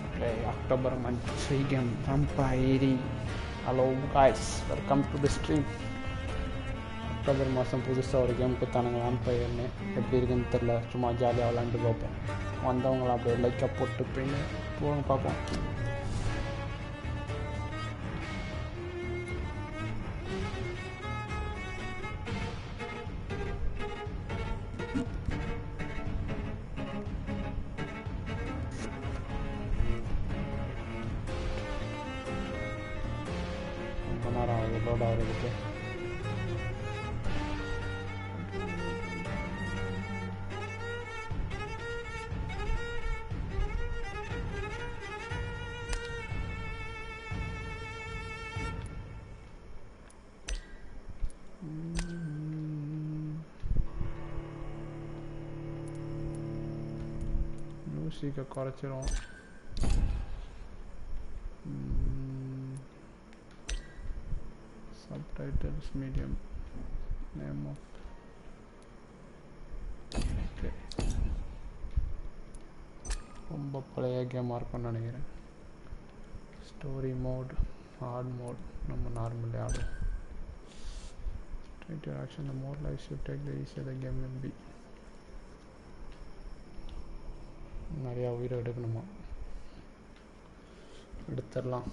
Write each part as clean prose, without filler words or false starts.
Okay, October month 3 game Vampyr. Hello guys, welcome to the stream. October மாதம் புதுசாக ஒரு game கொடுத்தானுங்க வேம்பயர்னு. எப்படி இருக்குன்னு தெரில, சும்மா ஜாலியாக விளாண்டு பார்ப்போம். வந்தவங்களாம் அப்படியே லைக்காக போட்டு போயின்னு போங்க பார்ப்போம். ரொம்ப நேரம் ஆகுது லோட் ஆகிறதுக்கு. மியூசிக்கை குறைச்சிரும். Subtitles medium, name of okay. ரொம்ப பழைய கேமாக இருக்கும்னு நினைக்கிறேன். ஸ்டோரி மோட், ஹார்ட் மோட், நம்ம நார்மலி ஆடும். Straight your action, the more lives you take, the easier the game will be. நிறையா உயிரை எடுக்கணுமா, எடுத்துடலாம்.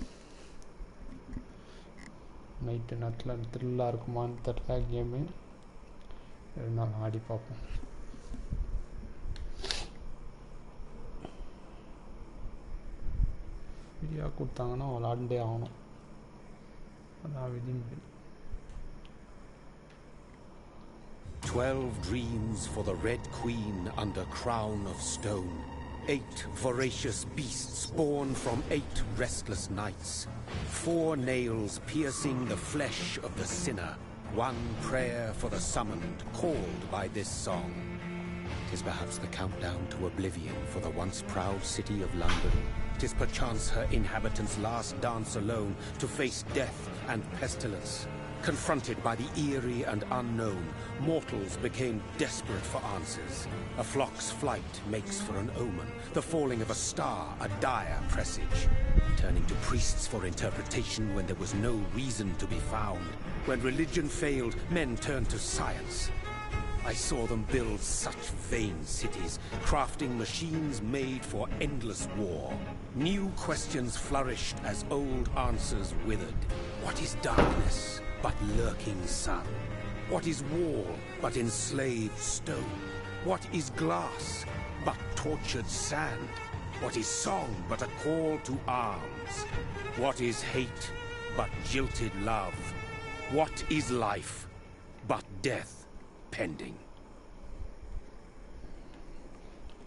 நைட்டு நேரத்தில் த்ரில்லாக இருக்குமான்னு தெரியல கேமு. ரெண்டு நாள் ஆடி பார்ப்போம். ஃப்ரீயாக கொடுத்தாங்கன்னா விளாண்டே ஆகணும், அதான் விதிமுறை. 12 dreams for the Red Queen under crown of stone. 8 voracious beasts born from 8 restless nights. 4 nails piercing the flesh of the sinner. 1 prayer for the summoned, called by this song. 'Tis perhaps the countdown to oblivion for the once proud city of London. 'Tis perchance her inhabitants' last dance alone to face death and pestilence. Confronted by the eerie and unknown, mortals became desperate for answers. A flock's flight makes for an omen, the falling of a star a dire presage. Turning to priests for interpretation when there was no reason to be found. When religion failed, men turned to science. I saw them build such vain cities, crafting machines made for endless war. New questions flourished as old answers withered. What is darkness but lurking sun? What is wall but enslaved stone? What is glass but tortured sand? What is song but a call to arms? What is hate but jilted love? What is life but death pending?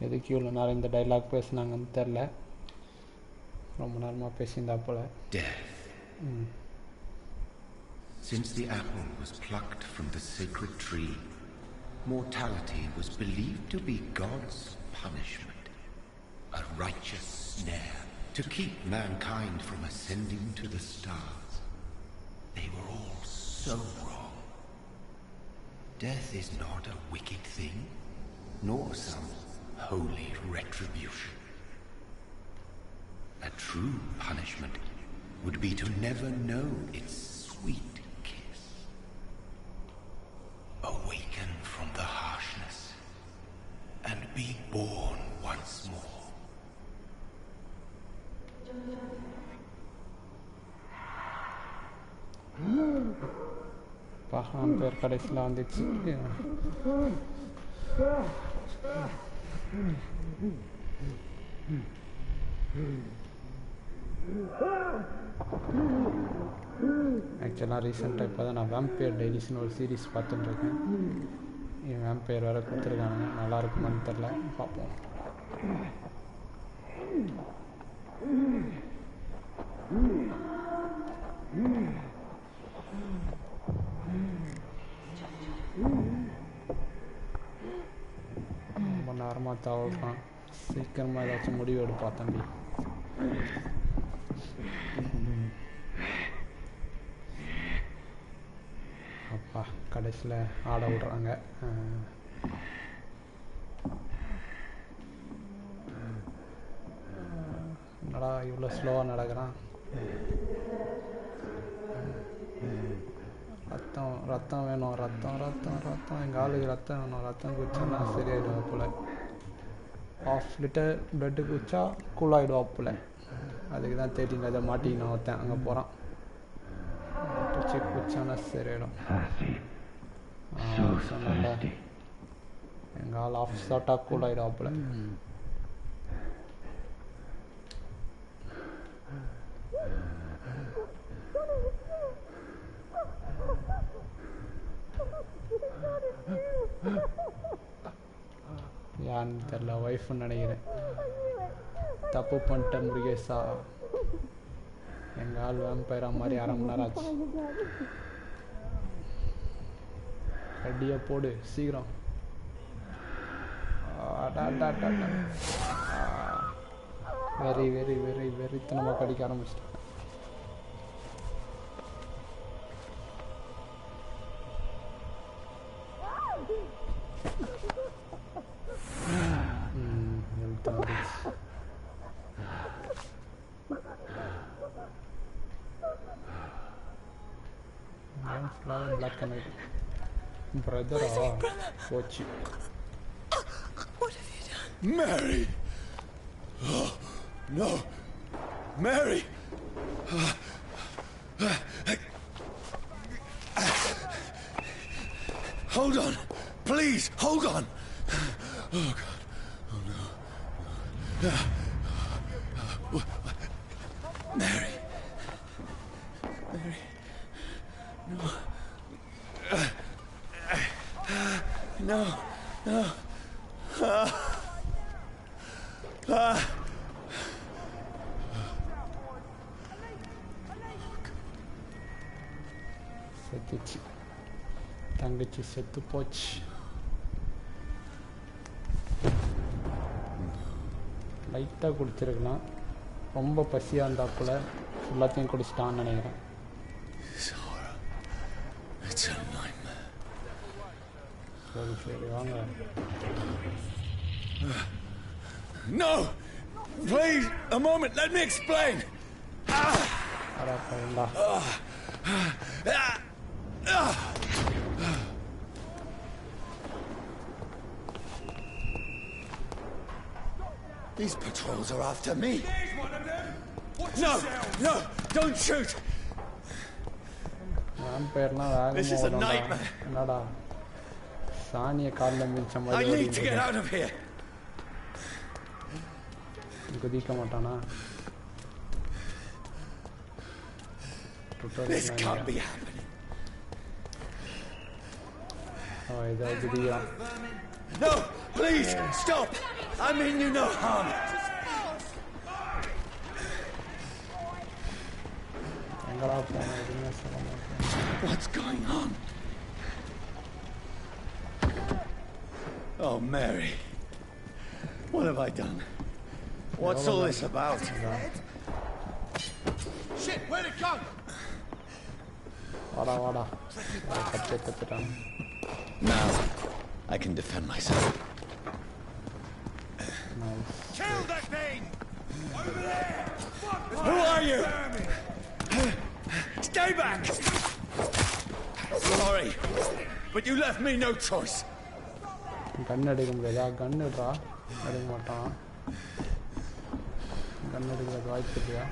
எதுக்கு இவ்வளோ நேரம் இந்த dialogue பேசுனாங்கன்னு தெரில, ரொம்ப நேரமாக பேசியிருந்தா போல. Death. Since the apple was plucked from the sacred tree, mortality was believed to be God's punishment, a righteous snare to keep mankind from ascending to the stars. They were all so wrong. Death is not a wicked thing, nor some holy retribution. A true punishment would be to never know its sweet kiss. Awaken from the harshness and be born once more. Vampire கடைசியில் வந்துச்சு. ஆக்சுவலாக ரீசெண்டாக இப்போ தான் நான் vampire டைரிஸ்னு ஒரு series பார்த்துட்டுருக்கேன். Vampire வேறு கொடுத்துருக்காங்க, நல்லா இருக்குமான்னு தெரில, பார்ப்போம். ரொம்ப நேரமாக தவறான், சீக்கிரமாக ஏதாச்சும் முடிவு எடுப்பா தம்பி. அப்பா கடைசியில் ஆட விட்றாங்க. என்னடா இவ்வளோ ஸ்லோவாக நடக்கிறான். ரத்தம் வேணும். ரத்தம் எங்கள் ஆளுக்கு ரத்தம் வேணும். ரத்தம் குடிச்சோன்னா சரியாயிடுவா போல். 1/2 லிட்டர் பிளட்டு குடிச்சா கூலாகிடுவா போல். அதுக்கு தான் தேடிங்க அதை மாட்டிக்கினான் ஒருத்தன். அங்கே போகிறான். குடிச்சானா சரியாயிடும். சொன்னால எங்கள் ஆள் ஆஃப் ஷார்ட்டாக கூலாகிடுவா போல். யான்னு தெரில, ஒய்ஃப்னு நினைக்கிறேன். தப்பு பண்ணிட்ட முருகேசா. எங்கள் ஆள் வேம்பயரா மாதிரி 1/2 மணி நேரம் ஆச்சு. ரெடியாக போடு சீக்கிரம். வெரி வெரி வெரி வெறித்தனமாக கடிக்க ஆரம்பிச்சிட்டேன். Black and white. Brother, watch you. What have you done? Mary! Oh, no! Mary! Hold on! Please, hold on! Oh, God. Oh, no. Mary. Mary. No. No. No. செத்துச்சு. தங்கச்சி செத்து போச்சு. லைட்டாக குடிச்சிருக்கலாம். ரொம்ப பசியாக இருந்தாப்புல எல்லாத்தையும் குடிச்சிட்டான்னு நினைக்கிறேன். சரி சரி வாங்க. No! Please, a moment, let me explain! These patrols are after me. No, no, don't shoot! This is a nightmare. என்னடா சாணியை காலில் மிதிச்ச I மாதிரி need to get out of here. குதிக்க மாட்டானா? This can't be happening. இதை குதிக்கிறான். No, please, stop! I mean you no harm. எங்கடா போன எதுவுமே சொல்ல மாட்டேன். What's going on? Oh, Mary. What have I done? What's all this about? Shit, where'd it go? வாடா வாடா. கத்துட்டான். Now, I can defend myself. Nice. Kill that thing! Over there! Who are you? Stay back! Sorry, but you left me no choice. கன் எடுக்க முடியாதா? கன் எடுறா. எடுக்க மாட்டான். கன் எடுக்கிறது வாய்ப்பு இல்லையா?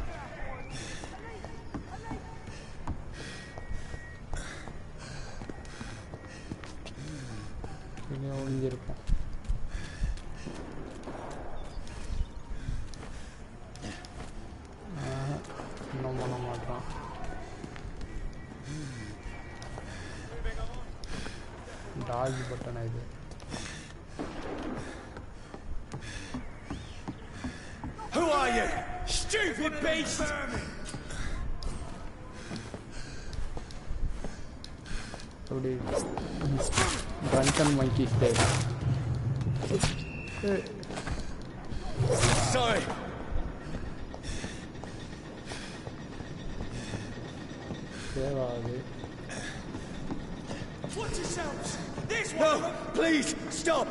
இங்கே ஒழிஞ்சிருப்போம். இன்னும் பண்ண மாட்டான். டாஜ் பட்டனா இது? Who are you? Stupid beast! அப்படி drunken monkey style. Sorry. தேவாது. Watch yourselves! This one! No, please, stop!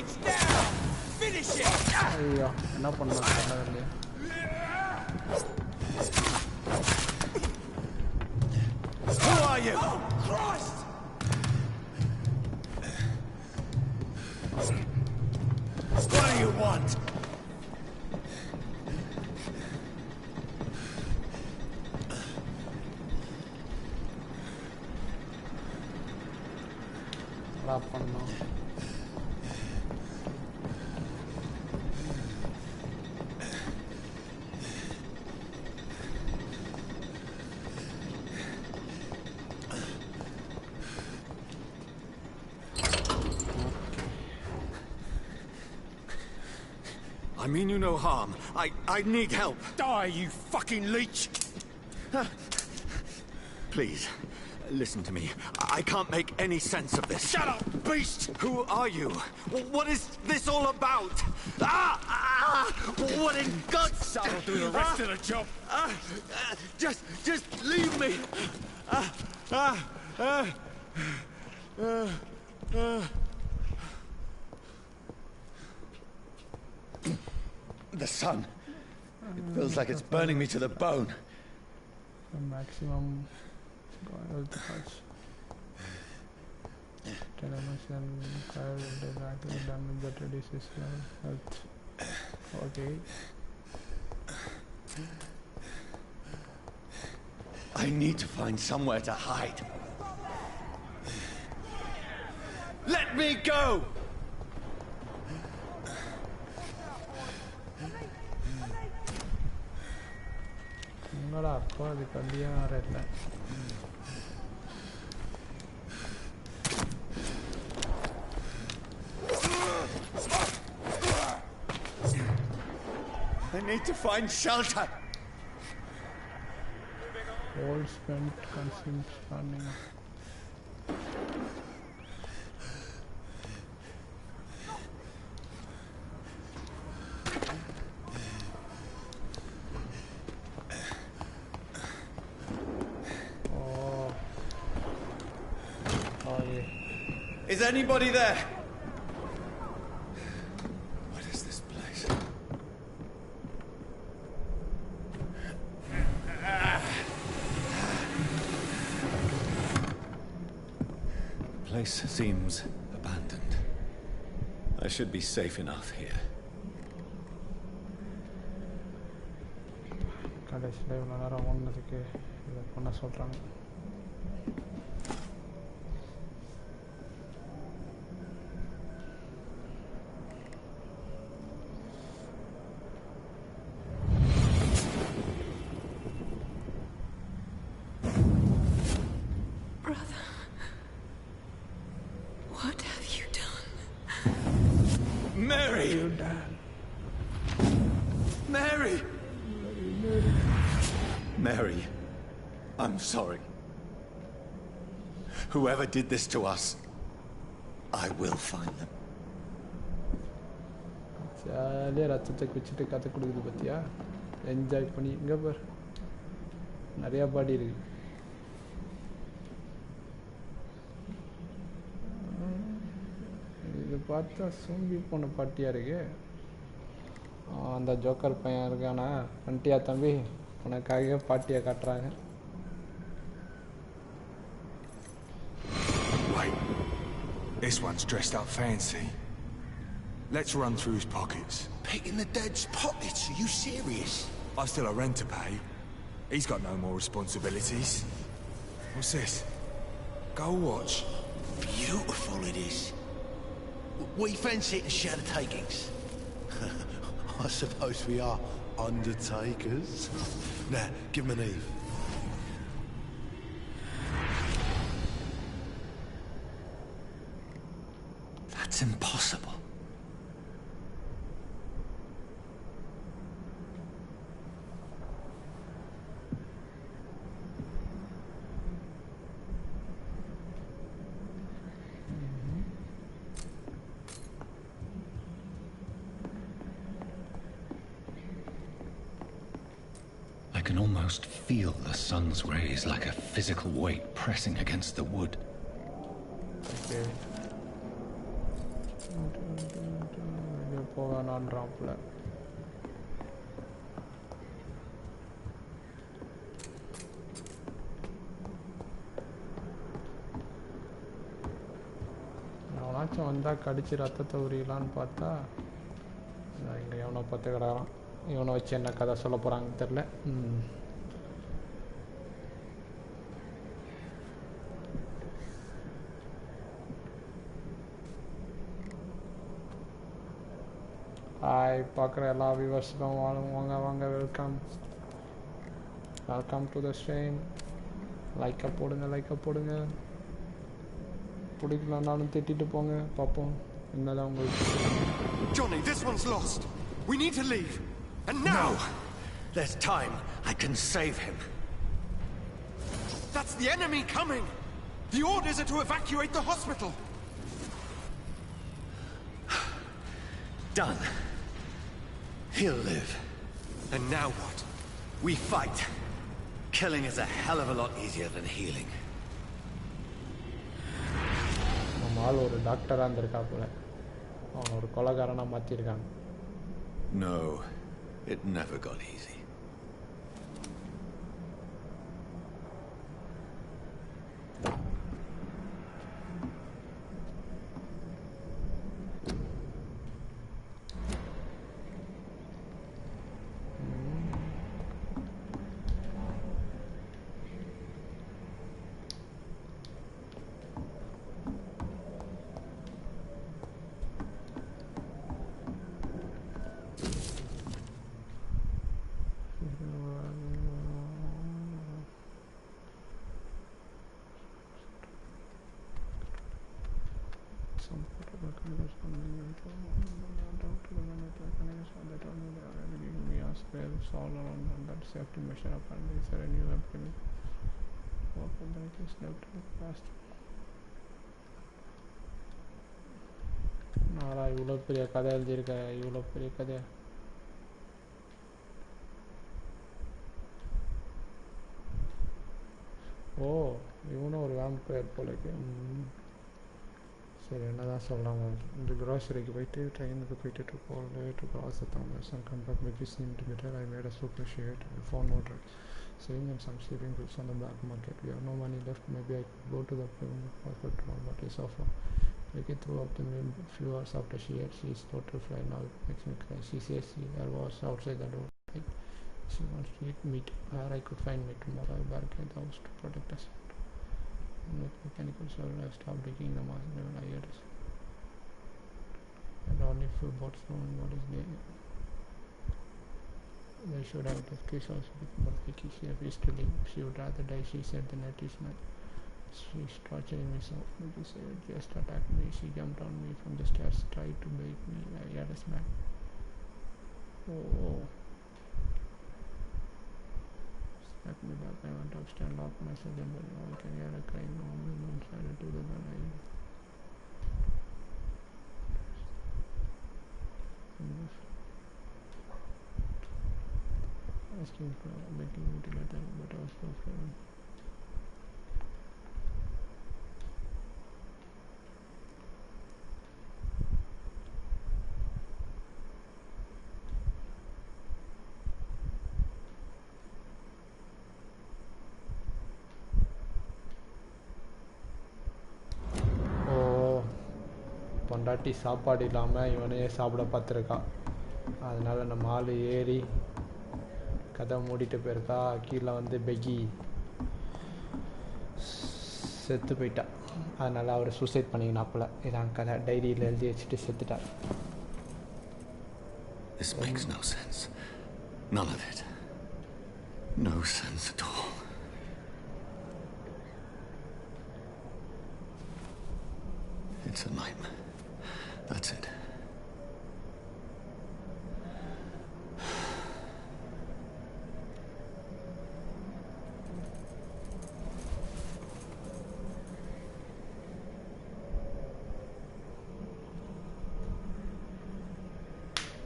It's down! Finish it! ஐயோ என்ன பண்ணலாம் Who are you? Oh, Christ! What do you want? What பண்ணனும் I mean you no harm. I need help. Die, you fucking leech! Please, listen to me. I can't make any sense of this. Shut up, beast! Who are you? What is this all about? What in God's... That'll do the rest of the job. Just leave me. The sun. It feels like it's burning me to the bone. The maximum health cards. Television card exactly damage that reduces your health. Okay. I need to find somewhere to hide. Let me go! என்னடா அப்பா அது கல்லியா வரல I need to find shelter. All spent consumed standing. Is anybody there? What is this place? The place seems abandoned. I should be safe enough here. கடைசியில் இவ்வளோ நேரம் ஓடுனதுக்கு இதை பண்ண சொல்கிறாங்க Mary, I'm sorry. Whoever did this to us, I will find them. ஜாலியாக ரத்தத்தை குச்சிட்டு கற்று கொடுக்குது பார்த்தியா என்ஜாய் பண்ணி இங்கே பார் நிறையா பாடி இருக்கு இது பார்த்தா சூம்பி போன பாட்டியாக இருக்கு அந்த ஜோக்கர் பையன் இருக்கானா வண்டியா தம்பி உனக்காக பாட்டியை காட்டுறாங்க Wait, this one's dressed up fancy. Let's run through his pockets. Picking the dead's pockets? Are you serious? I've still a rent to pay. He's got no more responsibilities. What's this? Go watch. Beautiful it is. We fancy it and share the takings. I suppose we are undertakers. Now, give him an Eve. That's impossible. I can almost feel the sun's rays like a physical weight pressing against the wood. Okay. போவேனான்றாப்புல. எவனாச்சும் வந்தால் கடிச்சு ரத்தத்தை உரியலான்னு பார்த்தா இங்கே எவனோ பார்த்து கிடக்குறான். இவனை வச்சு என்ன கதை சொல்ல போகிறாங்கன்னு தெரில. ஹாய், பார்க்குற எல்லா வியூவர்ஸுக்கும் வாங்க வாங்க, வெல்கம் டு த ஸ்ட்ரீம். லைக்கை போடுங்க. பிடிக்கலன்னாலும் திட்டிட்டு போங்க, பார்ப்போம் என்னதான் உங்களுக்கு. Johnny, this one's lost. We need to leave. And now! No. There's time. I can save him. That's the enemy coming! The orders are to evacuate the hospital! Done. He'll live. And now what? We fight. Killing is a hell of a lot easier than healing. நம்ம ஆள் ஒரு டாக்டராக இருந்திருக்கா போல, அவன் ஒரு கொலைகாரனாக மாற்றிருக்காங்க. No, it never got easy. All around on that safety measure apparently is a new weapon. Open that is left fast. நாரா இவ்வளோ பெரிய கதை எழுதியிருக்க, இவ்வளோ பெரிய கதை. ஓ, இவனும் ஒரு வேம்பயர் போலக்கு. சரி, என்ன தான் சொல்கிறாங்க. இந்த க்ராசரிக்கு போயிட்டு ட்ரெயினுக்கு போயிட்டு to cross the Thomas and come back with this indicator. I made a super shade phone order saying and some sleeping pills on the black market. We have no money left. Maybe I could go to the hospital, but it's offer. Vicky threw up the meal few hours after she ate. She's total fly now. It makes me cry. She says I was outside the door. She wants to eat meat. Where I could find meat tomorrow. I barricade the house to protect us. With mechanical shovel, I stopped digging the mass level. I heard it. And only few boats knowing what is there. They should have the case also, but Vicky, she refused to leave. She would rather die. She said the net is mine. She's torturing me so. Vicky said just attacked me. She jumped on me from the stairs, tried to bait me. I had a smack. Oh. Smack me back. I went upstairs and locked myself in the room. I can hear a crying. No one decided to the gun. Asking for making me to let her, but I was so afraid. பொண்டாட்டி சாப்பாடு இல்லாமல் இவனையே சாப்பிட பார்த்துருக்கான். அதனால் நம்ம ஆள் ஏறி கதை மூடிட்டு போயிருக்கா. கீழே வந்து பெகி செத்து போயிட்டா. அதனால் அவர் சூசைட் பண்ணிக்கினாப்புல. இதான் கதை. டைரியில் எழுதி வச்சுட்டு செத்துட்டார். This makes no sense. None of it. No sense at all. It's a nightmare. That's it.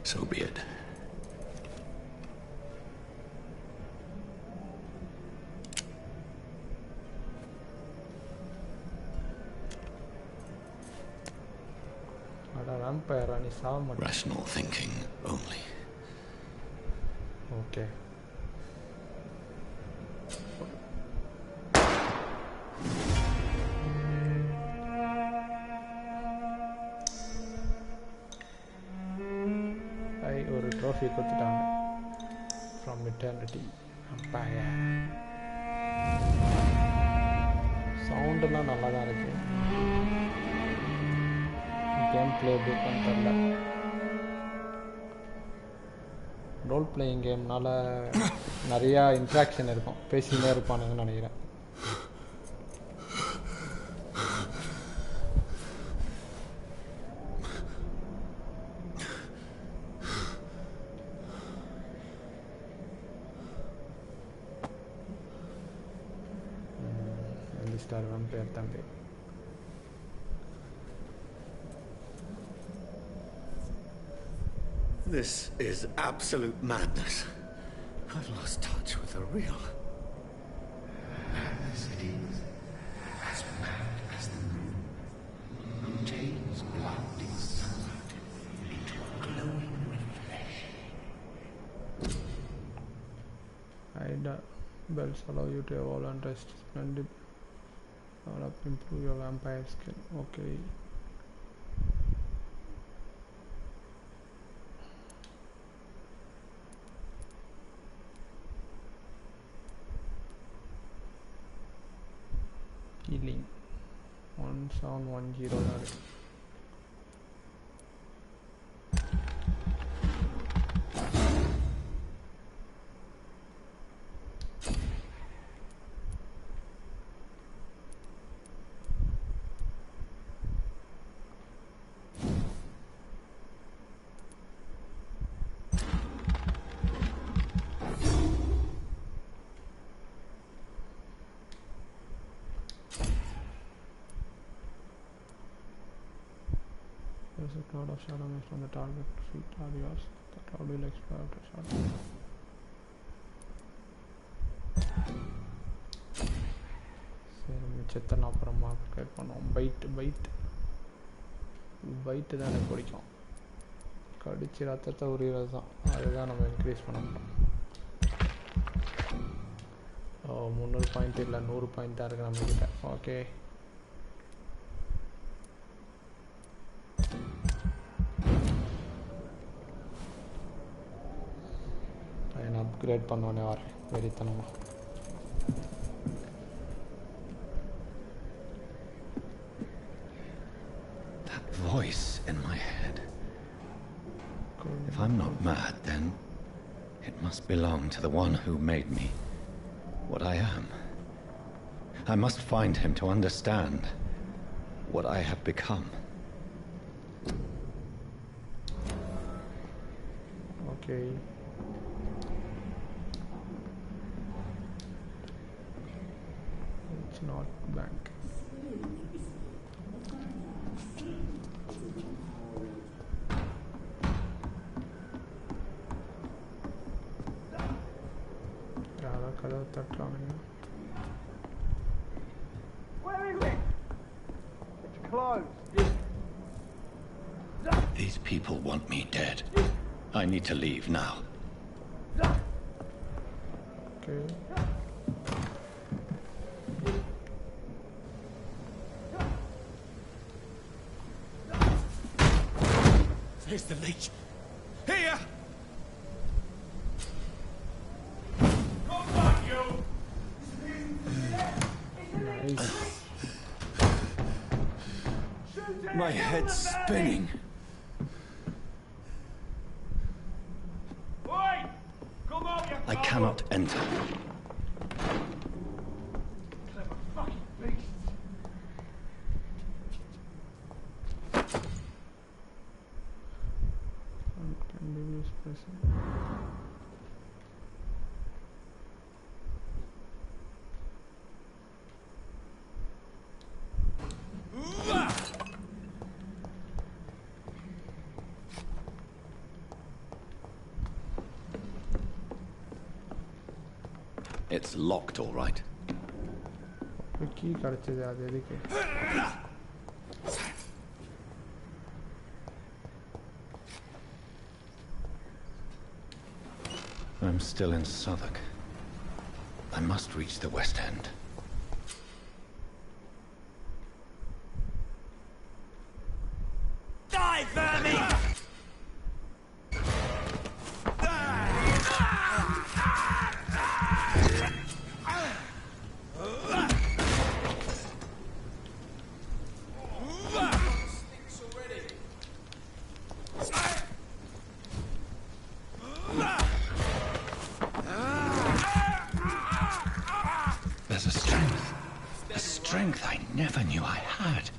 So be it. vampire ani saava matta. Rational thinking only. Okay. ஒரு ட்ராஃபி கொடுத்துட்டாங்க ஃப்ரம் இட்டர்னிட்டி. அப்பாயா சவுண்டெல்லாம் நல்லா தான் இருக்கு. கேம் பிளே எப்படி இருக்குன்னு தெரில. Role playing கேம்னால நிறையா interaction இருக்கும், பேசினே இருப்பானுங்கன்னு நினைக்கிறேன். Vampyr Tamil. This is absolute madness. I've lost touch with the real. Madness it is, as mad as the moon, who takes blood in sunlight into a glowing reflection. Bells allow you to evolve and rest splendid. Develop, improve your vampire skill. Okay. Healing 1710. There's a cloud of shadow mist on the target. Feet are yours. The cloud will expire after shadow. சரி, மிச்சத்தை நான் அப்புறமா upgrade பண்ணுவோம். Byte தான் எனக்கு பிடிக்கும். கடிச்சு ரத்தத்தை உரிகிறது தான், அதுதான் நம்ம இன்க்ரீஸ் பண்ண முடியும். 300 பாயிண்ட் இல்லை, 100 பாயிண்ட் தான் இருக்குது நம்மக்கிட்ட. ஓகே, நான் அப்கிரேட் பண்ணோன்னே வரேன் வெறித்தனமா. That voice in my head. If I'm not mad, then it must belong to the one who made me what I am. I must find him to understand what I have become. Okay. It's not blank. யாரா கதவை தட்டுறானுங்க. Where is it? It's closed. These people want me dead. I need to leave now. Okay. There's the leech. Here! Come on, you! Nice. My head's spinning. Oi! Come on, you I cannot enter. clever fucking beast. Can be used pressing. It's locked, all right. Key கிடைச்சது, அது எதுக்கு? I'm still in Southwark. I must reach the West End. Die, vermin! There's a strength I never knew I had.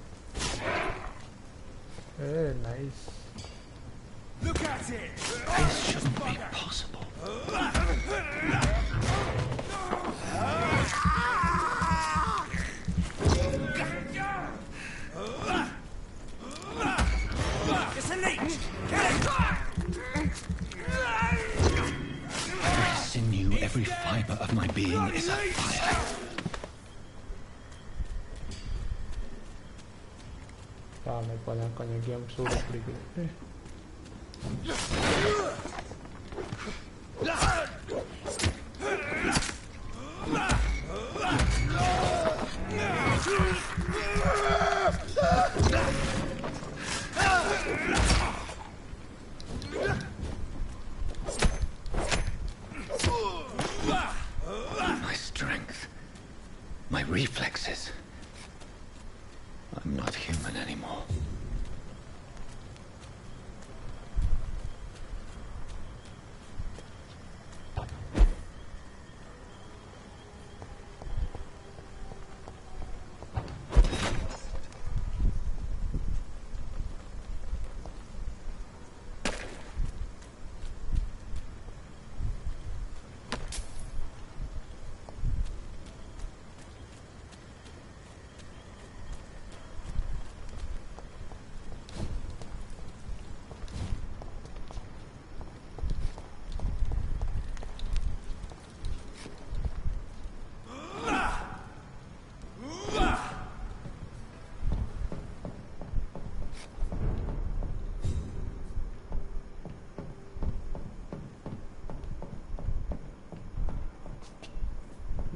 Hey, nice. Look at it! This shouldn't be possible. It's a leech! Get it! Every sinew, every fiber of my being is afire. Banyak game sudah sedikit. My strength, my reflexes. I'm not human anymore.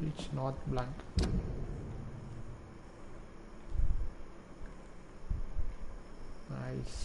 Reach North Blank. Nice.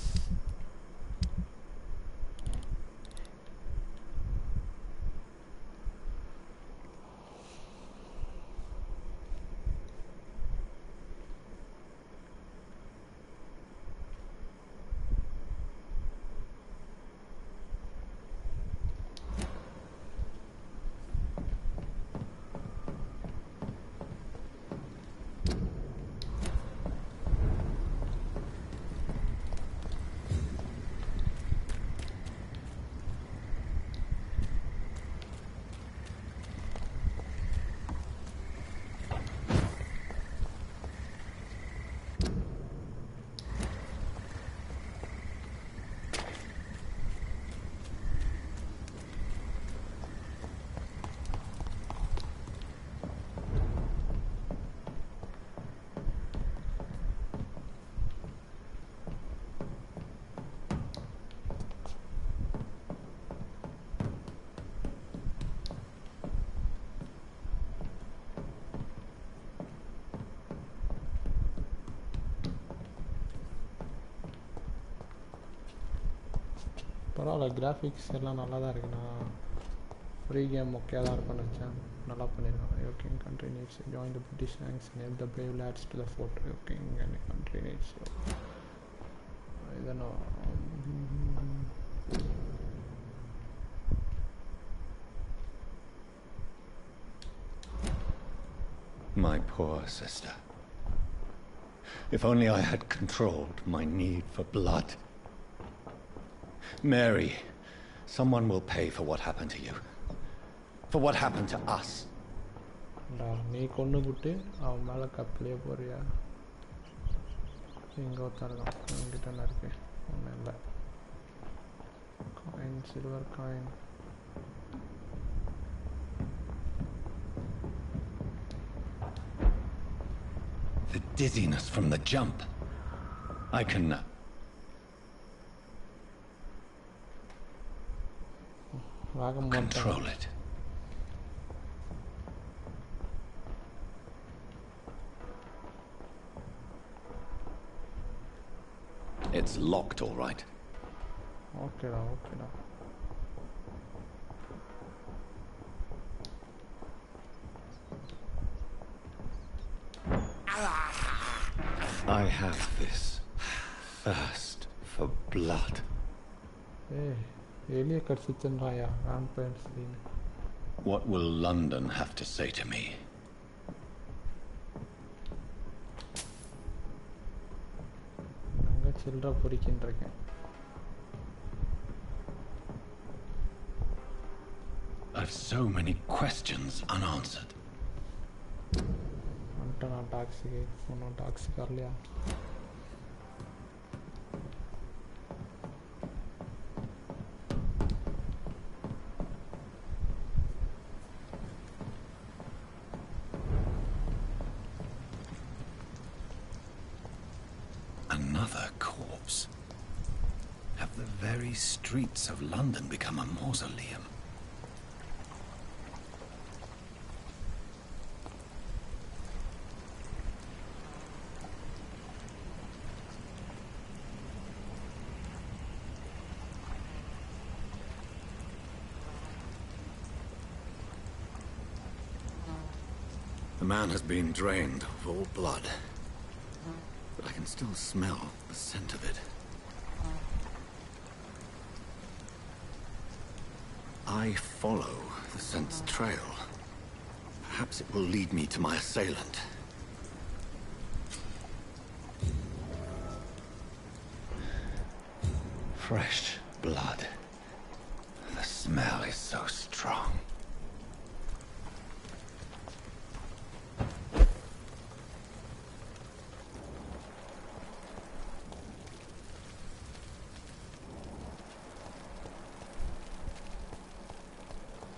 பரவாயில்ல graphics எல்லாம் நல்லா தான் இருக்கு. நான் free game மொக்கையாக தான் இருக்கும்னு நினச்சேன். நல்லா பண்ணியிருக்காங்க. Your king country needs to join the British ranks and help the brave lads to the fort. Your king and country needs to. இதனோ My poor sister. If only I had controlled my need for blood. Mary, someone will pay for what happened to you. For what happened to us. நீ கொண்டு விட்டு அவன் மேலே கப்பிலே போறியா? இங்கே ஒருத்தருக்கான். என்கிட்ட என்ன இருக்கு? ஒன்றும் இல்லை. Coin, silver coin. The dizziness from the jump. I can... control it. It's locked, all right. Okay. I have this thirst for blood. Hey, earlier Karsichandaya, grandparents. What will London have to say to me? Children purikindirken. I've so many questions unanswered. Antana taxi kar liya. Another corpse. Have the very streets of London become a mausoleum? The man has been drained of all blood. But I can still smell the scent of it. I follow the scent's trail. Perhaps it will lead me to my assailant. Fresh blood. The smell is so strong.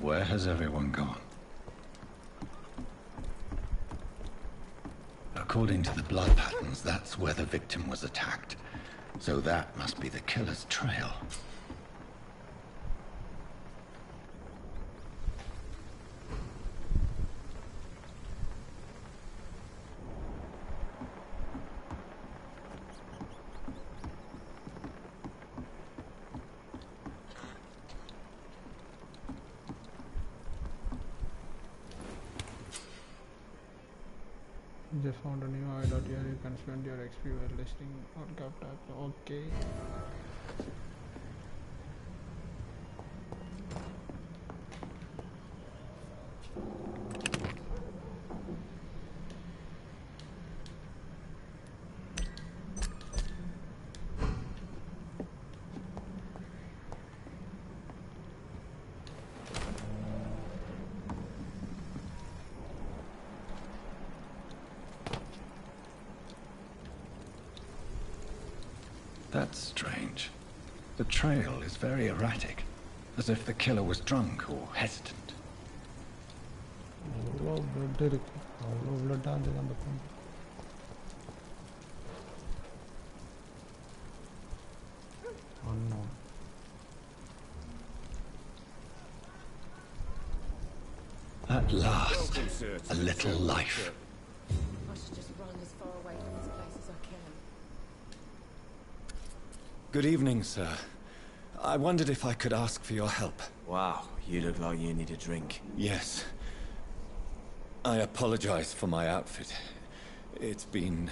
Where has everyone gone? According to the blood patterns, that's where the victim was attacked. So that must be the killer's trail. Just found a new hideout here. You can spend your XP while listing or capture. Okay. That's strange. The trail is very erratic, as if the killer was drunk or hesitant. Unknown. At last, a little life. I should just run as far away from this place as I can. Good evening, sir. I wondered if I could ask for your help. Wow, you look like you need a drink. Yes. I apologize for my outfit. It's been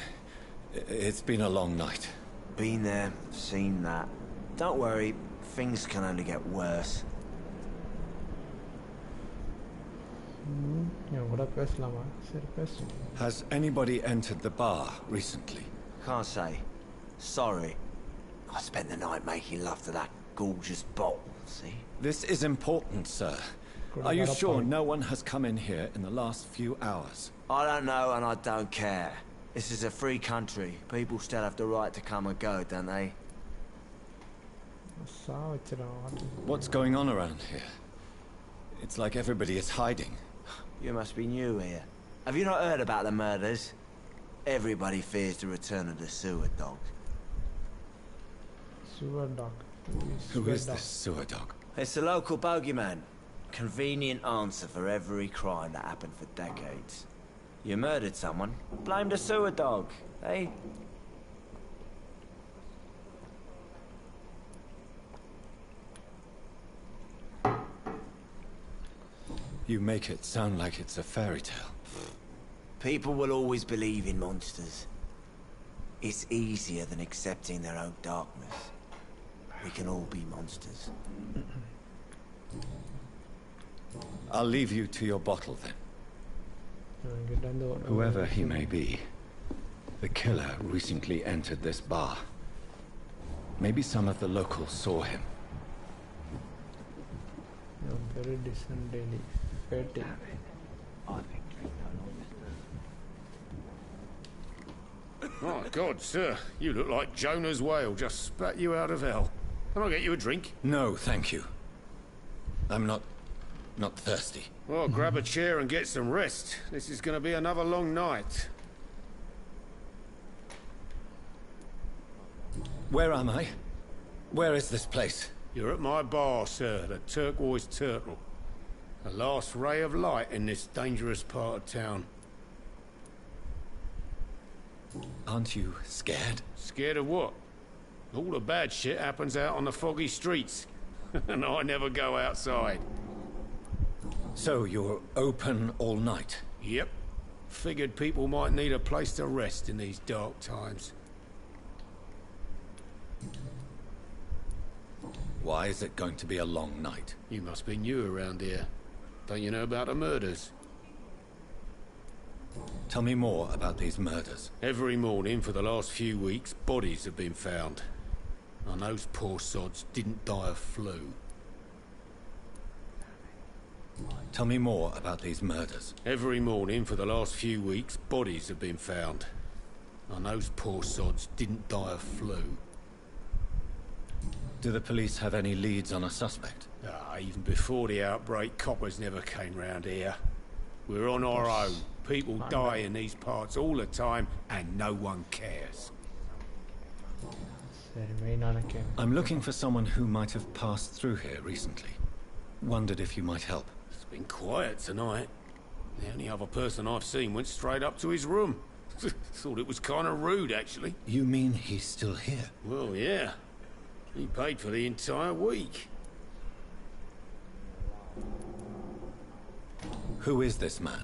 a long night. Been there, seen that. Don't worry, things can only get worse. Has anybody entered the bar recently? Can't say. Sorry. I spent the night making love to that gorgeous bottle, see? This is important, sir. Are you sure no one has come in here in the last few hours? I don't know and I don't care. This is a free country. People still have the right to come and go, don't they? What's going on around here? It's like everybody is hiding. You must be new here. Have you not heard about the murders? Everybody fears the return of the sewer dog. Sewer dog. Who is this sewer dog? It's the local bogeyman. Convenient answer for every crime that happened for decades. You murdered someone, blamed a sewer dog, eh? You make it sound like it's a fairy tale. People will always believe in monsters. It's easier than accepting their own darkness. We can all be monsters. I'll leave you to your bottle then. Whoever he may be, the killer recently entered this bar. Maybe some of the locals saw him. Very decent daily. Fatty. Oh, God, sir. You look like Jonah's whale just spat you out of hell. Can I get you a drink? No, thank you. I'm not thirsty. Well, grab a chair and get some rest. This is going to be another long night. Where am I? Where is this place? You're at my bar, sir, the Turquoise Turtle. The last ray of light in this dangerous part of town. Aren't you scared? Scared of what? All the bad shit happens out on the foggy streets. And I never go outside. So you're open all night? Yep. Figured people might need a place to rest in these dark times. Why is it going to be a long night? You must be new around here. Don't you know about the murders? Tell me more about these murders. Every morning for the last few weeks, bodies have been found. And those poor sods didn't die of flu. Tell me more about these murders. Every morning for the last few weeks, bodies have been found. And those poor sods didn't die of flu. Do the police have any leads on a suspect? Even before the outbreak, coppers never came round here. We're on our own. People die in these parts all the time, and no one cares. I'm looking for someone who might have passed through here recently. Wondered if you might help. It's been quiet tonight. The only other person I've seen went straight up to his room. Thought it was kind of rude, actually. You mean he's still here? Well, yeah. He paid for the entire week. Who is this man?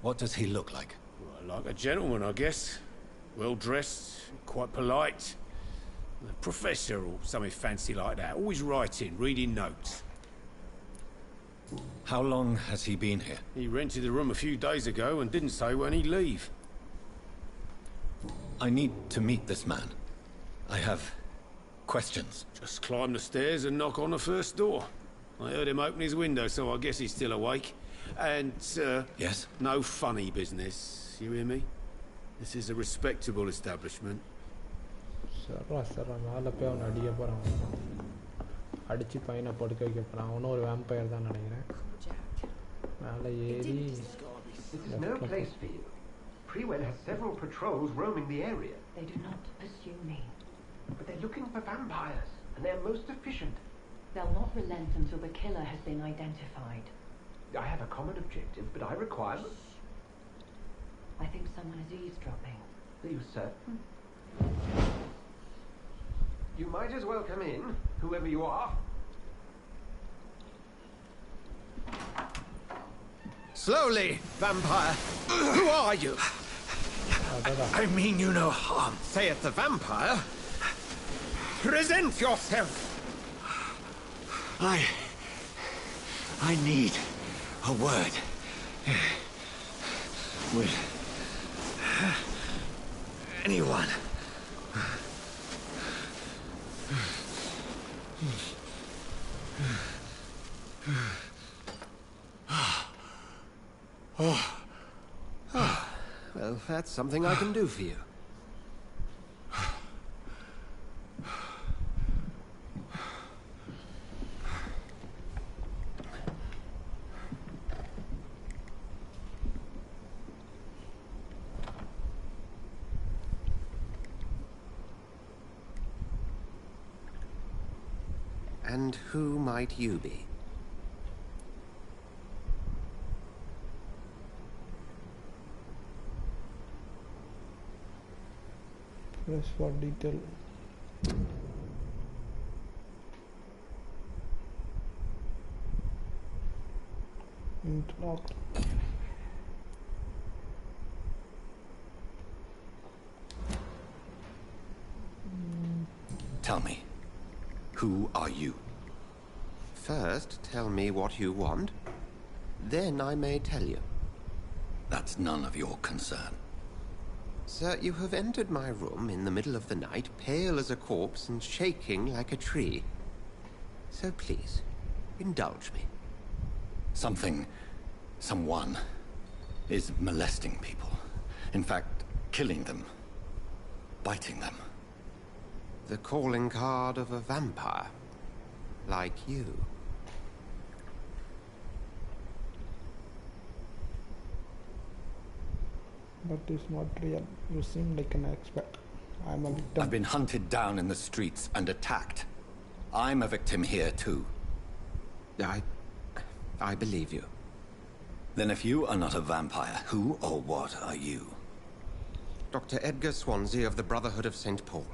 What does he look like? Well, like a gentleman, I guess. Well-dressed, quite polite. A professor or something fancy like that. Always writing, reading notes. How long has he been here? He rented the room a few days ago and didn't say when he'd leave. I need to meet this man. I have questions. Just climb the stairs and knock on the first door. I heard him open his window, so I guess he's still awake. And, yes? No funny business. You hear me? This is a respectable establishment. மேலே போய் அவனை அடிக்க போகிறான். அடித்து பையனை படுக்க வைக்க போகிறான். அவனும் ஒரு வேம்பயர் தான் நினைக்கிறேன். மேலே ஏறி This is no place for you. Prewell has several patrols roaming the area. They do not pursue me. But they're looking for vampires, and they're most efficient. They'll not relent until the killer has been identified. I have a common objective, but I require... I think someone is eavesdropping. Are you certain? You might as well come in, whoever you are. Slowly, vampire. Who are you? I mean you no harm. Saith the vampire. Present yourself. I need a word with anyone. Well, that's something I can do for you. And who might you be? Press for detail. Interlocked. Tell me, who are you? First, tell me what you want. Then I may tell you. That's none of your concern. Sir, you have entered my room in the middle of the night, pale as a corpse and shaking like a tree. So please, indulge me. Someone is molesting people. In fact, killing them. Biting them. The calling card of a vampire. Like you. But it's not real. You seem like an expert. I'm a victim. I've been hunted down in the streets and attacked. I'm a victim here too. I believe you. Then if you are not a vampire, who or what are you? Dr. Edgar Swansea of the Brotherhood of St. Paul.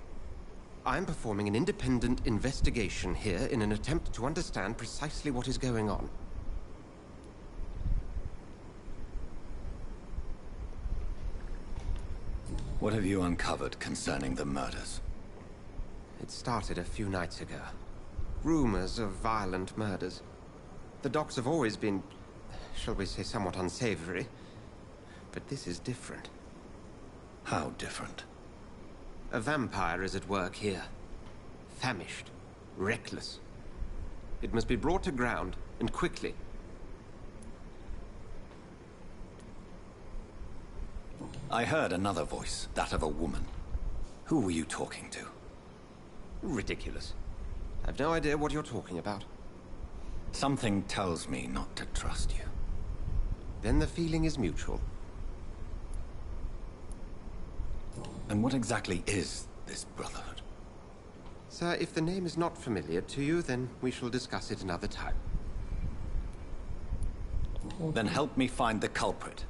I'm performing an independent investigation here in an attempt to understand precisely what is going on. What have you uncovered concerning the murders? It started a few nights ago. Rumors of violent murders. The docs have always been, shall we say, somewhat unsavory. But this is different. How different? A vampire is at work here. Famished. Reckless. It must be brought to ground, and quickly. I heard another voice, that of a woman. Who were you talking to? Ridiculous. I've no idea what you're talking about. Something tells me not to trust you. Then the feeling is mutual. And what exactly is this Brotherhood? Sir, if the name is not familiar to you, then we shall discuss it another time. Then help me find the culprit.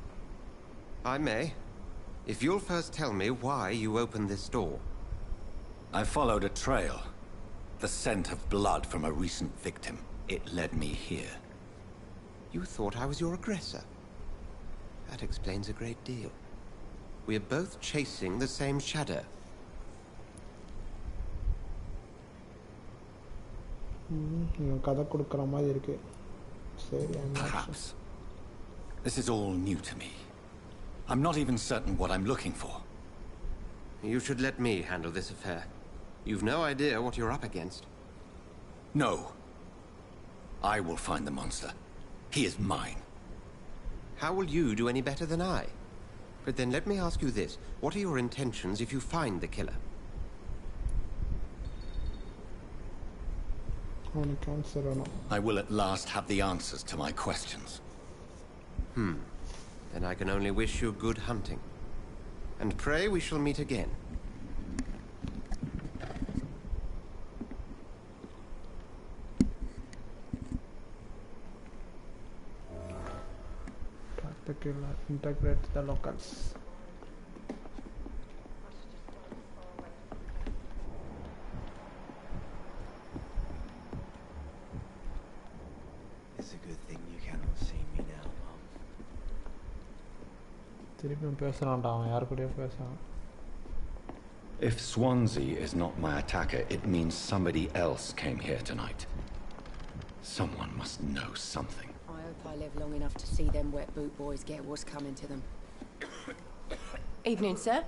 I may. If you'll first tell me why you opened this door. I followed a trail. The scent of blood from a recent victim. It led me here. You thought I was your aggressor. That explains a great deal. We are both chasing the same shadow. Perhaps. This is all new to me. I'm not even certain what I'm looking for. You should let me handle this affair. You've no idea what you're up against. No. I will find the monster. He is mine. How will you do any better than I? But then let me ask you this. What are your intentions if you find the killer? I will at last have the answers to my questions. Then I can only wish you good hunting. And pray we shall meet again. The killer integrates the locals. It's a good thing you cannot see me now, Mom. திருப்பியும் பேசலாம்டா அவன் யார் கூடயோ பேசலாம். If Swansea is not my attacker, it means somebody else came here tonight. Someone must know something. I hope I live long enough to see them wet boot boys get what's coming to them. Evening, sir.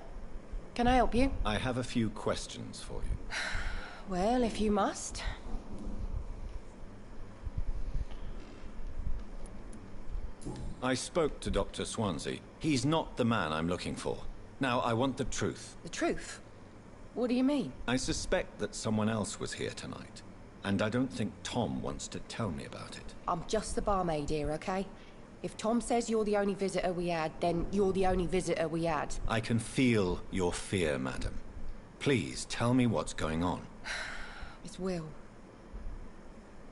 Can I help you? I have a few questions for you. Well, if you must. I spoke to Dr. Swansea. He's not the man I'm looking for. Now, I want the truth. The truth? What do you mean? I suspect that someone else was here tonight. And I don't think Tom wants to tell me about it. I'm just the barmaid here, okay? If Tom says you're the only visitor we had, then you're the only visitor we had. I can feel your fear, madam. Please, tell me what's going on. It's Will.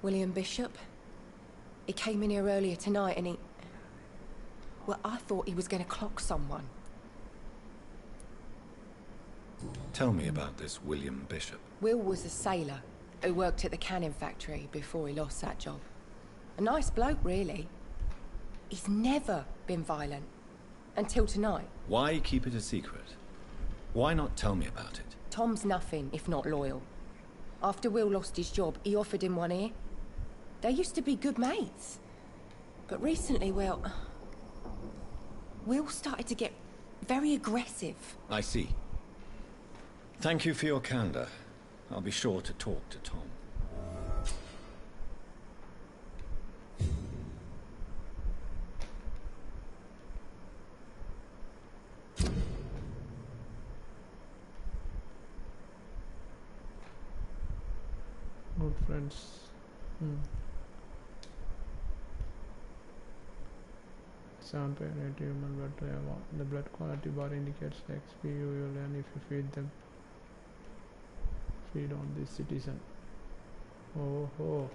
William Bishop. He came in here earlier tonight and he... Well, I thought he was going to clock someone. Tell me about this William Bishop. Will was a sailor who worked at the cannon factory before he lost that job. A nice bloke, really. He's never been violent. Until tonight. Why keep it a secret? Why not tell me about it? Tom's nothing if not loyal. After Will lost his job, he offered him one ear. They used to be good mates. But recently, well... Will started to get very aggressive. I see. Thank you for your candor. I'll be sure to talk to Tom. Good friends. Vampyr human blood. The blood quality bar indicates the XP you will earn if you feed them. Feed on this citizen. Oh ho.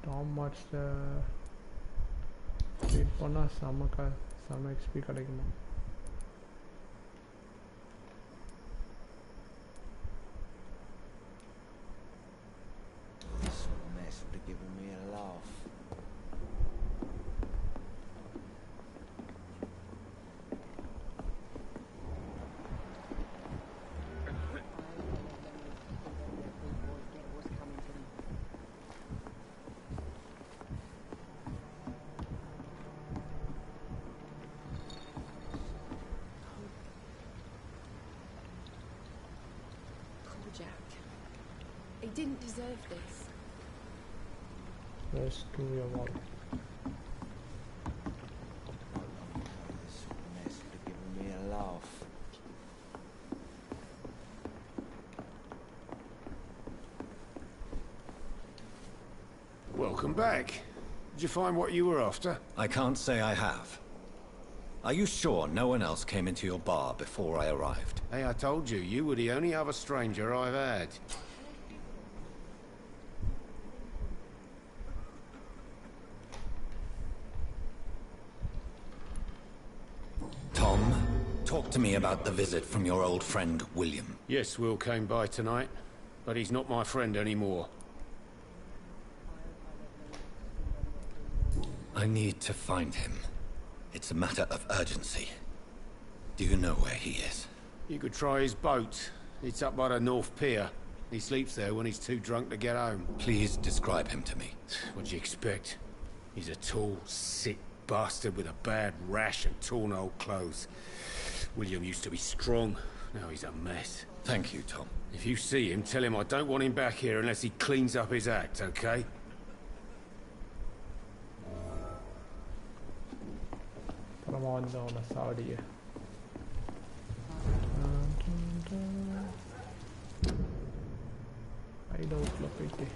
Tom much feed பண்ணா some XP கிடைக்குமா? Giving me a laugh. Poor Jack. He didn't deserve this. Let's do your work. This mess would have given me a laugh. Welcome back. Did you find what you were after? I can't say I have. Are you sure no one else came into your bar before I arrived? Hey, I told you, you were the only other stranger I've had. Tom, talk to me about the visit from your old friend, William. Yes, Will came by tonight, but he's not my friend anymore. I need to find him. It's a matter of urgency. Do you know where he is? You could try his boat. It's up by the North Pier. He sleeps there when he's too drunk to get home. Please describe him to me. What do you expect? He's a tall, sick bastard with a bad rash and torn old clothes. William used to be strong. Now he's a mess. Thank you, Tom. If you see him, tell him I don't want him back here unless he cleans up his act, okay? Saudi. Hideout located.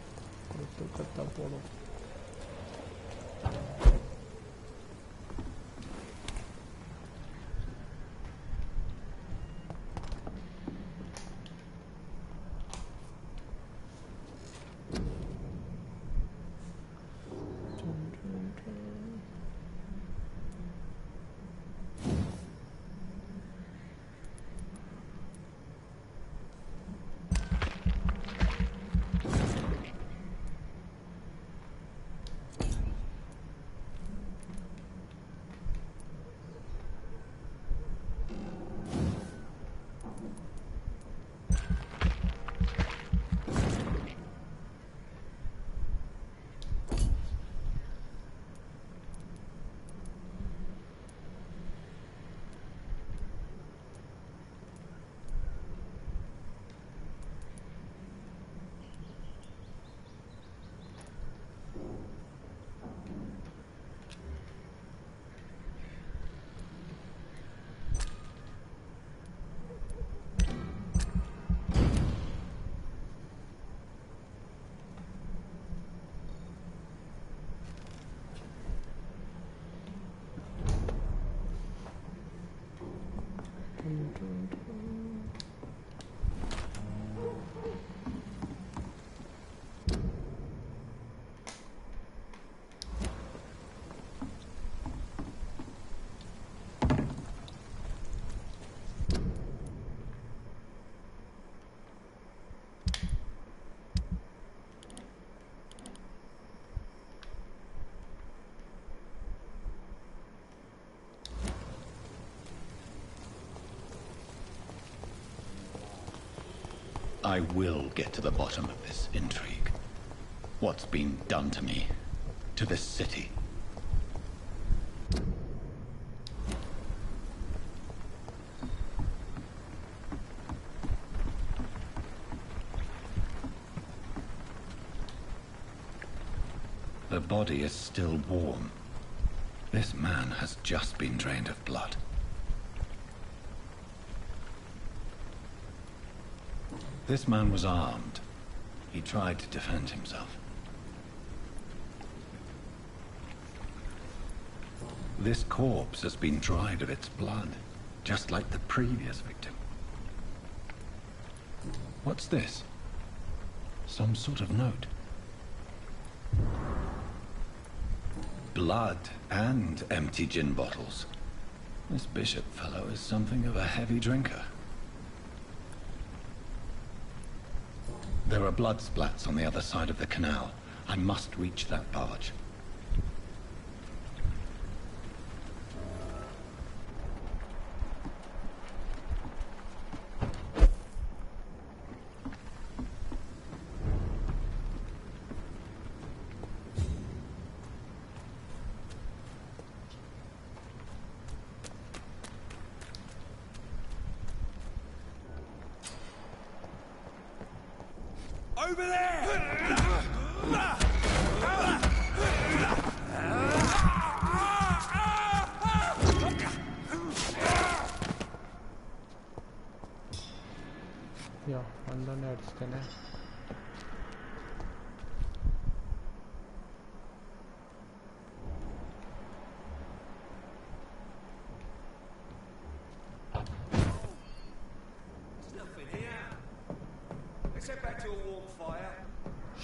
I will get to the bottom of this intrigue. What's been done to me, to this city. The body is still warm. This man has just been drained of blood. This man was armed. He tried to defend himself. This corpse has been dried of its blood, just like the previous victim. What's this? Some sort of note. Blood and empty gin bottles. This bishop fellow is something of a heavy drinker. There are blood splats on the other side of the canal. I must reach that barge. Over there! Yeah, one അടിച്ചതന്നെ.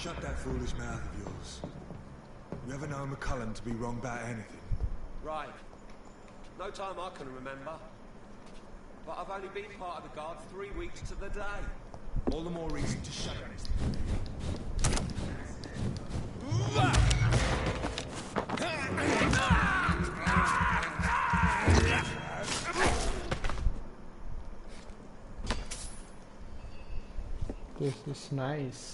Shut that foolish mouth of yours. You ever know McCullum to be wrong about anything? Right. No time I can remember. But I've only been part of the guard 3 weeks to the day. All the more reason to shut up. This is nice.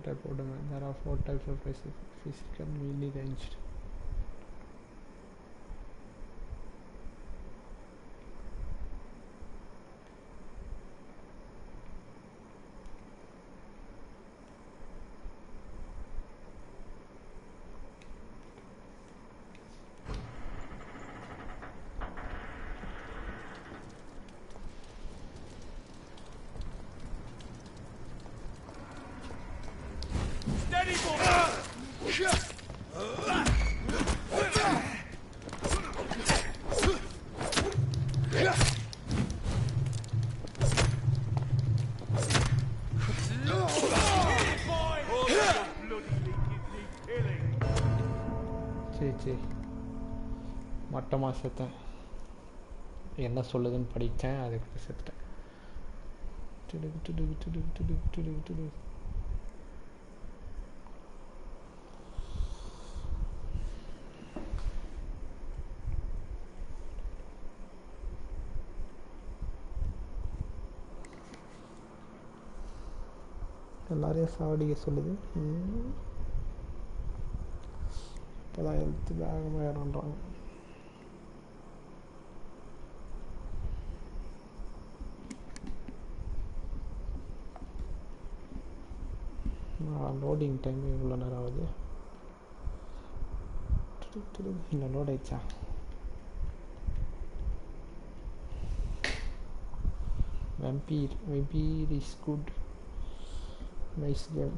Type of domain. There are 4 types of physical, melee, ranged. மட்டமாக செத்தேன். என்ன சொல்லுதுன்னு படித்தேன், அதுக்கு செத்துட்டேன். எல்லாரையும் சாவடிக்க சொல்லுது. இப்போதான் எழுத்து வேகமாக இறங்குறாங்க. லோடிங் டைம் இவ்வளோ நேரம் ஆகுது. இன்னும் லோட் ஆயிடுச்சா? Vampyr is good. Nice game.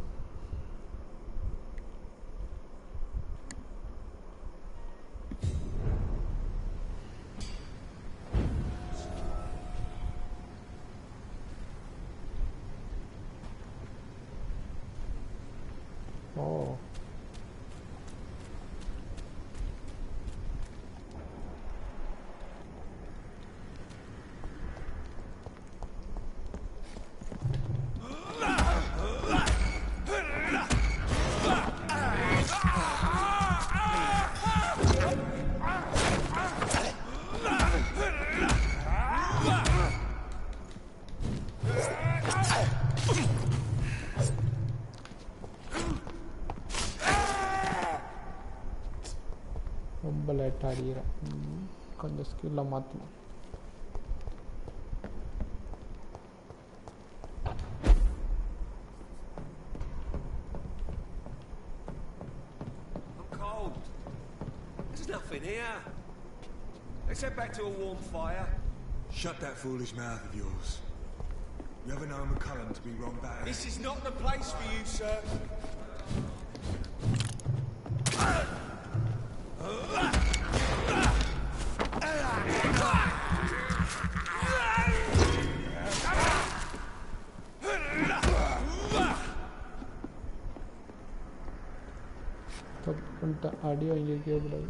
Oh. ரொம்ப லேட் ஆடிக்கிறேன். கொஞ்சம் ஸ்கில்ல மாற்றணும். I'm cold. There's nothing here. Let's head back to a warm fire. Shut that foolish mouth of yours. You ever know McCullum to be wrong back? This is not the place for you, sir. Audio இங்கே கூடாது.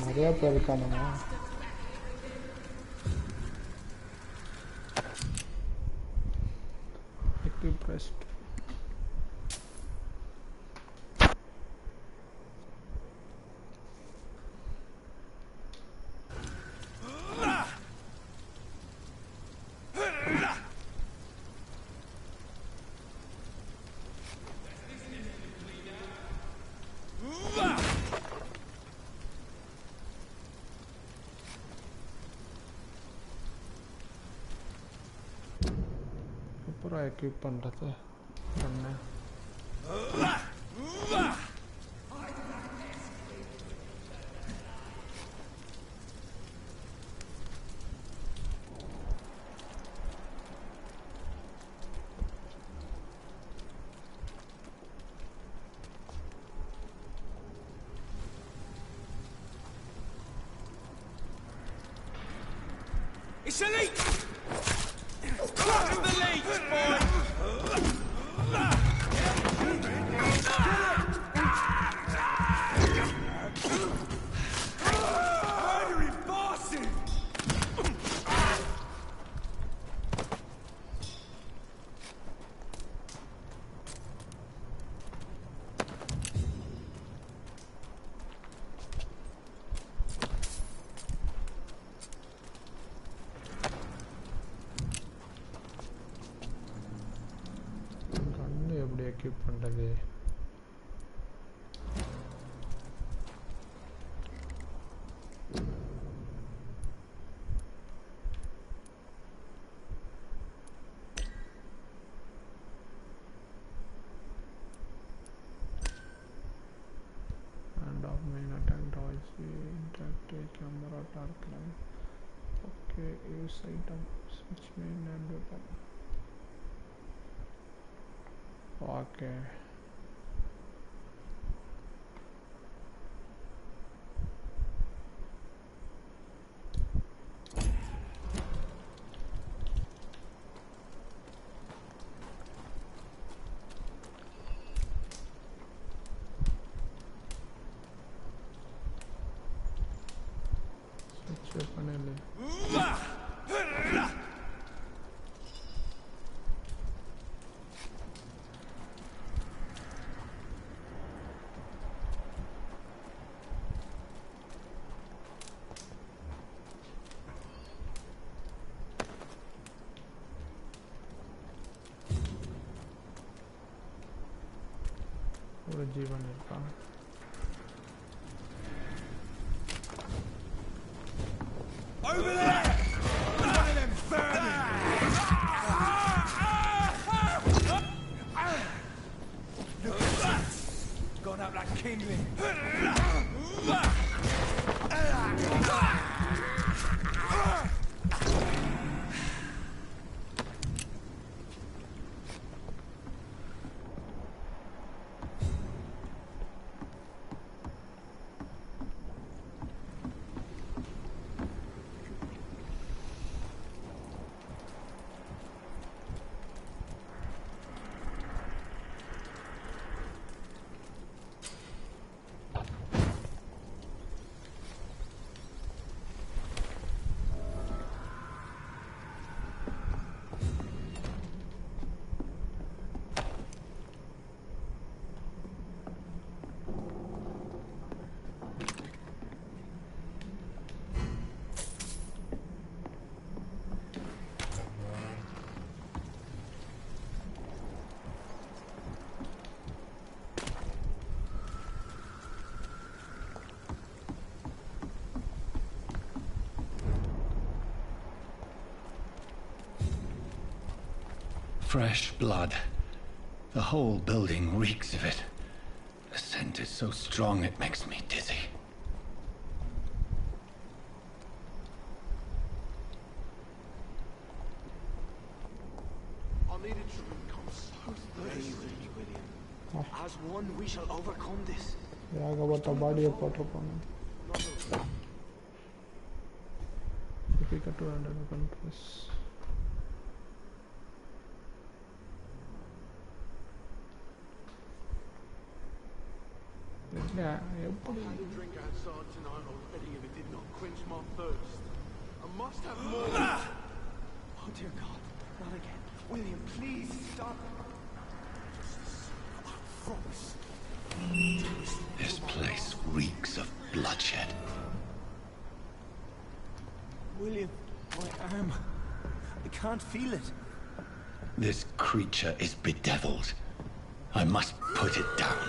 நிறையா பேர் இருக்கானுங்க. Pressed. Equip பண்றது பண்ண It's a leak! Crack the leak, boy! Murdering bastard! equip பண்றது and of main attack dodge interact camera dark light. Okay, use item switch main and weapon. Okay. ஒரு ஜீவன் இருக்கான். Over there! One of them vermin! Look at that! Gone up like kindling. Fresh blood. The whole building reeks of it. The scent is so strong it makes me dizzy. I needed to become so thirsty. William. As one, we shall overcome this. Ragavata body போட்டுருப்பாங்க. Difficult to handle controls. Yeah, I had a drink outside tonight already and it did not quench my thirst. I must have more. Oh dear God, not again. William, please stop. I promise. This place reeks of bloodshed. William, my arm. I can't feel it. This creature is bedeviled. I must put it down.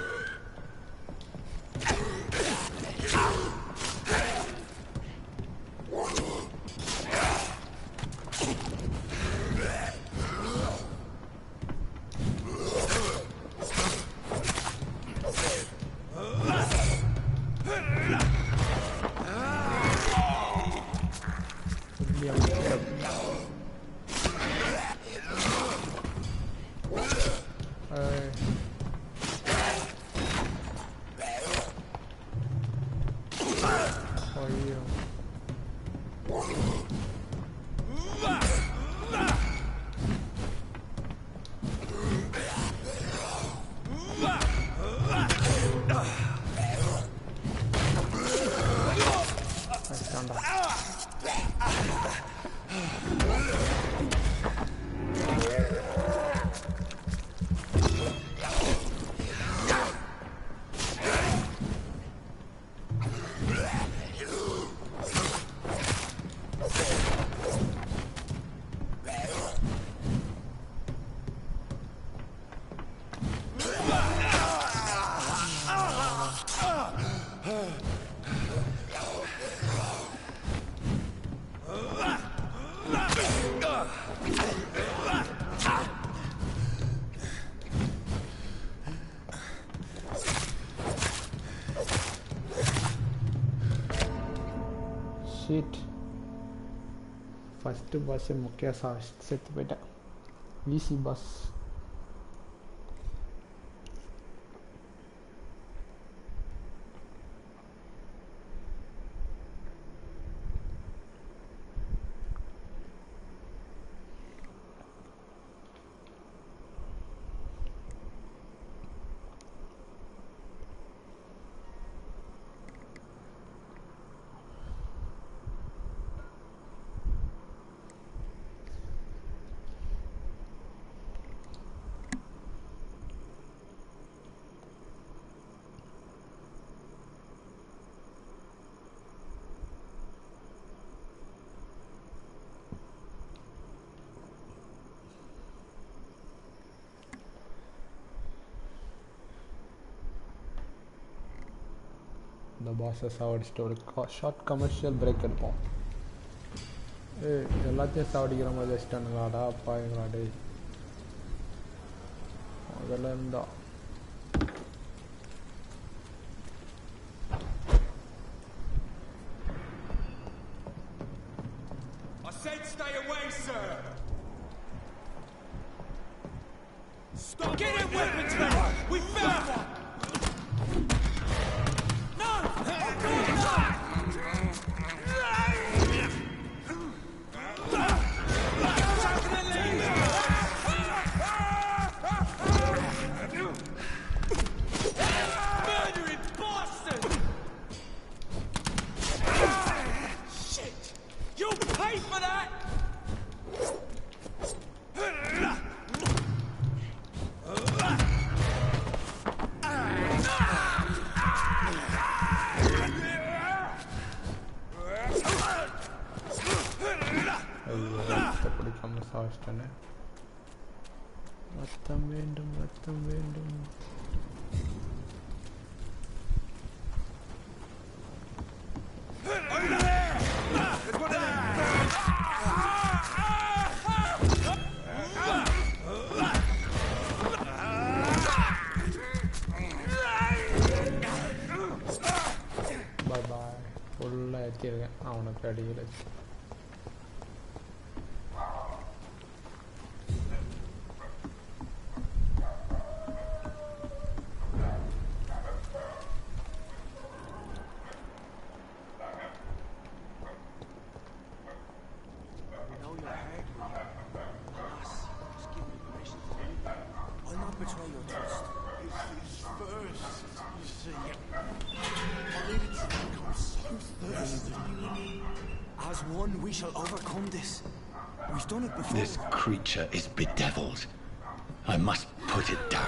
Shit. First bus मुख्य set बेटा. VC bus. Bosses சாவடிச்சிட்டு ஒரு short commercial break எடுப்போம். எல்லாத்தையும் சாவடிக்கிற மாதிரி வச்சுட்டானுங்களாடா பாருங்களா டே. முதல்ல இருந்தா Stay away, sir! Stop! Get in weapons ready! We found one! No! Murdering bastard! Shit! You'll pay for that! ரத்தம் வேண்டும் ரத்தம் வேண்டும். பாய் பாய். ஃபுல்லாக ஏற்றிருக்கேன் அவனுக்கு அடியில். As one, we shall overcome this. We've done it before. This creature is bedeviled. I must put it down.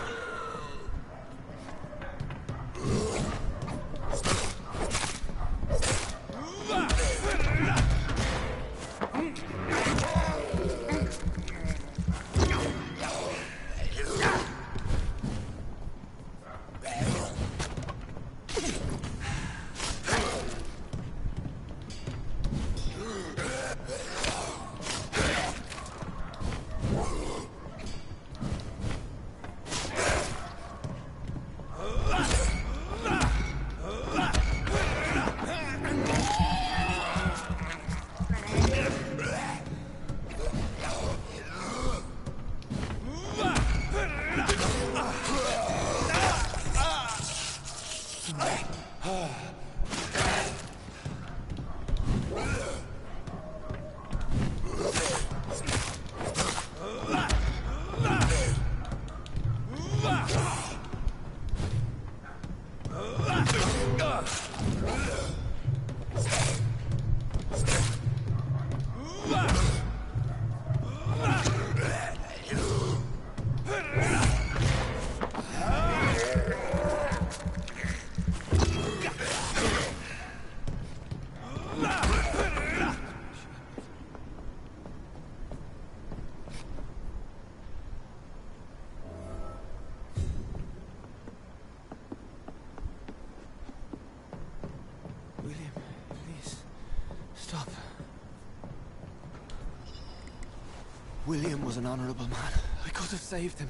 William was an honorable man. I could have saved him.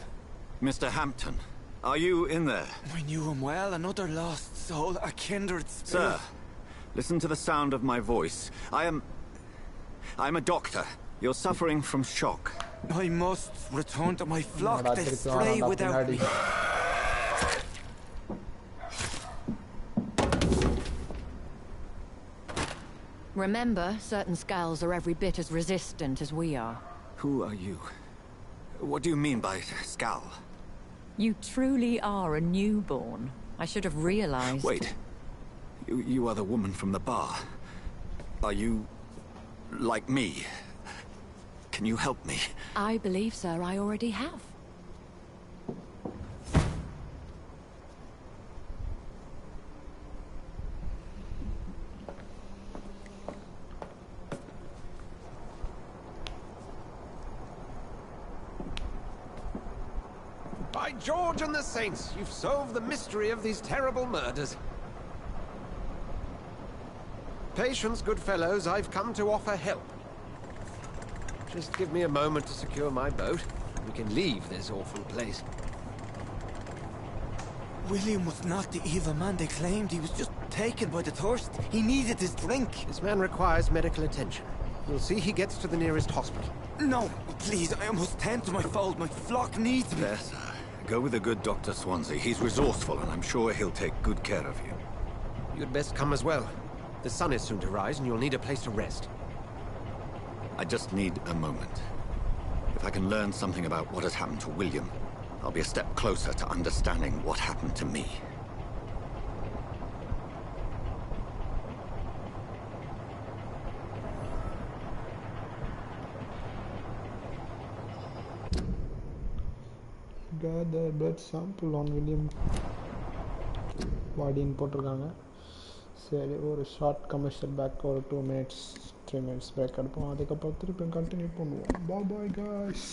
Mr. Hampton, are you in there? I knew him well, another lost soul, a kindred spirit. Sir, listen to the sound of my voice. I'm a doctor. You're suffering from shock. I must return to my flock. They stray without me. Remember, certain skulls are every bit as resistant as we are. Who are you? What do you mean by skull? You truly are a newborn. I should have realized. Wait. You are the woman from the bar. Are you like me? Can you help me? I believe, sir, I already have. By George and the Saints, you've solved the mystery of these terrible murders. Patience, good fellows. I've come to offer help. Just give me a moment to secure my boat. We can leave this awful place. William was not the evil man they claimed. He was just taken by the thirst. He needed his drink. This man requires medical attention. We'll see he gets to the nearest hospital. No, please, I must tend to my fold. My flock needs me. Yes, go with the good Dr. Swansea. He's resourceful, and I'm sure he'll take good care of you. You'd best come as well. The sun is soon to rise, and you'll need a place to rest. I just need a moment. If I can learn something about what has happened to William, I'll be a step closer to understanding what happened to me. Gather blood sample on William Vardin போட்டிருக்காங்க. சரி, ஒரு short commercial back ஒரு 2 minutes 3 minutes break எடுப்போம். அதுக்கப்புறம் திருப்பி continue பண்ணுவோம். Bye guys.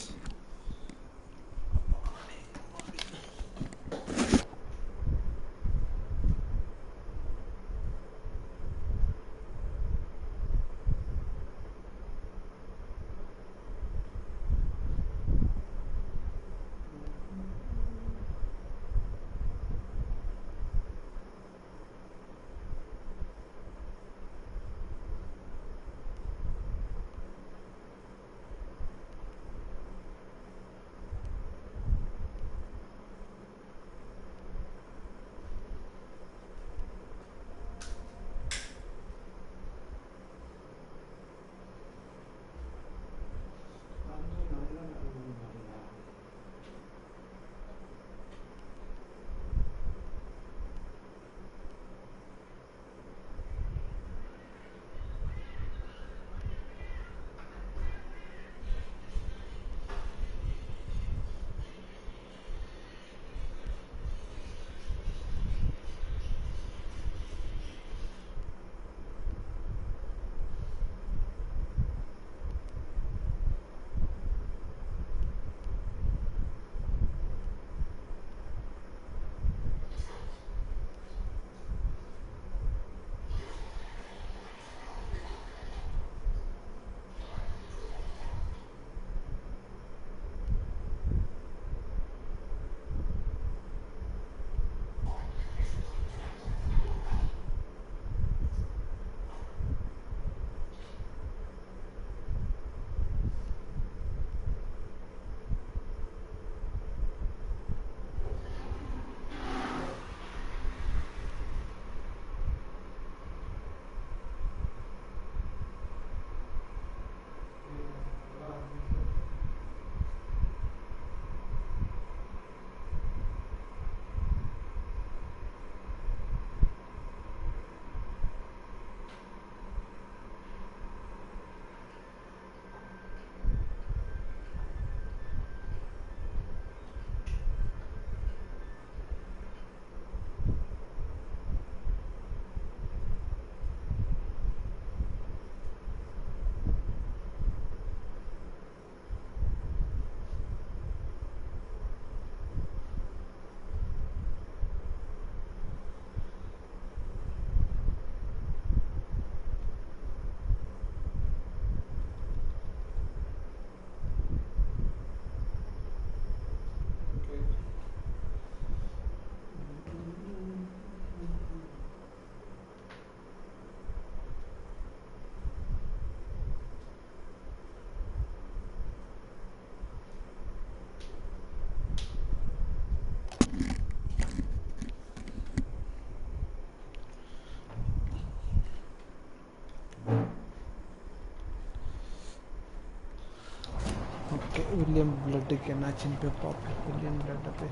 William blood के नाचिन पे पॉप William blood पे.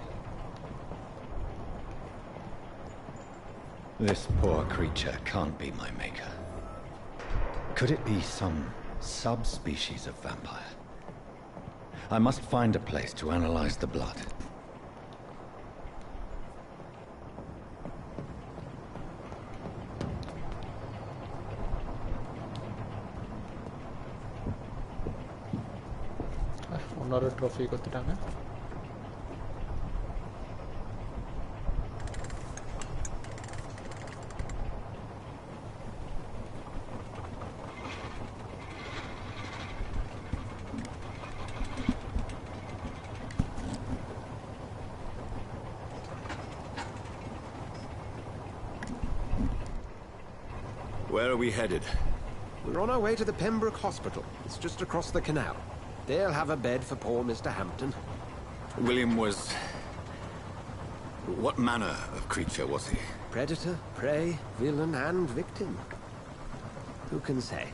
This poor creature can't be my maker. Could it be some subspecies of vampire? I must find a place to analyze the blood. இன்னொரு trophy கொடுத்துட்டாங்க. Where are we headed? We're on our way to the Pembroke Hospital. It's just across the canal. They'll have a bed for poor Mr. Hampton. William was... What manner of creature was he? Predator, prey, villain, and victim. Who can say?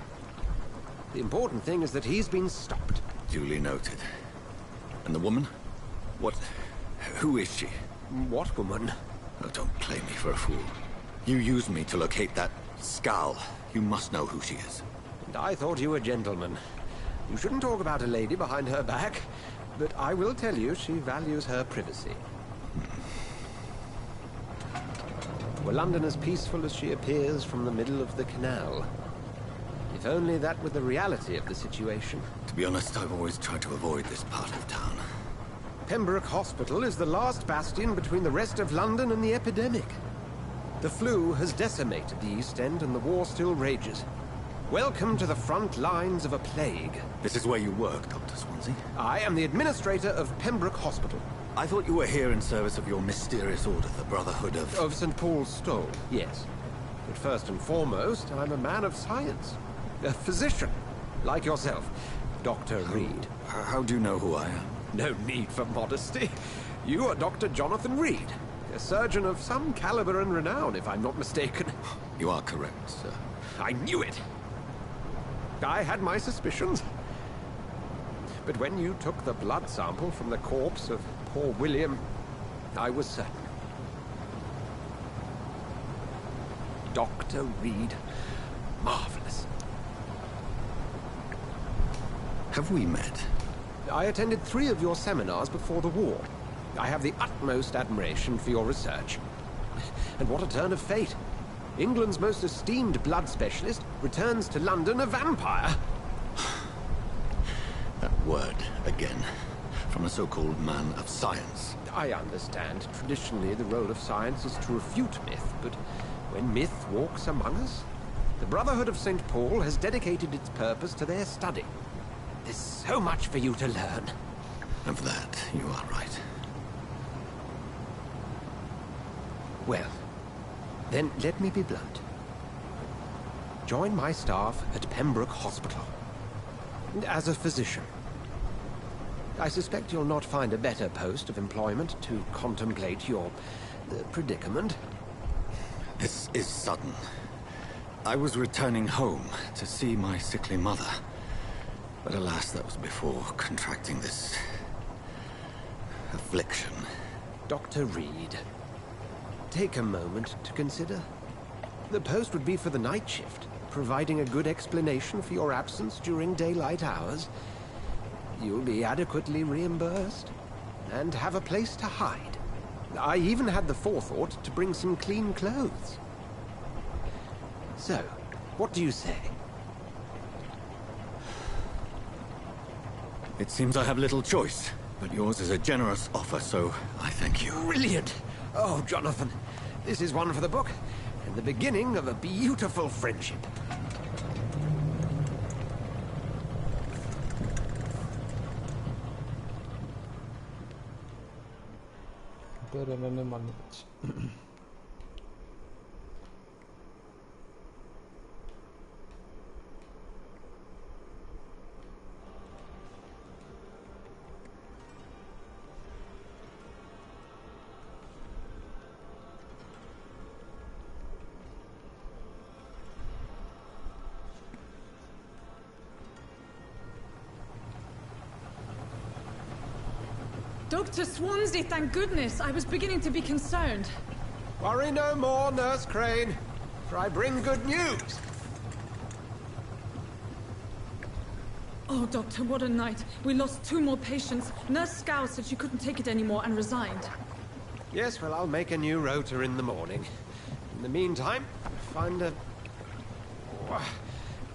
The important thing is that he's been stopped. Duly noted. And the woman? What... who is she? What woman? Oh, don't play me for a fool. You used me to locate that skull. You must know who she is. And I thought you a gentleman. You shouldn't talk about a lady behind her back, but I will tell you she values her privacy. Were London as peaceful as she appears from the middle of the canal? If only that were the reality of the situation. To be honest, I've always tried to avoid this part of town. Pembroke Hospital is the last bastion between the rest of London and the epidemic. The flu has decimated the East End and the war still rages. Welcome to the front lines of a plague. This is where you work, Dr. Swansea? I am the administrator of Pembroke Hospital. I thought you were here in service of your mysterious order, the Brotherhood of... Of St. Paul's Stole, yes. But first and foremost, I'm a man of science. A physician, like yourself, Dr. Reed. How do you know who I am? No need for modesty. You are Dr. Jonathan Reed, a surgeon of some caliber and renown, if I'm not mistaken. You are correct, sir. I knew it! I had my suspicions. But when you took the blood sample from the corpse of poor William, I was certain. Dr. Reed. Marvelous. Have we met? I attended 3 of your seminars before the war. I have the utmost admiration for your research. And what a turn of fate. England's most esteemed blood specialist returns to London a vampire. That word, again, from a so-called man of science. I understand. Traditionally, the role of science is to refute myth, but when myth walks among us, the Brotherhood of St. Paul has dedicated its purpose to their study. There's so much for you to learn. Of that, you are right. Well, then let me be blunt. Join my staff at Pembroke Hospital. As a physician. I suspect you'll not find a better post of employment to contemplate your predicament. This is sudden. I was returning home to see my sickly mother. But alas, that was before contracting this... affliction. Dr. Reed, take a moment to consider. The post would be for the night shift, providing a good explanation for your absence during daylight hours. You'll be adequately reimbursed, and have a place to hide. I even had the forethought to bring some clean clothes. So, what do you say? It seems I have little choice, but yours is a generous offer, so I thank you. Brilliant! Oh, Jonathan, this is one for the book, and the beginning of a beautiful friendship. பேர் என்னன்னு மறந்துச்சு. Dr. Swansea, thank goodness. I was beginning to be concerned. Worry no more, Nurse Crane, for I bring good news. Oh, Doctor, what a night. We lost 2 more patients. Nurse Scow said she couldn't take it anymore and resigned. Yes, well, I'll make a new rota in the morning. In the meantime, find a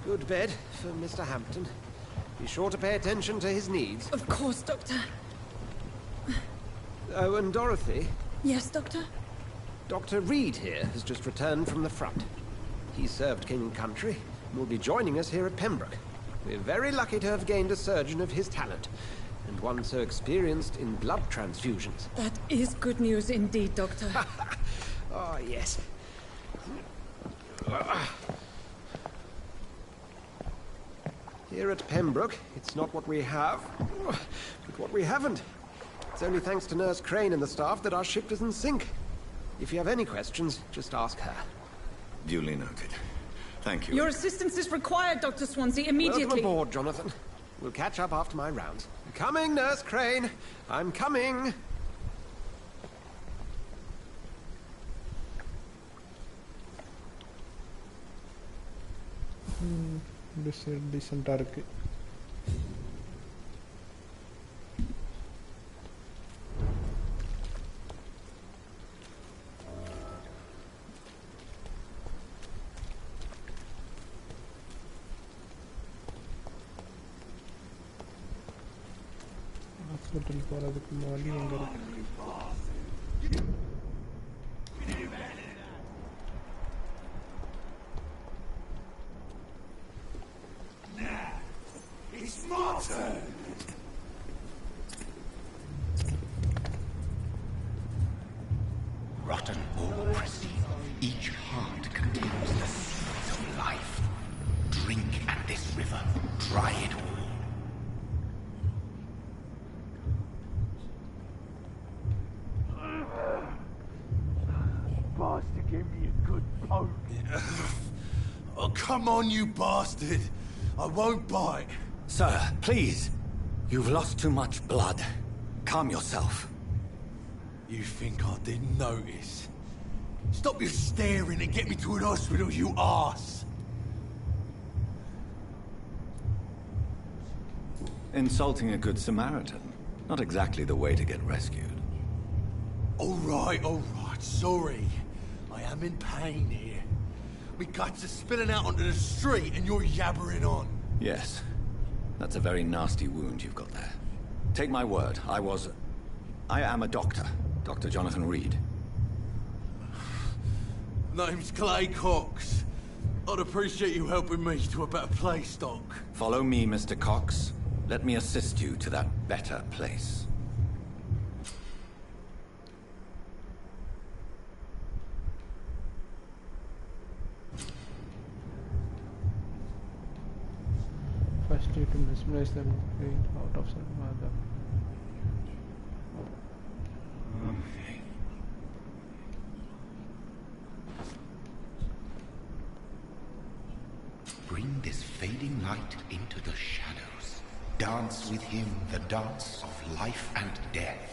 good bed for Mr. Hampton. Be sure to pay attention to his needs. Of course, Doctor. Oh, and Dorothy? Yes, Doctor? Dr. Reed here has just returned from the front. He served King and Country and will be joining us here at Pembroke. We're very lucky to have gained a surgeon of his talent, and one so experienced in blood transfusions. That is good news indeed, Doctor. Oh, yes. Here at Pembroke, it's not what we have, but what we haven't. It's only thanks to Nurse Crane and the staff that our ship doesn't sink. If you have any questions, just ask her. Duly noted. Thank you. Your assistance is required, Dr. Swansea, immediately. Welcome aboard, Jonathan. We'll catch up after my rounds. I'm coming, Nurse Crane. I'm coming. Decent இருக்கு. Hospital போறதுக்கு முன்னாடி எங்க இருக்கு? It's my turn! Rotten or pristine, each heart contains the seeds of life. Drink at this river, try it all. Bastard gave me a good poke. Oh, come on, you bastard! I won't bite. Sir, please. You've lost too much blood. Calm yourself. You think I didn't notice? Stop your staring and get me to an hospital, you arse! Insulting a good Samaritan. Not exactly the way to get rescued. All right, sorry. I am in pain here. My guts are spilling out onto the street and you're yabbering on. Yes. That's a very nasty wound you've got there. Take my word, I am a doctor. Dr. Jonathan Reed. Name's Clay Cox. I'd appreciate you helping me to a better place, Doc. Follow me, Mr. Cox. Let me assist you to that better place. First you to misplace them out of some other. Okay. Bring this fading light into the shadows. Dance with him the dance of life and death.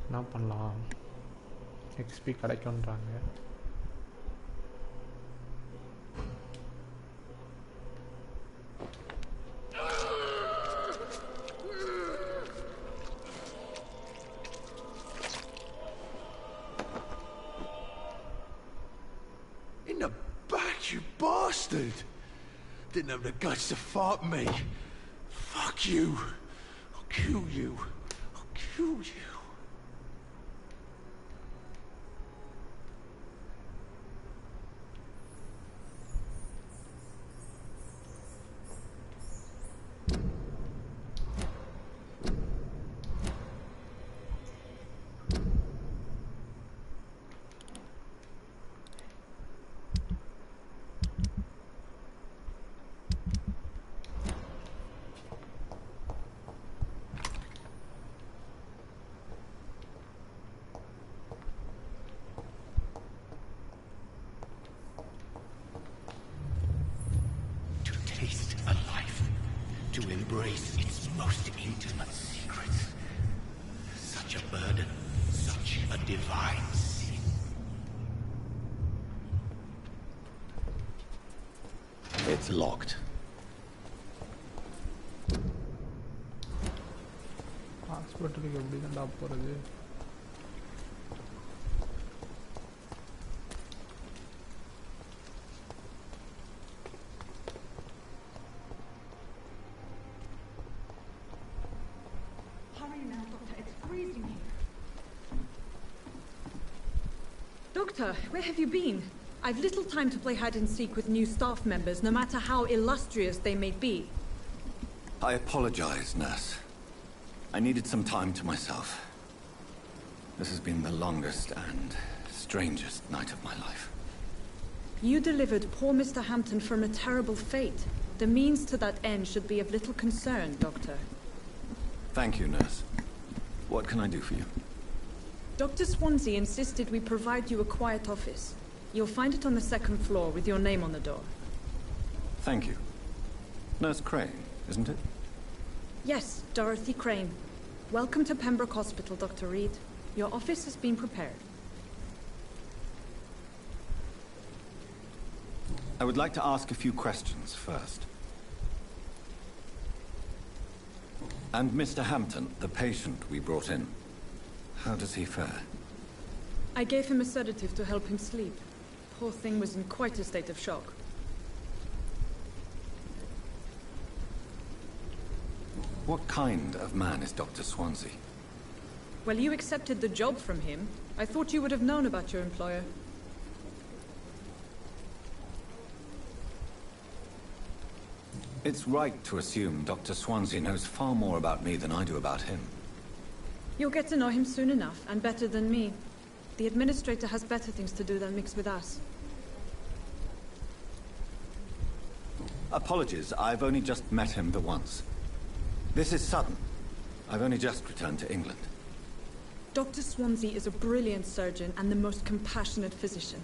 என்ன பண்ணலாம்? XP கிடைக்கும்ன்றாங்க. In the back, you bastard! Didn't have the guts to fight me. Fuck you. I'll kill you. I'll kill you. Taste a life, to embrace its most intimate secrets. Such a burden, such a divine sin. It's locked. ஹாஸ்பிட்டலுக்கு எப்படி தான்டா போகிறது? Doctor, where have you been? I've little time to play hide-and-seek with new staff members, no matter how illustrious they may be. I apologize, nurse. I needed some time to myself. This has been the longest and strangest night of my life. You delivered poor Mr. Hampton from a terrible fate. The means to that end should be of little concern, Doctor. Thank you, nurse. What can I do for you? Dr. Swansea insisted we provide you a quiet office. You'll find it on the second floor with your name on the door. Thank you. Nurse Crane, isn't it? Yes, Dorothy Crane. Welcome to Pembroke Hospital, Dr. Reed. Your office has been prepared. I would like to ask a few questions first. And Mr. Hampton, the patient we brought in, how does he fare? I gave him a sedative to help him sleep. Poor thing was in quite a state of shock. What kind of man is Dr. Swansea? Well, you accepted the job from him. I thought you would have known about your employer. It's right to assume Dr. Swansea knows far more about me than I do about him. You'll get to know him soon enough, and better than me. The administrator has better things to do than mix with us. Apologies, I've only just met him the once. This is sudden. I've only just returned to England. Dr. Swansea is a brilliant surgeon and the most compassionate physician.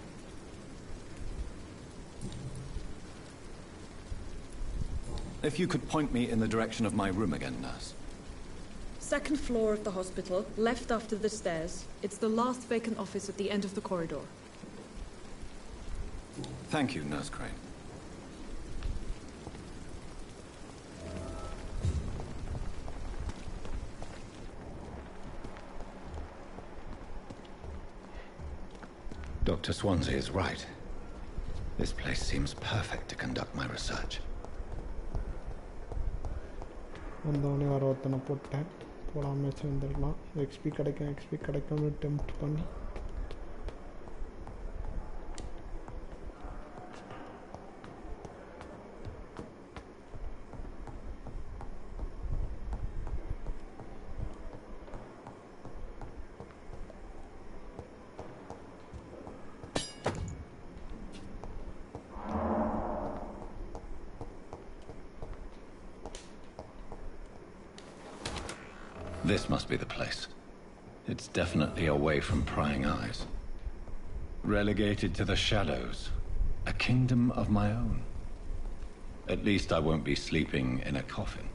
If you could point me in the direction of my room again, nurse. Second floor of the hospital, left after the stairs. It's the last vacant office at the end of the corridor. Thank you, Nurse Crane. Dr. Swansea is right. This place seems perfect to conduct my research. வந்தவொடனே வர ஒருத்தனை போட்டேன் போடாமல் சேர்ந்துருக்கலாம் XP கிடைக்கும்னு tempt பண்ணி This must be the place. It's definitely away from prying eyes. Relegated to the shadows. A kingdom of my own. At least I won't be sleeping in a coffin.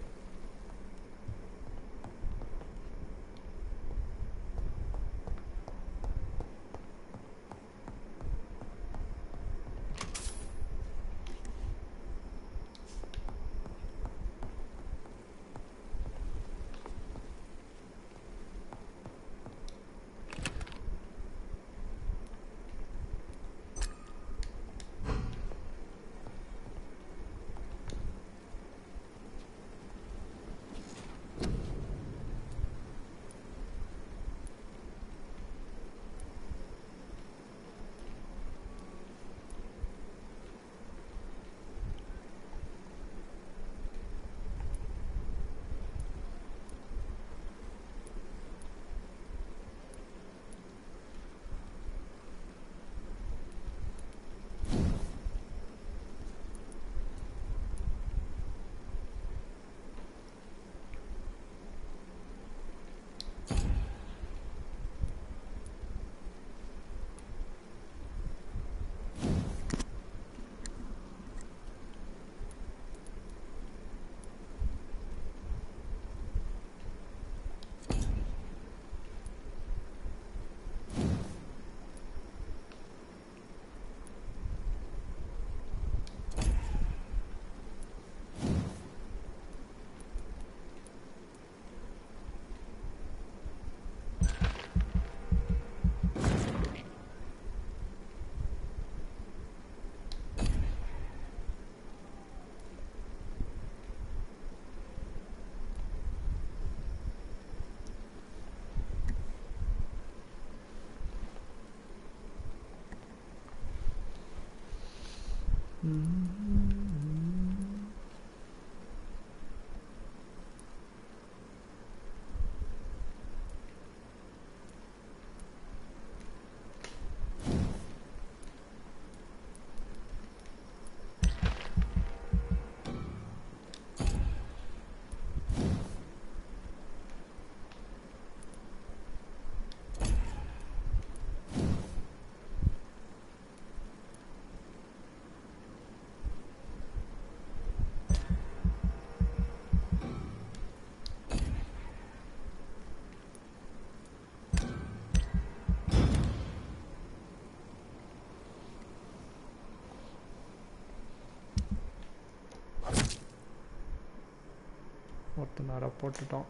ஒருத்தன் நேரம் போட்டுட்டோம்.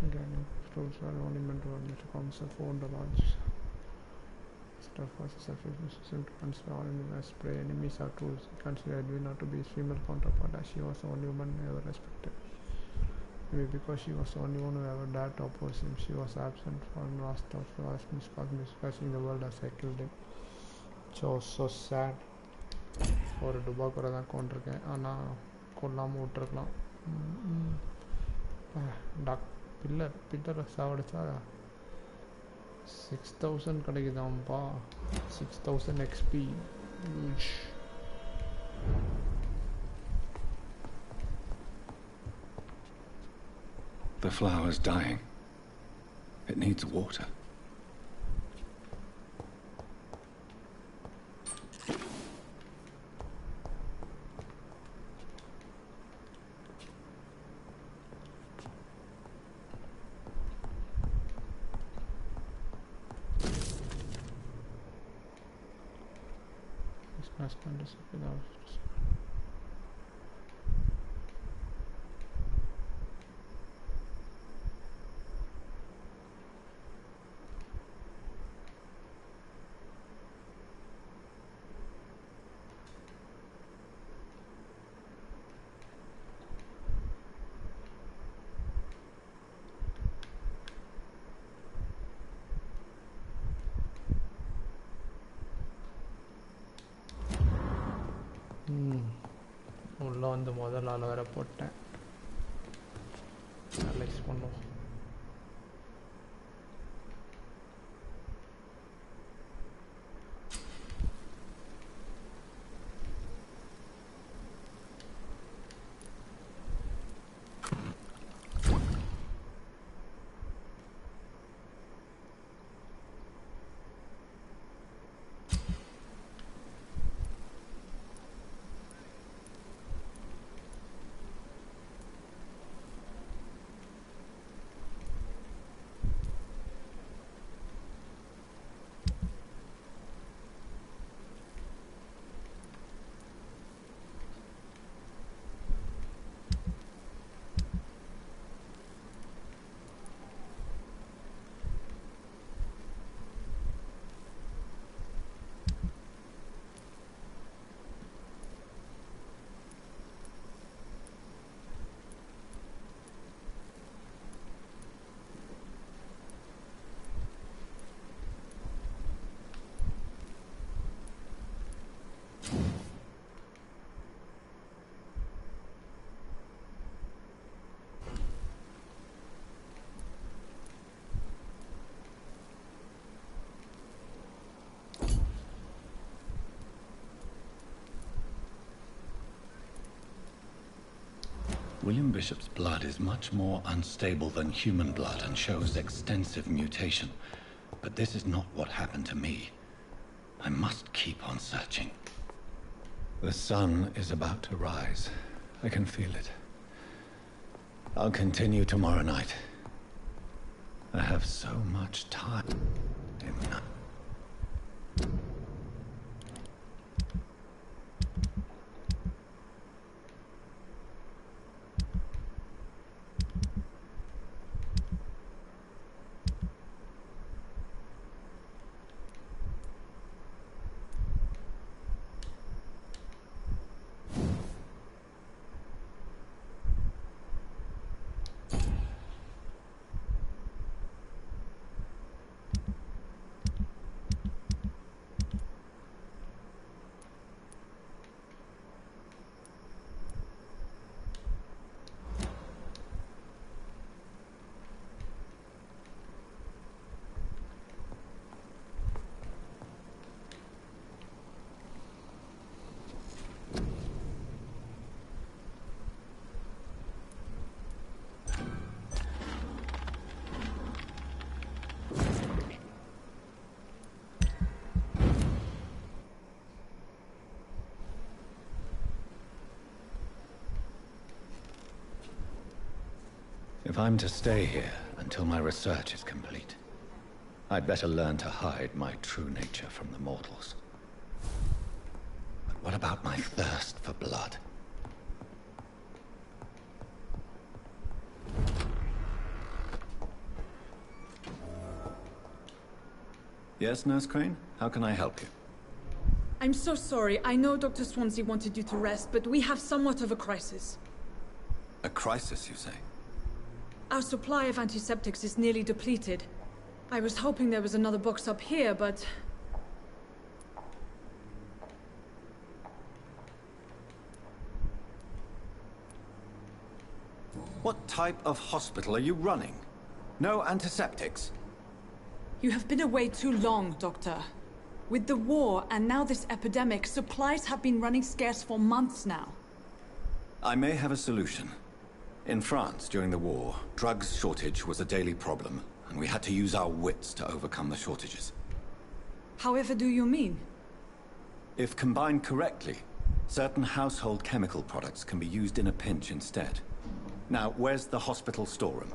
Again, tools are only meant to admit concept for the launch. Stuff was a surface system to consider all enemies, spray enemies or tools. Consider Edwina to be his female counterpart as she was the only woman ever respected. Maybe because she was the only one who ever dared to oppose him, she was absent from last thoughts to ask miscasting the world as I killed him. So sad. ஒரு டுபாக்கூரை தான் கொண்டிருக்கேன், ஆனால் கொல்லாமல் விட்டுருக்கலாம். பில்லரை சாவடிச்சா 6000 கிடைக்குதாம்ப்பா. 6000 XP. The flower's dying. It needs water. உள்ளே வந்து முதல் ஆள் வேற போட்டேன். ரிலாக்ஸ் பண்ணுவோம். William Bishop's blood is much more unstable than human blood and shows extensive mutation. But this is not what happened to me. I must keep on searching. The sun is about to rise. I can feel it. I'll continue tomorrow night. I have so much time. If I'm to stay here until my research is complete, I'd better learn to hide my true nature from the mortals. But what about my thirst for blood? Yes, Nurse Crane? How can I help you? I'm so sorry. I know Dr. Swansea wanted you to rest, but we have somewhat of a crisis. A crisis, you say? Our supply of antiseptics is nearly depleted. I was hoping there was another box up here, but... What type of hospital are you running? No antiseptics? You have been away too long, Doctor. With the war and now this epidemic, supplies have been running scarce for months now. I may have a solution. In France, during the war, drugs shortage was a daily problem, and we had to use our wits to overcome the shortages. However do you mean? If combined correctly, certain household chemical products can be used in a pinch instead. Now, where's the hospital storeroom?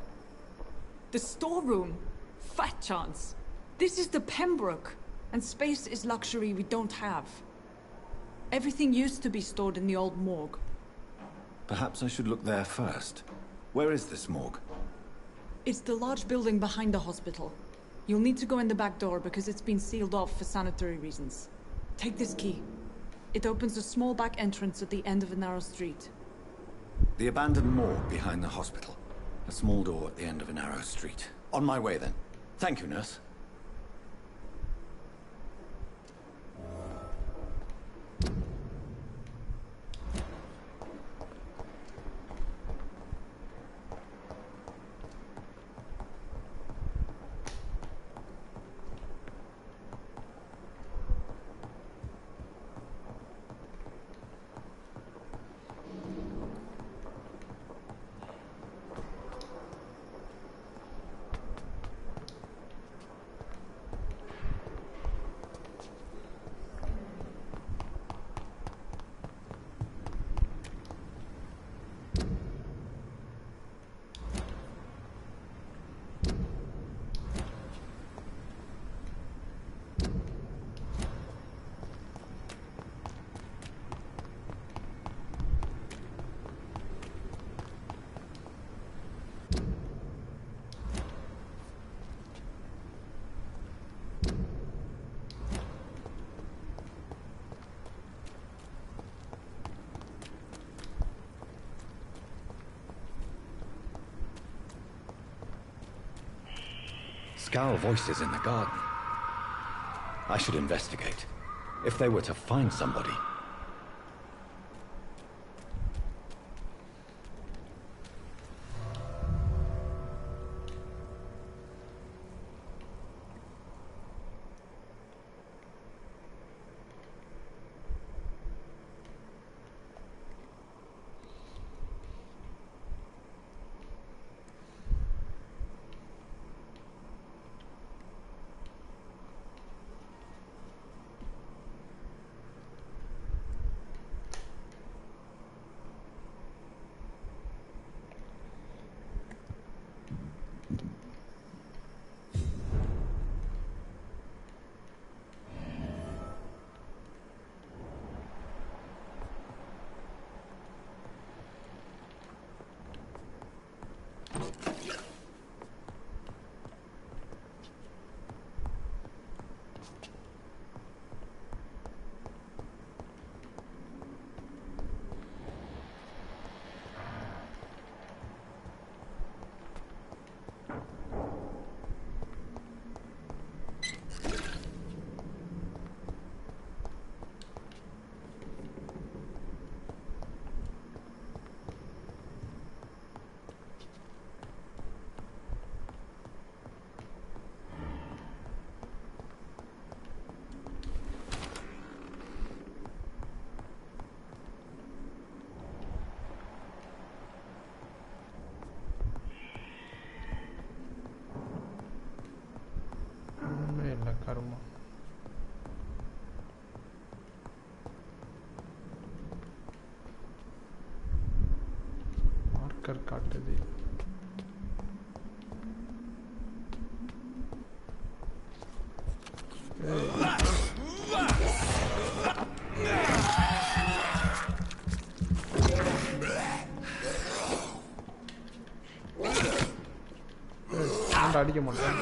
The storeroom? Fat chance. This is the Pembroke, and space is luxury we don't have. Everything used to be stored in the old morgue. Perhaps I should look there first. Where is this morgue? It's the large building behind the hospital. You'll need to go in the back door because it's been sealed off for sanitary reasons. Take this key. It opens a small back entrance at the end of a narrow street. The abandoned morgue behind the hospital. A small door at the end of a narrow street. On my way, then. Thank you, nurse. Scowl voices in the garden. I should investigate. If they were to find somebody. Karma. Marker காட்டுது. அடிக்க மாட்டேன்.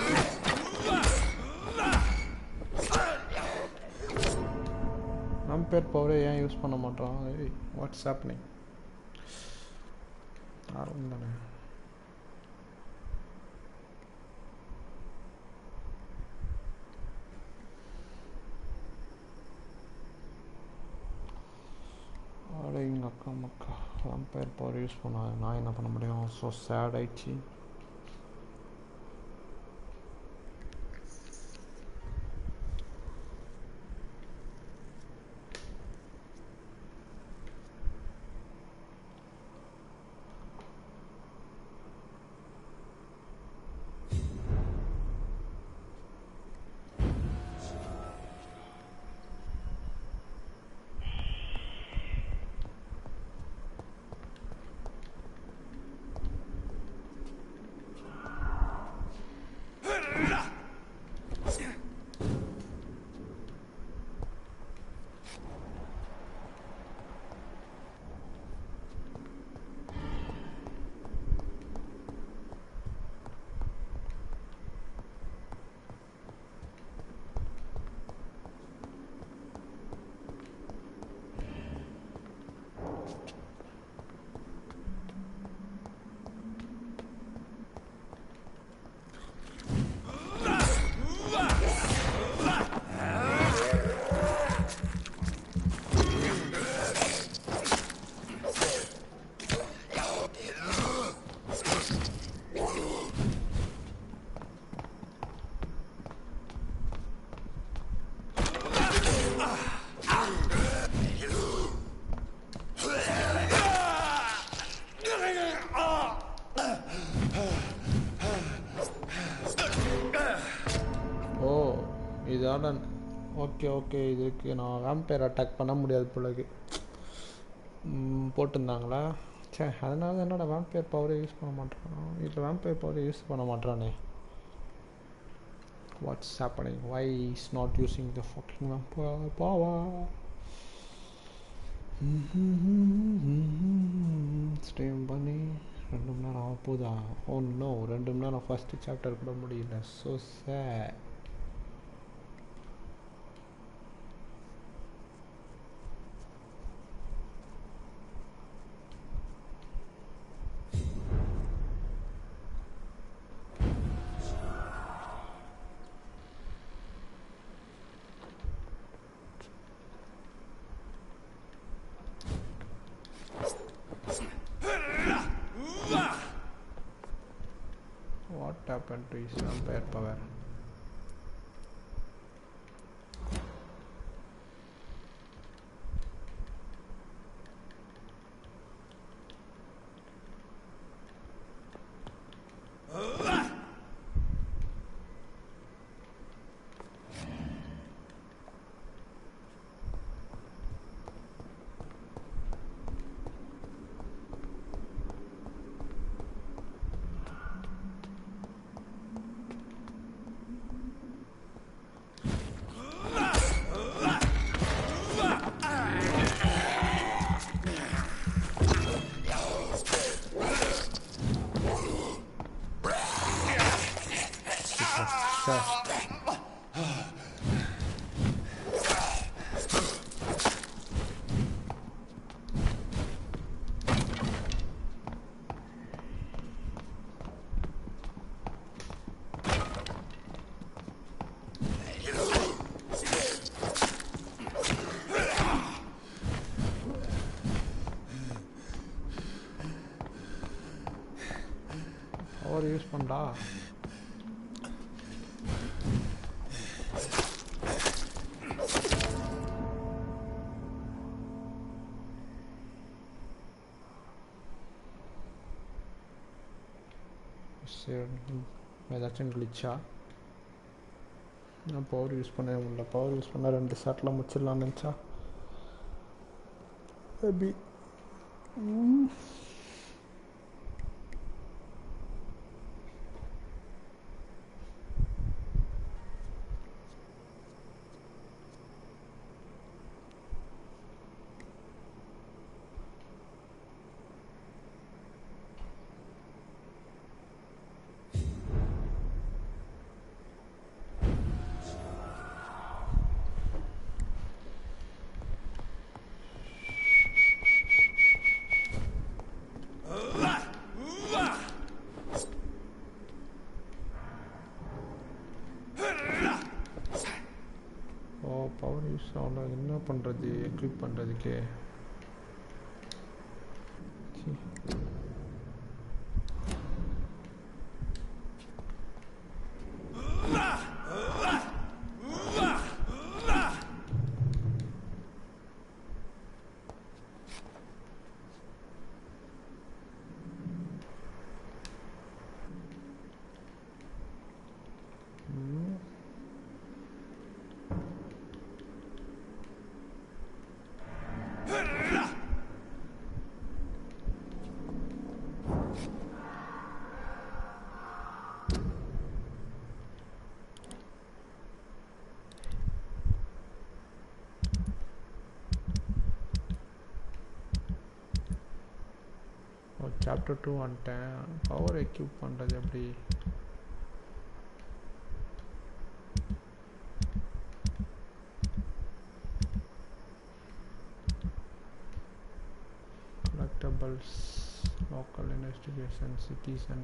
Vampyr பவரை ஏன் use பண்ண மாட்டான்? What's happening? ஆரம்பம் தானே. எங்கள் அக்கா மக்கா Vampyr பவர் யூஸ் பண்ண நான் என்ன பண்ண முடியும்? ஸோ சேட் ஆயிடுச்சு. ஓகே இதுக்கு நான் வேம்பயர் அட்டாக் பண்ண முடியாது போலக்கு போட்டிருந்தாங்களா? சே, அதனால என்னோட வேம்பயர் பவரை யூஸ் பண்ண மாட்டேறான். இதில் வேம்பயர் பவரை யூஸ் பண்ண மாட்டேறானே. What's happening? Why is not using the fucking vampire power? Stream பண்ணி 2 மணி நேரம் ஆக போதா? ஓ நோ, 2 மணி நேரம் ஃபஸ்ட்டு சாப்டர் கூட முடியல. So sad. Happened to his Vampyr power? Use பண்ணா ஏதாச்சும் கிளிச்சா? நான் பவர் யூஸ் பண்ணவே முடியல. பவர் யூஸ் பண்ணால் 2 ஷாட்டில் முடிச்சிடலான்னு நினச்சா மேபி. equip பண்றதுக்கு chapter 2 வந்துட்டேன் பவர் எக்யூப் பண்ணுறது எப்படி collectibles local investigation citizen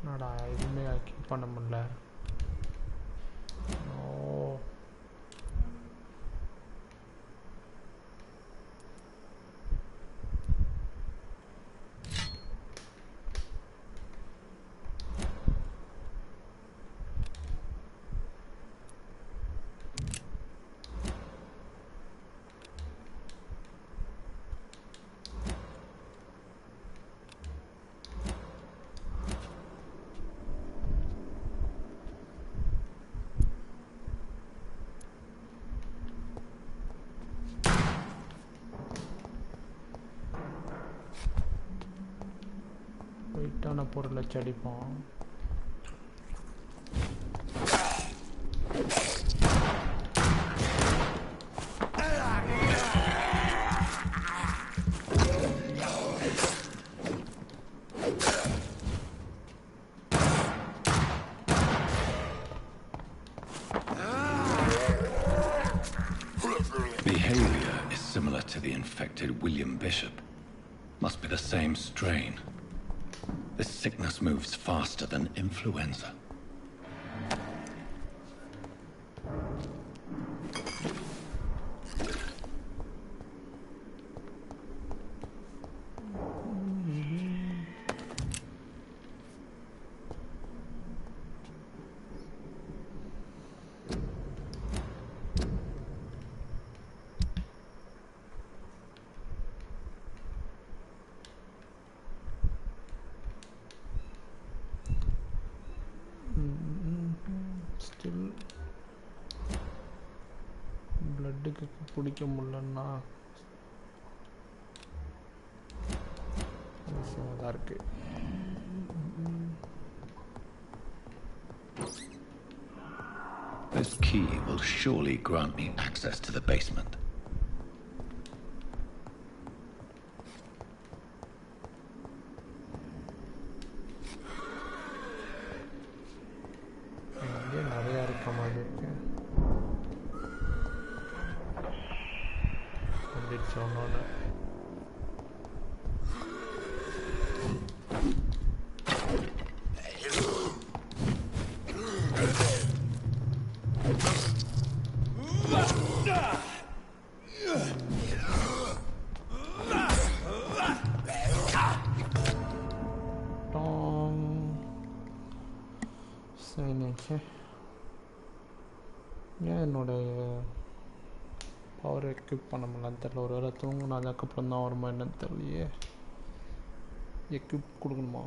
என்னடா எதுவுமே கீப் பண்ண முடியல வெயிட்டான பொருளை செடிப்போம் Behavior is similar to the infected William Bishop. Must be the same strain. This sickness moves faster than influenza. Still பிளட்டுக்கு பிடிக்க முடியலன்னா தான் இருக்கு This key will surely grant me access to the basement. நிறையா இருக்க மாதிரி இருக்கு சொன்னோட ஏன் என்னோட பவர் எக்யூப் பண்ண முடியலன்னு தெரியல ஒரு வேளை தூங்கினா அதுக்கப்புறம் தான் வருமா என்னன்னு தெரியலையே எக்யூப் கொடுக்கணுமா?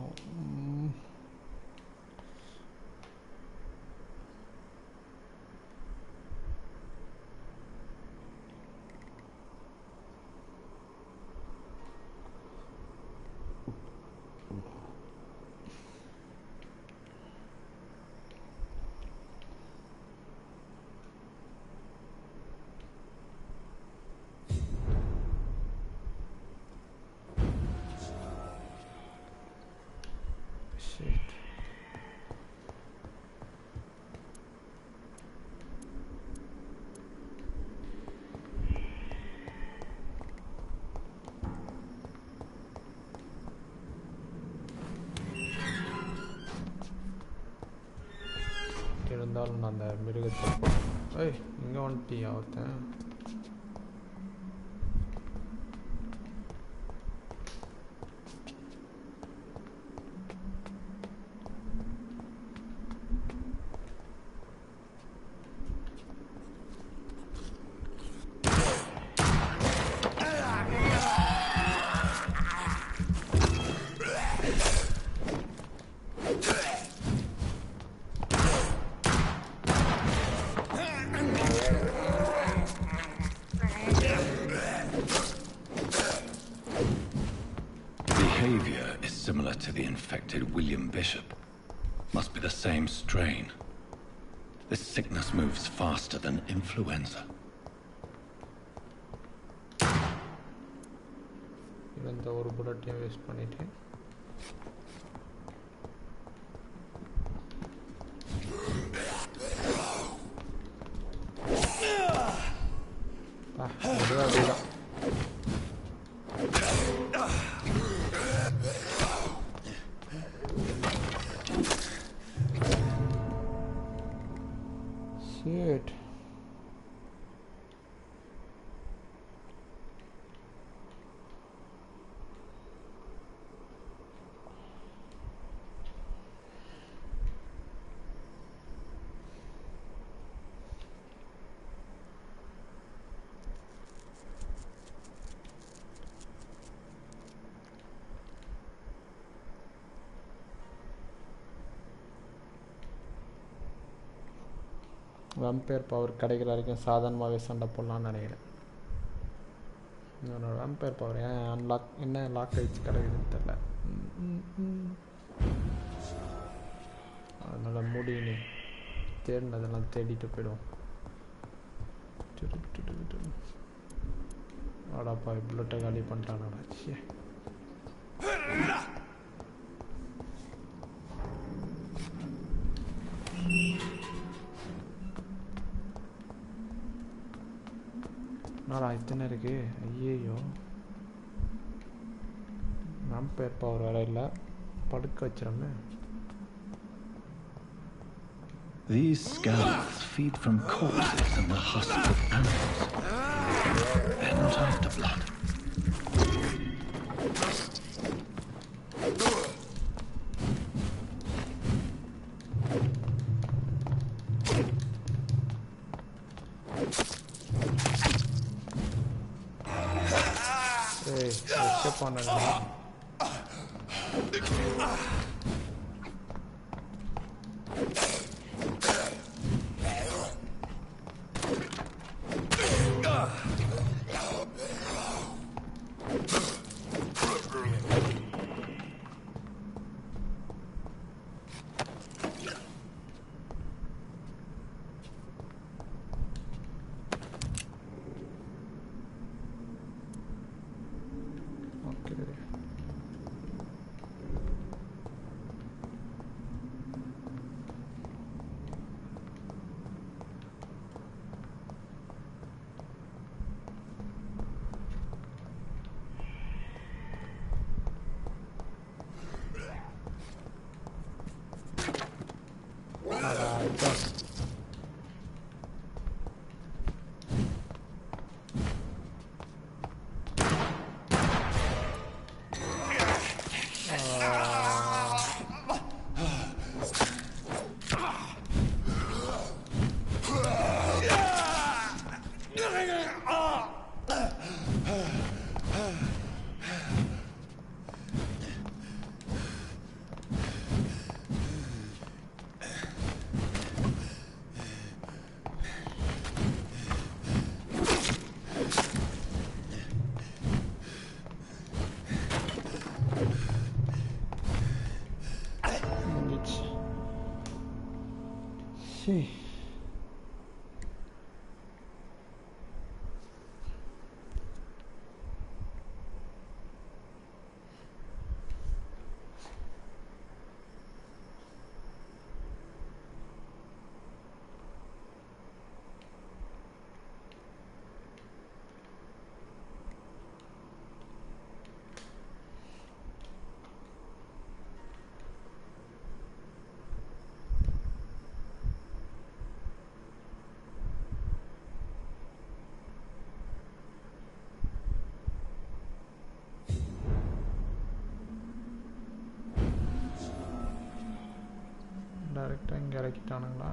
இருந்தாலும் நான் அந்த மிருகத்தை ஏய் இங்கே வந்துட்டியா ஒருத்தன்? Behavior is similar to the infected William Bishop. Must be the same strain. This sickness moves faster than influenza. இந்த ஒரு புல்லட்டையும் வேஸ்ட் பண்ணிட்டேன். அப்படிதான் shit. வேம்பயர் பவர் கிடைக்கிற வரைக்கும் சாதாரணமாகவே சண்டை போடலான்னு நினைக்கிறேன். என்னோட வேம்பயர் பவர் ஏன் அன்லாக் என்ன லாக் ஆகிடுச்சு கிடைக்குதுன்னு தெரில. அதனால் முடின்னு தேடினதெல்லாம் தேடிட்டு போயிடும். ஆடாப்பா புல்லட்டை காலி பண்ணிட்டானடா. சே என்னடா இத்தனை இருக்கு? ஐயோ வேம்பயர் பவர் வேற இல்லை, படுக்க வச்சிடமே. These scalps feed from corpses in the husks of animals and not afterblood. escape பண்ணல. Okay. டைரெக்டாக இங்கே இறக்கிட்டானுங்களா?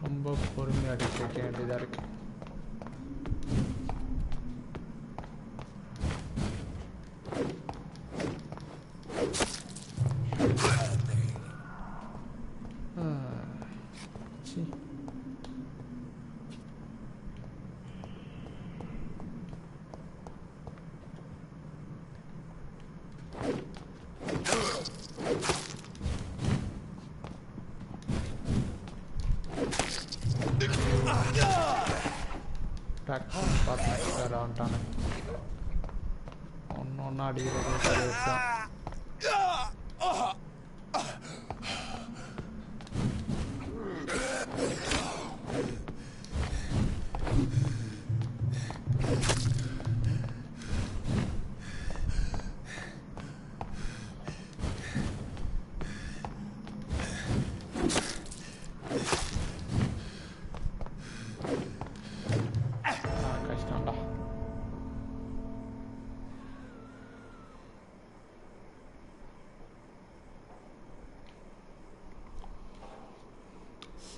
ரொம்ப பொறுமையாக அடிக்க வேண்டியதாக இருக்கு. வந்துட்டானே ஒன்று ஒன்றா அடிக்கிறது சரி வச்சான்.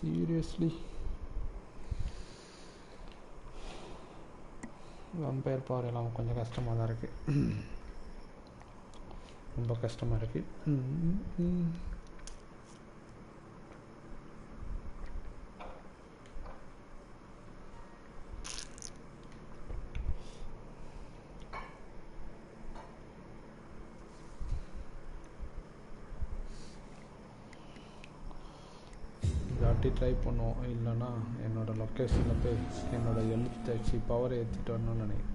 Seriously, Vampyr Power எல்லாம் கொஞ்சம் கஷ்டமாக தான் இருக்கு, ரொம்ப கஷ்டமாக இருக்கு. ட்ரை பண்ணுவோம், இல்லைன்னா என்னோடய லொக்கேஷனில் போய் என்னோடய எழுத்து வச்சு பவரை ஏற்றிட்டு வரணும்னு நினைக்கிறேன்.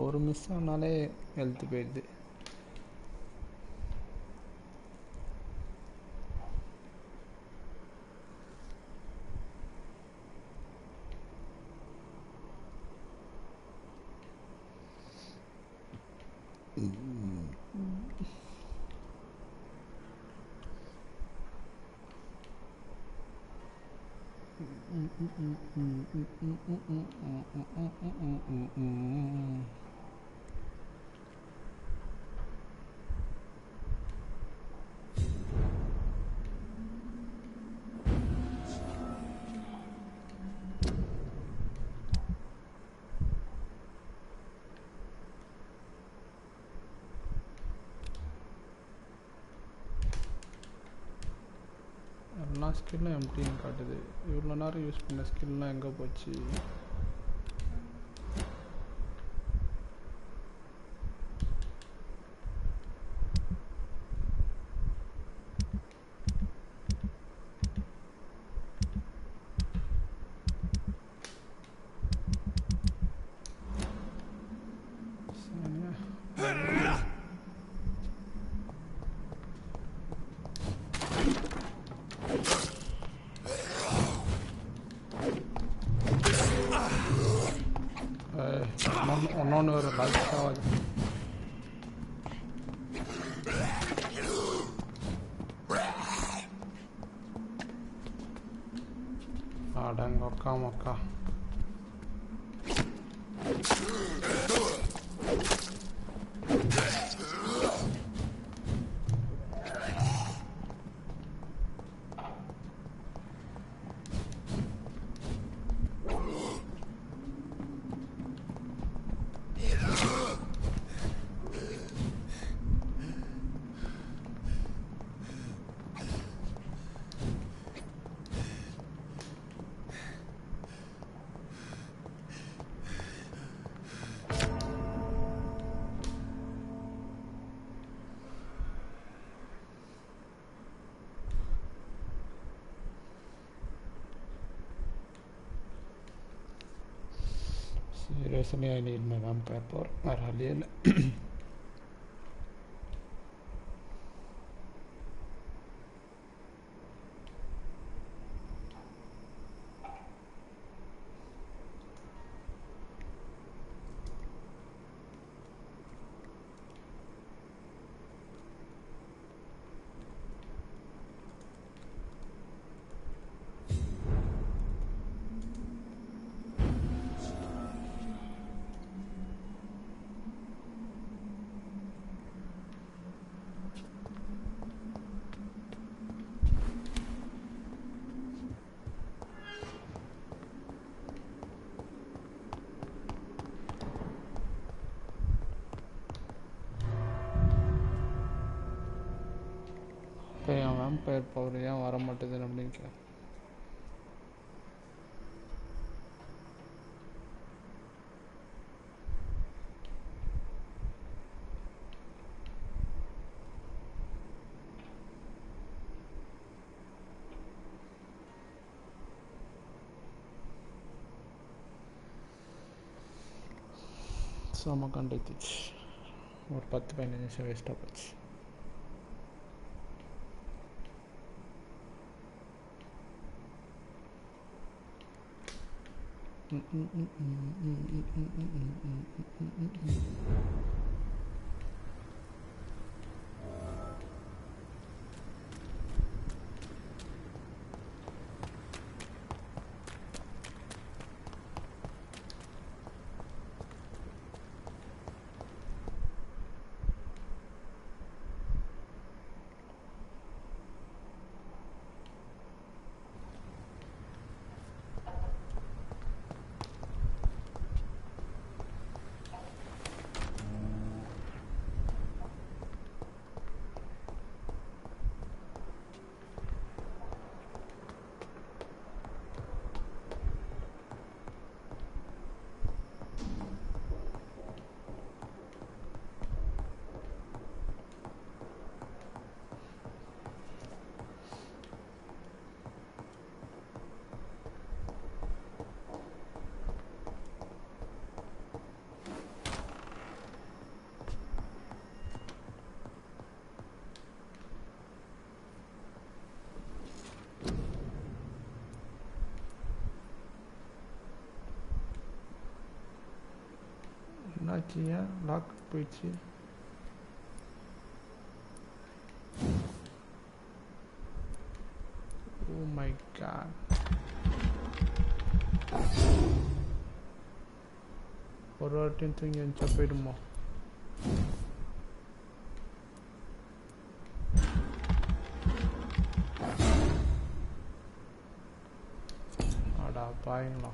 ஒரு மிஸ் ஆனாலே ஹெல்த் போயிடுது. ஸ்கில்லும் எம்டின்னு காட்டுது. இவ்வளோ நேரம் யூஸ் பண்ண ஸ்கில்லாம் எங்கே போச்சு? ஒன்னொன்று ஒரு லைஃப் ஆகுது. அடங்கக்கா மக்கா. Seriously, I need my vampire power. N vampire power ஏன் வர மாட்டேதுன்னு அப்படின்னு செம கண்டுச்சு. ஒரு 10-15 நிமிஷம் வேஸ்ட்டாக போச்சு. என்னாச்சு? ஏன் லாக் போயிடுச்சு? Oh my god. ஒரு வாட்டியும் தூங்கி வந்துச்சா போயிடுமா? அடா பாயுங்களா.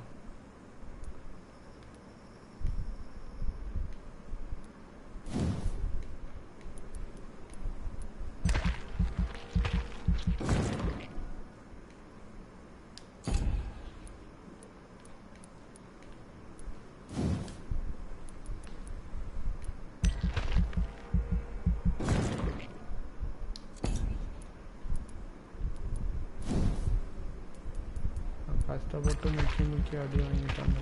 கஷ்டப்பட்டு முக்கி அடி வாங்கிட்டாங்க.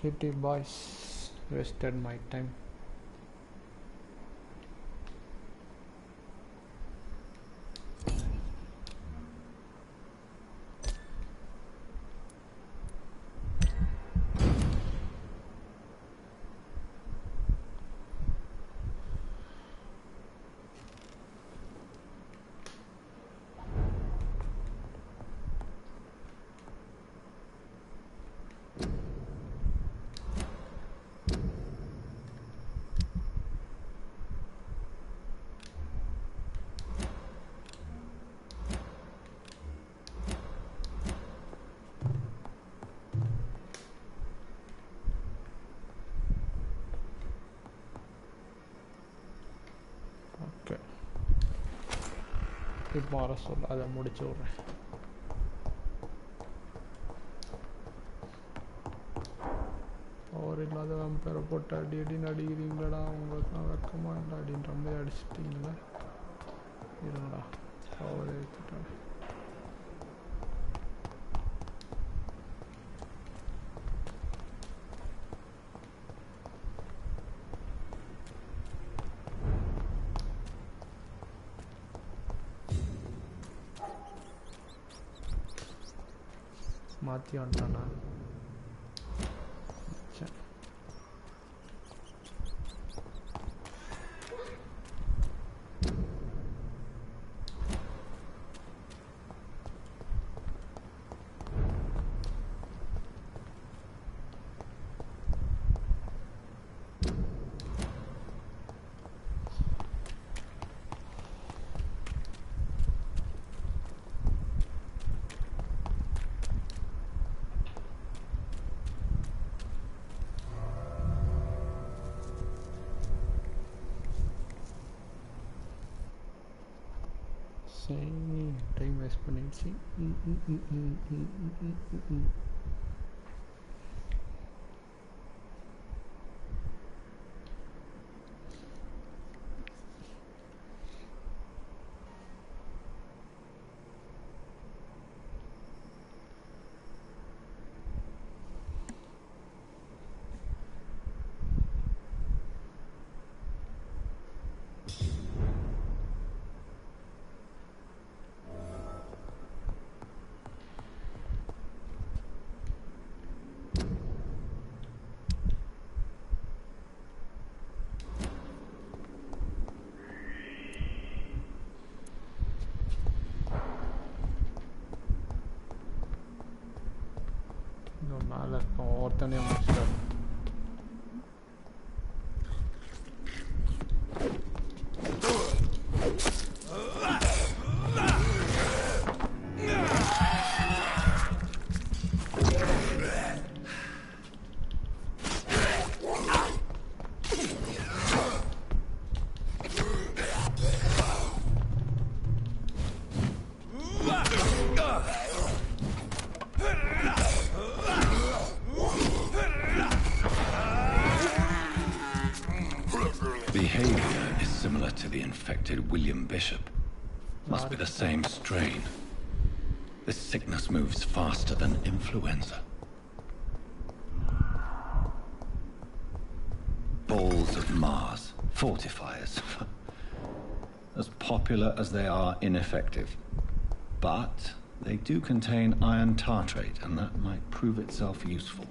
Shitty boys, wasted my time. இப்போ வர சொல்ல அதை முடிச்சு விட்றேன். பவர் இல்லாத வேம்பயரை போட்டு அடி அடின்னு அடிக்கிறீங்களடா, உங்களுக்கு நான் வெக்கமாக இல்லை அப்படின்ற மாதிரி அடிச்சிட்டிங்களா? இருங்கடா, பவர் எடுத்துட்டேன். மாற்றி வந்துட்டானா? டைம் வேஸ்ட் பண்ணிடுச்சு. மேலே இருக்கும் ஒருத்தனே முடிச்சிட்டாரு. Behavior is similar to the infected William Bishop. Must be the same strain. This sickness moves faster than influenza. Balls of Mars, fortifiers. As popular as they are ineffective. But they do contain iron tartrate, and that might prove itself useful.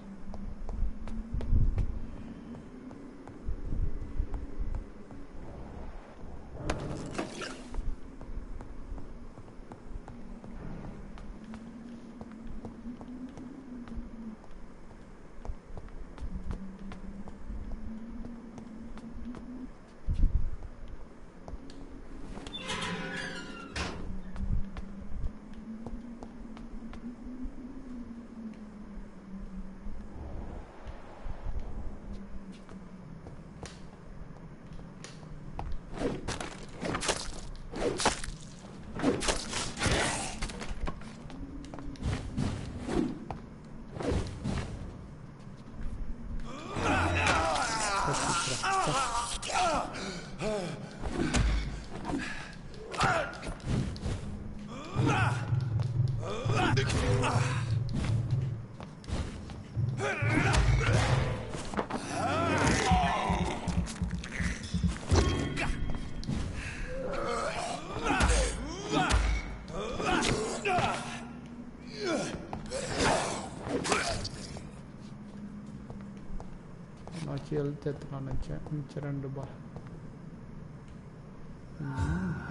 Health ஏற்றலாம் நினச்சேன். மிச்சம் 2 பால்.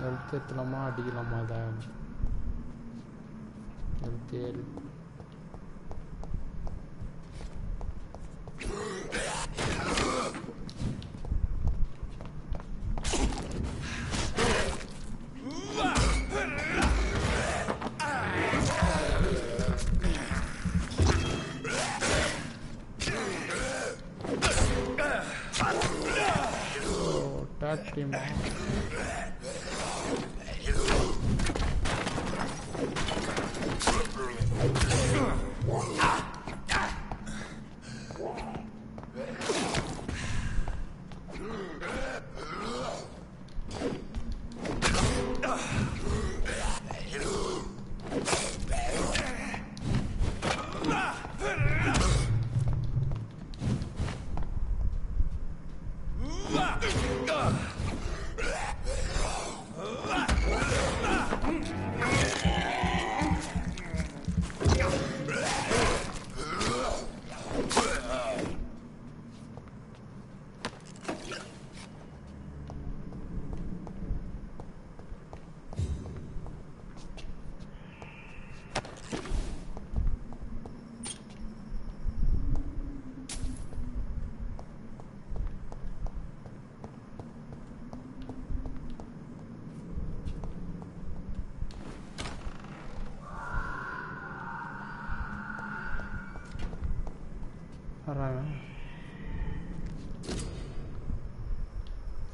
Health ஏற்றலாமா அடிக்கலாமா? அதான் health 7. Team.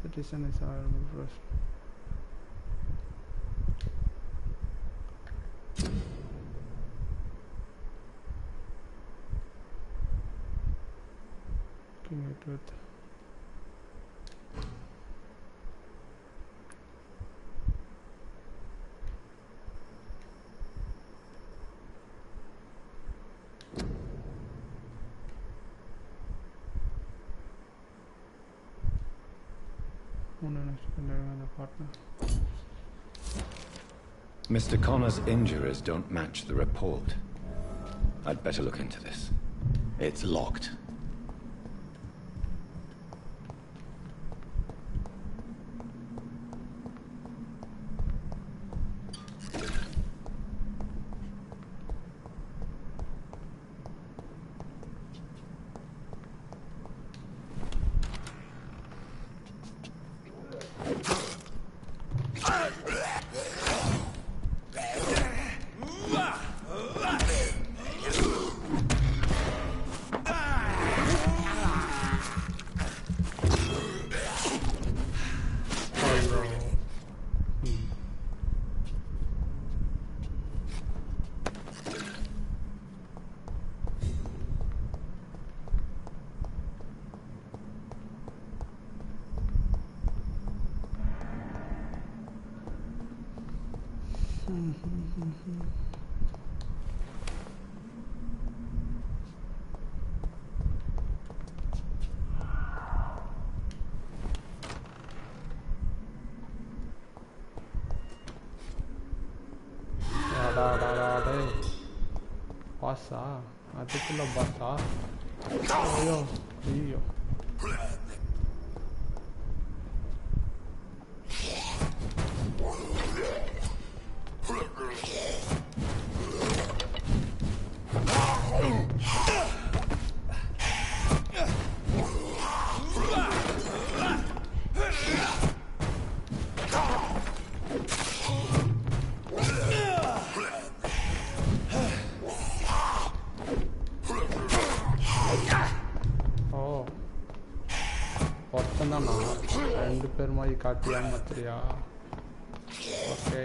Citizen is available first. Give me it with. Mr. Connor's injuries don't match the report. I'd better look into this. It's locked. Passa, அதுக்குள்ள பாத்தா ஐயோ ஐயோ காட்டியா மாத்திரியா okay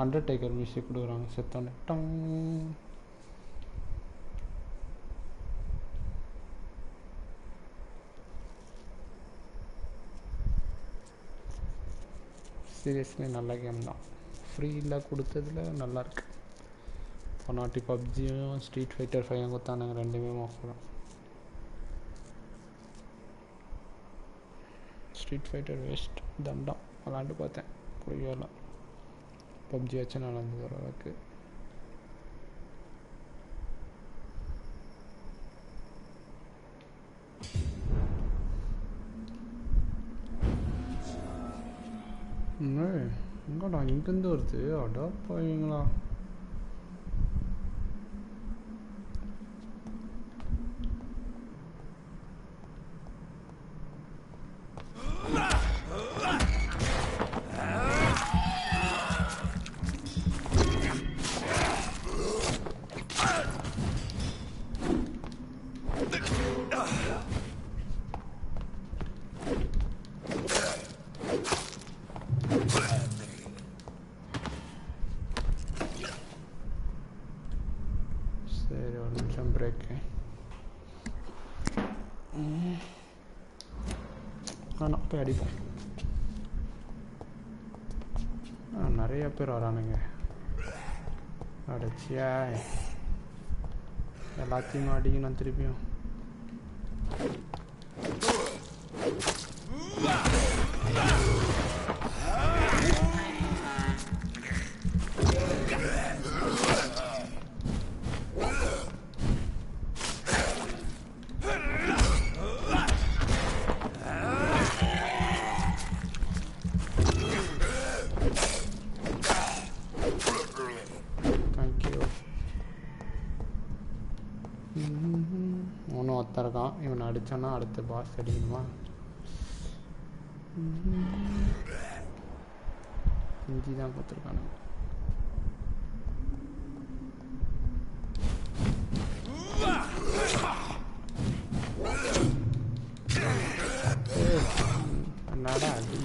Undertaker music கொடுக்குறாங்க செத்தோன்னே டங். சீரியஸ்லி நல்ல game தான். ஃப்ரீயில் கொடுத்ததில் நல்லாயிருக்கு. போனாட்டி பப்ஜியும் street fighter 5 கொடுத்தானுங்க, ரெண்டுமே மோசம். ஸ்ட்ரீட் ஃபைட்டர் வேஸ்ட் தண்டம். விளாண்டு பார்த்தேன், புரியல. பப்ஜி வச்சு நல்லா இருந்தது ஓரளவுக்கு. எங்கடா இங்கேருந்து வருது? அடா போவீங்களா? போய் அடிப்போம். நிறைய பேர் வரானுங்க. அடைச்சியா எல்லாத்தையும் அடிக்கணும் திருப்பியும். இருக்கான். இவனை அடிச்சானா அடுத்த பாஸ் அடிக்கணுமா? இஞ்சி தான் பார்த்துருக்கானுங்க. என்னடா அடி?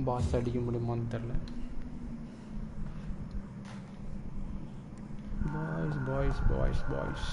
பாஸ் அடிக்க முடியுமான்னு தெரில. Boys boys boys boss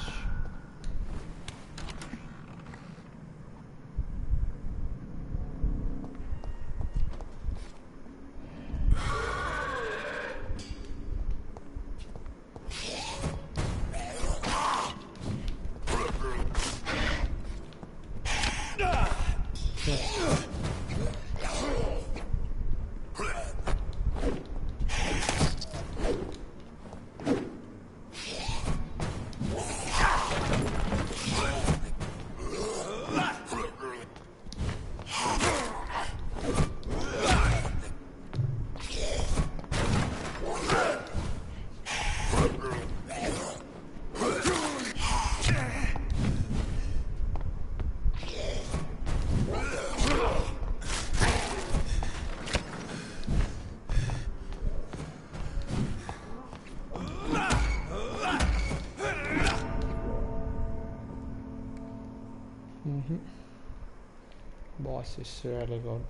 is really good.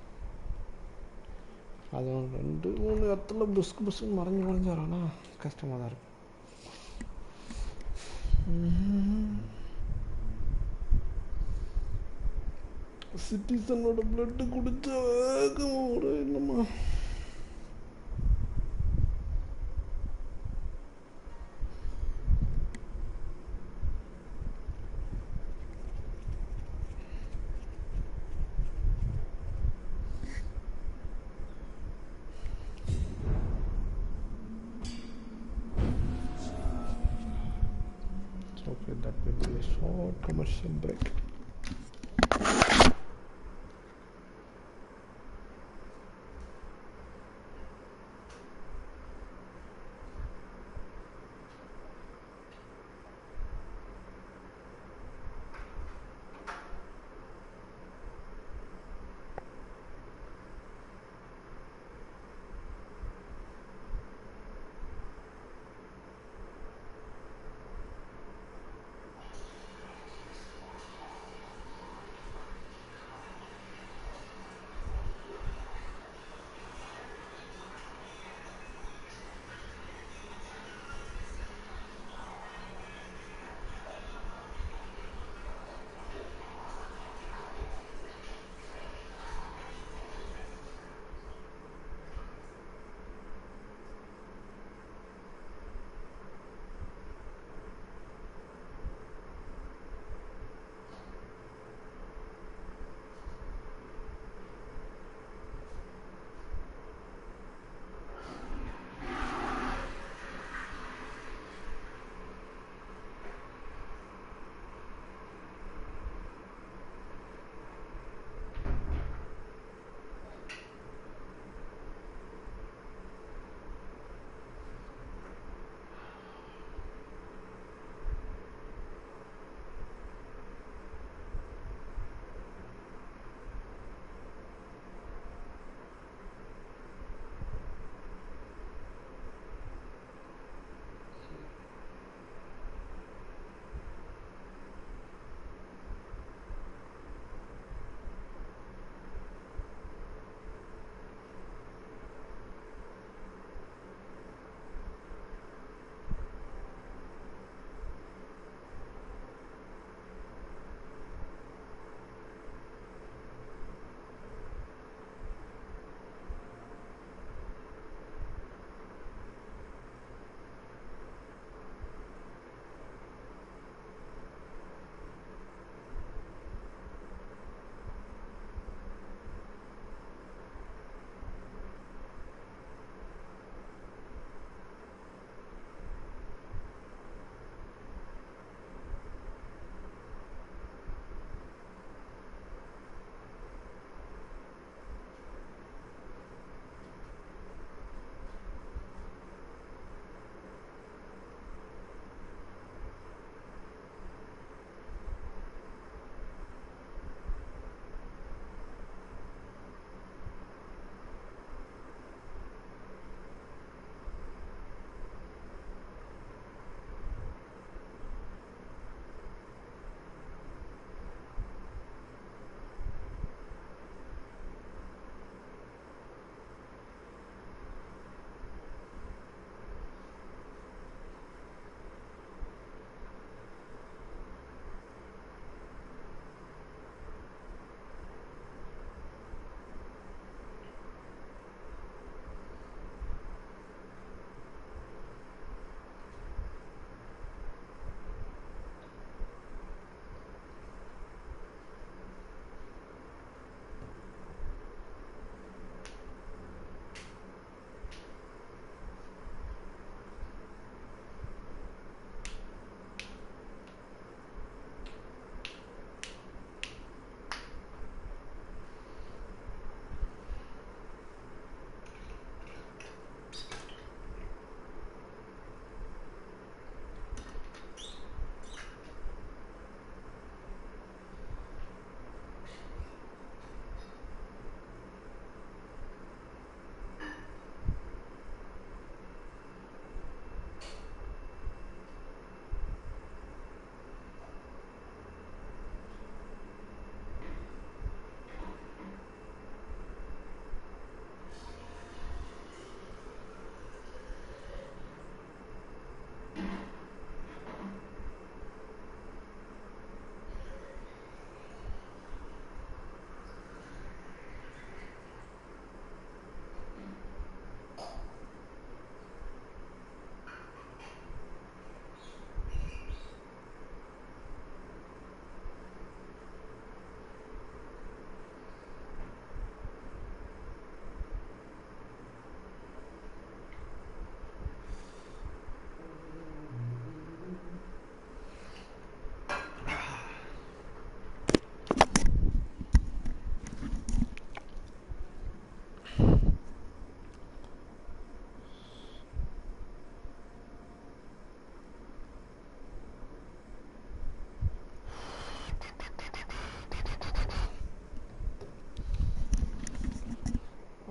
அது 2-3 இடத்துல புஸ்கு புஸ்குன்னு மறைஞ்சு வரானா கஷ்டமாக தான் இருக்கு. சிட்டிசனோட பிளட்டு குடிச்ச வேகமாக என்னம்மா that will be a short commercial break.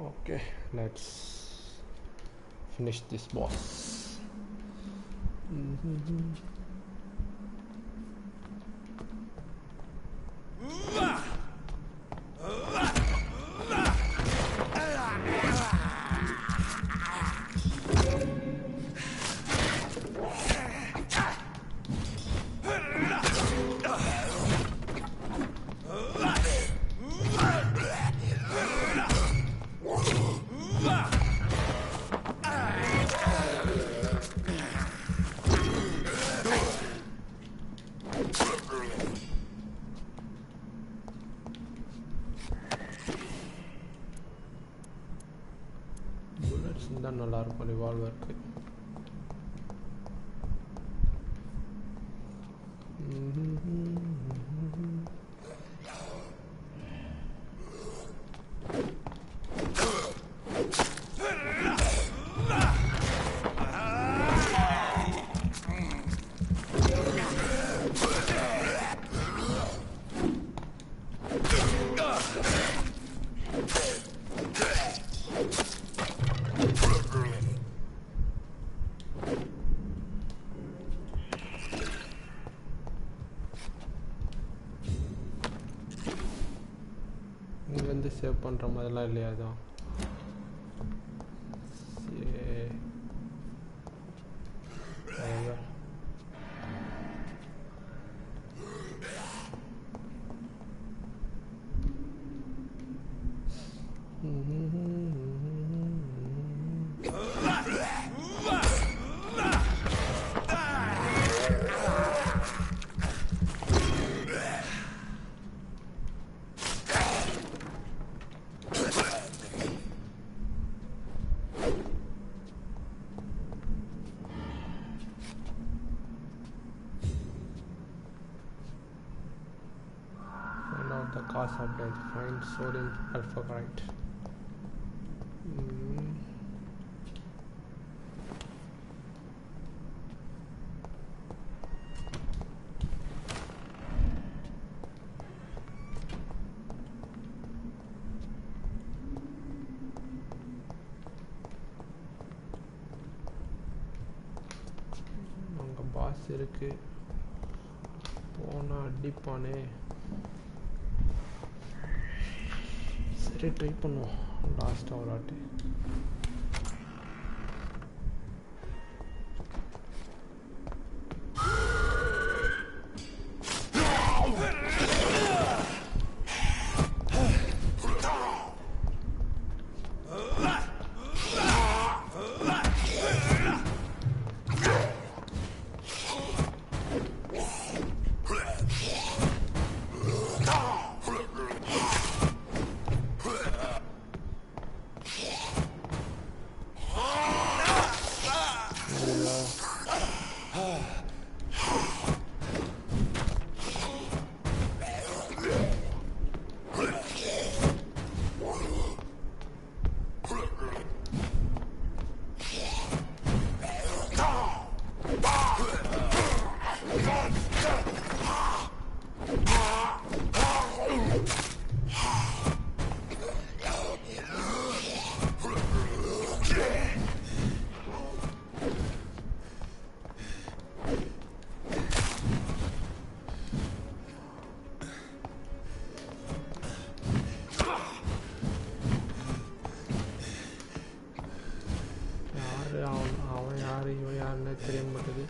Okay, let's finish this boss. தான் நல்லா இருக்கும் ரிவால்வருக்கு. இங்கேருந்து சேவ் பண்ணுற மாதிரிலாம் இல்லையா? அதுதான் the cause of death. Find sodium alphacrite. அங்க பாஸ் இருக்கு, போனா அடிப்பானே. சரி ட்ரை பண்ணுவோம் லாஸ்ட்டாக ஒரு வாட்டி. அவன் யாரு இவன் யாருன்னு தெரிய மாட்டேது.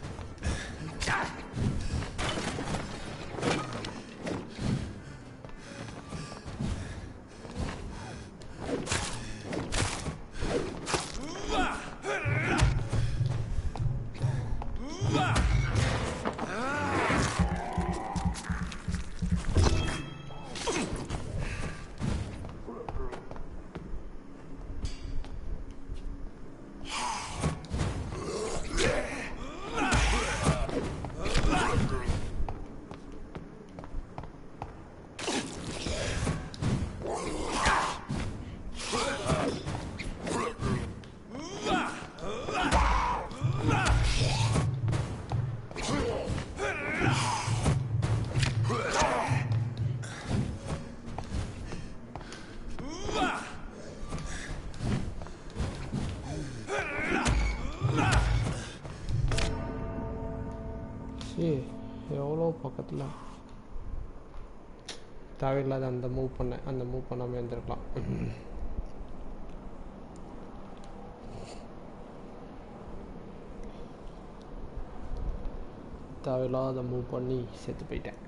எவ்வளோ பக்கத்தில் தேவையில்லாத அந்த மூவ் பண்ணாமல் இருந்திருக்கலாம். தேவையில்லாத மூவ் பண்ணி செத்து போயிட்டேன்.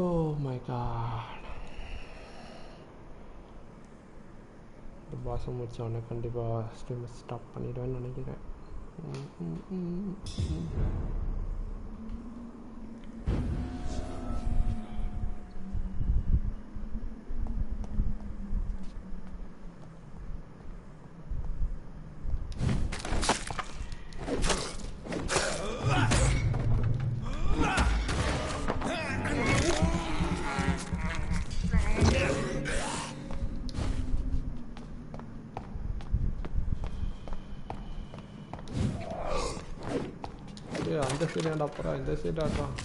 Oh my god. இந்த பாசம் முடிச்சவொடனே கண்டிப்பாக ஸ்ட்ரீமை ஸ்டாப் பண்ணிடுவேன்னு நினைக்கிறேன். அந்த சைடு அப்புறம் இந்த side atom.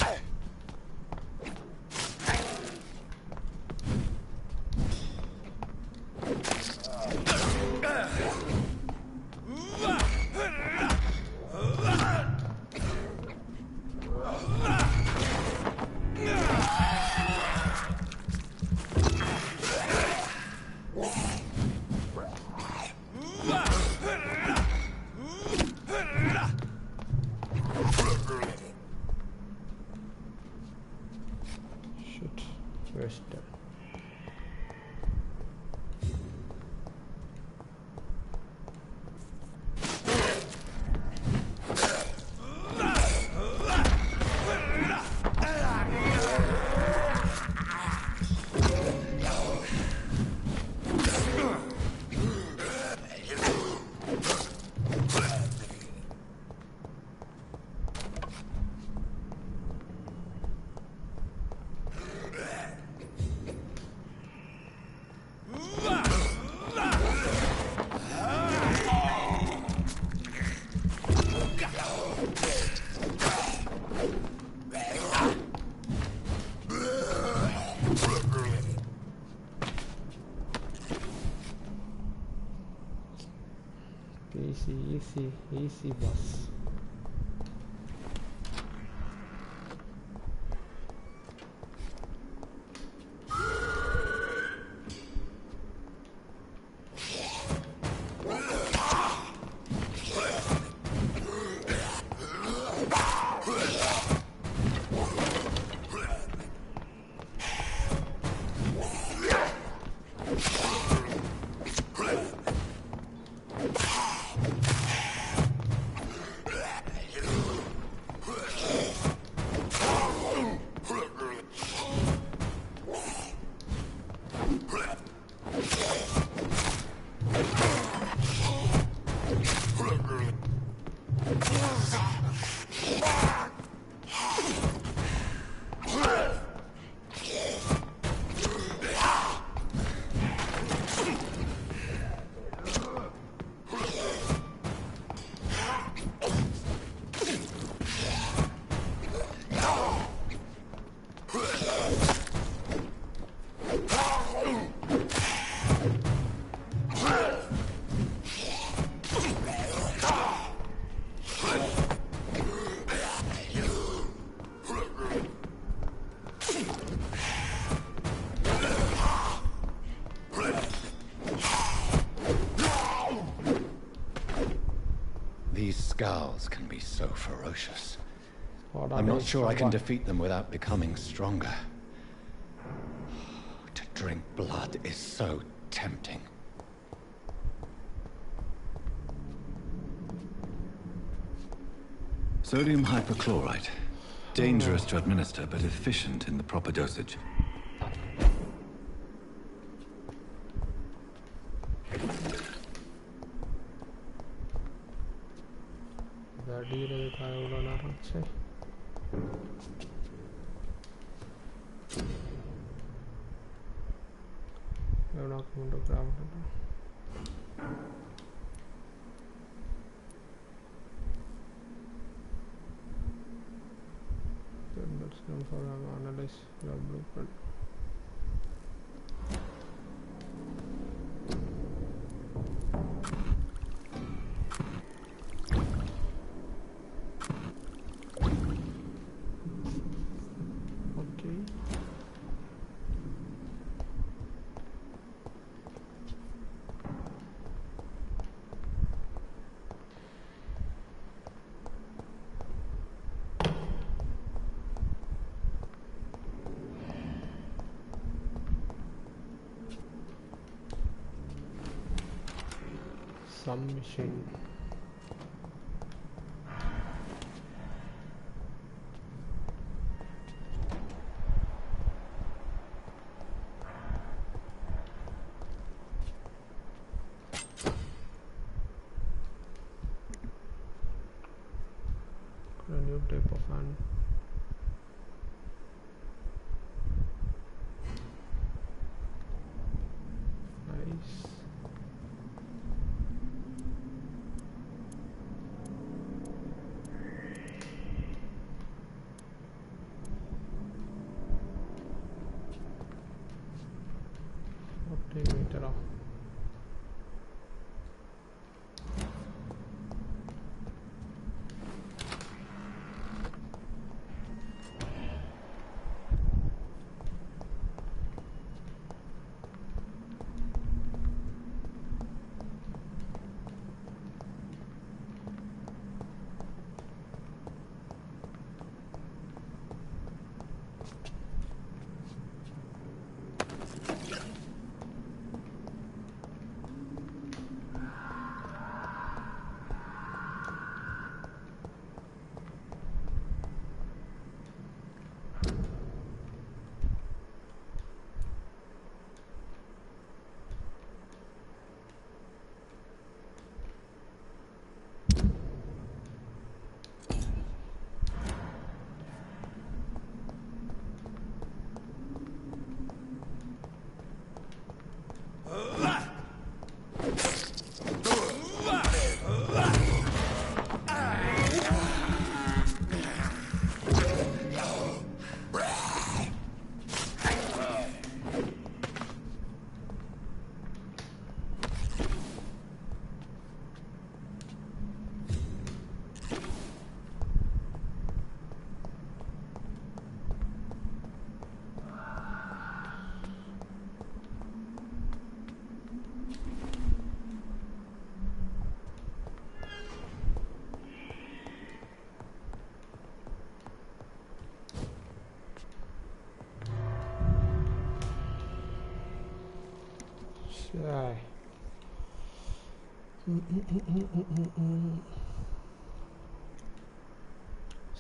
Easy boss. Scowls can be so ferocious. I'm not sure I can defeat them without becoming stronger. To drink blood is so tempting. Sodium hypochlorite. Dangerous to administer, but efficient in the proper dosage. Let's confirm and analyze your blueprint. Submission. A new type of hand. Nice. Meter off.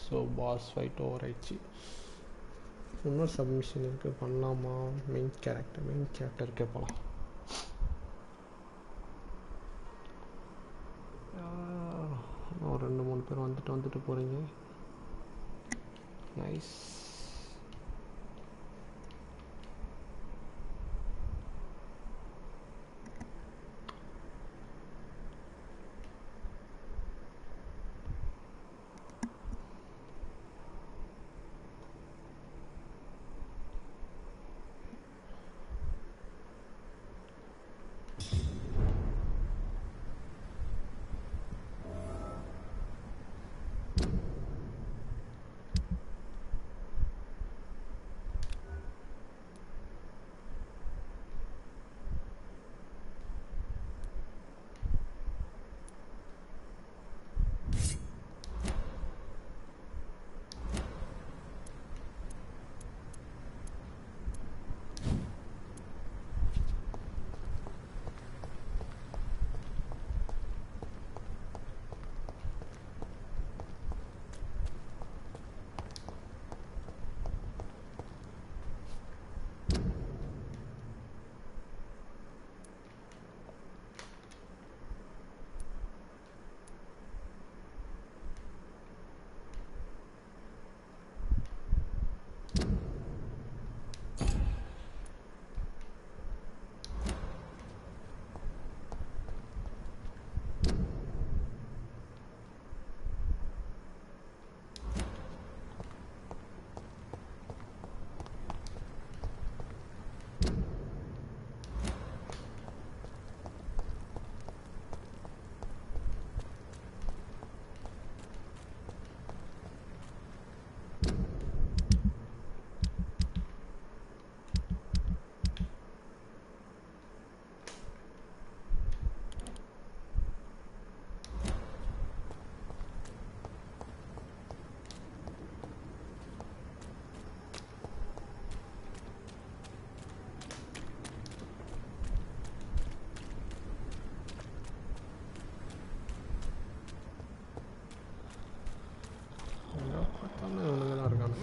So boss fight over ஆயிடுச்சு. இன்னொரு submission இருக்கு, பண்ணலாமா? Main கேரக்டருக்கே போகலாம். ஒரு 2-3 பேர் வந்துட்டு போகிறீங்க. Nice. பார்த்தாலே இவனுங்க தான் இருக்கானு.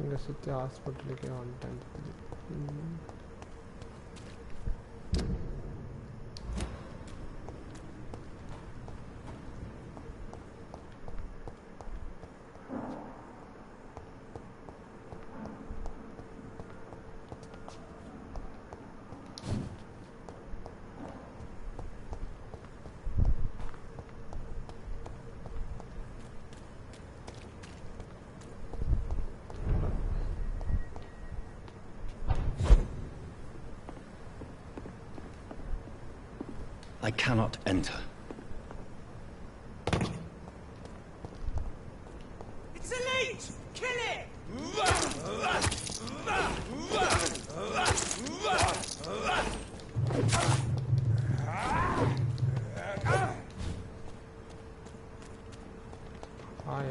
இங்கே சுற்றி ஹாஸ்பிட்டலுக்கே வந்துட்டேன். I cannot enter. It's a leech! Kill it!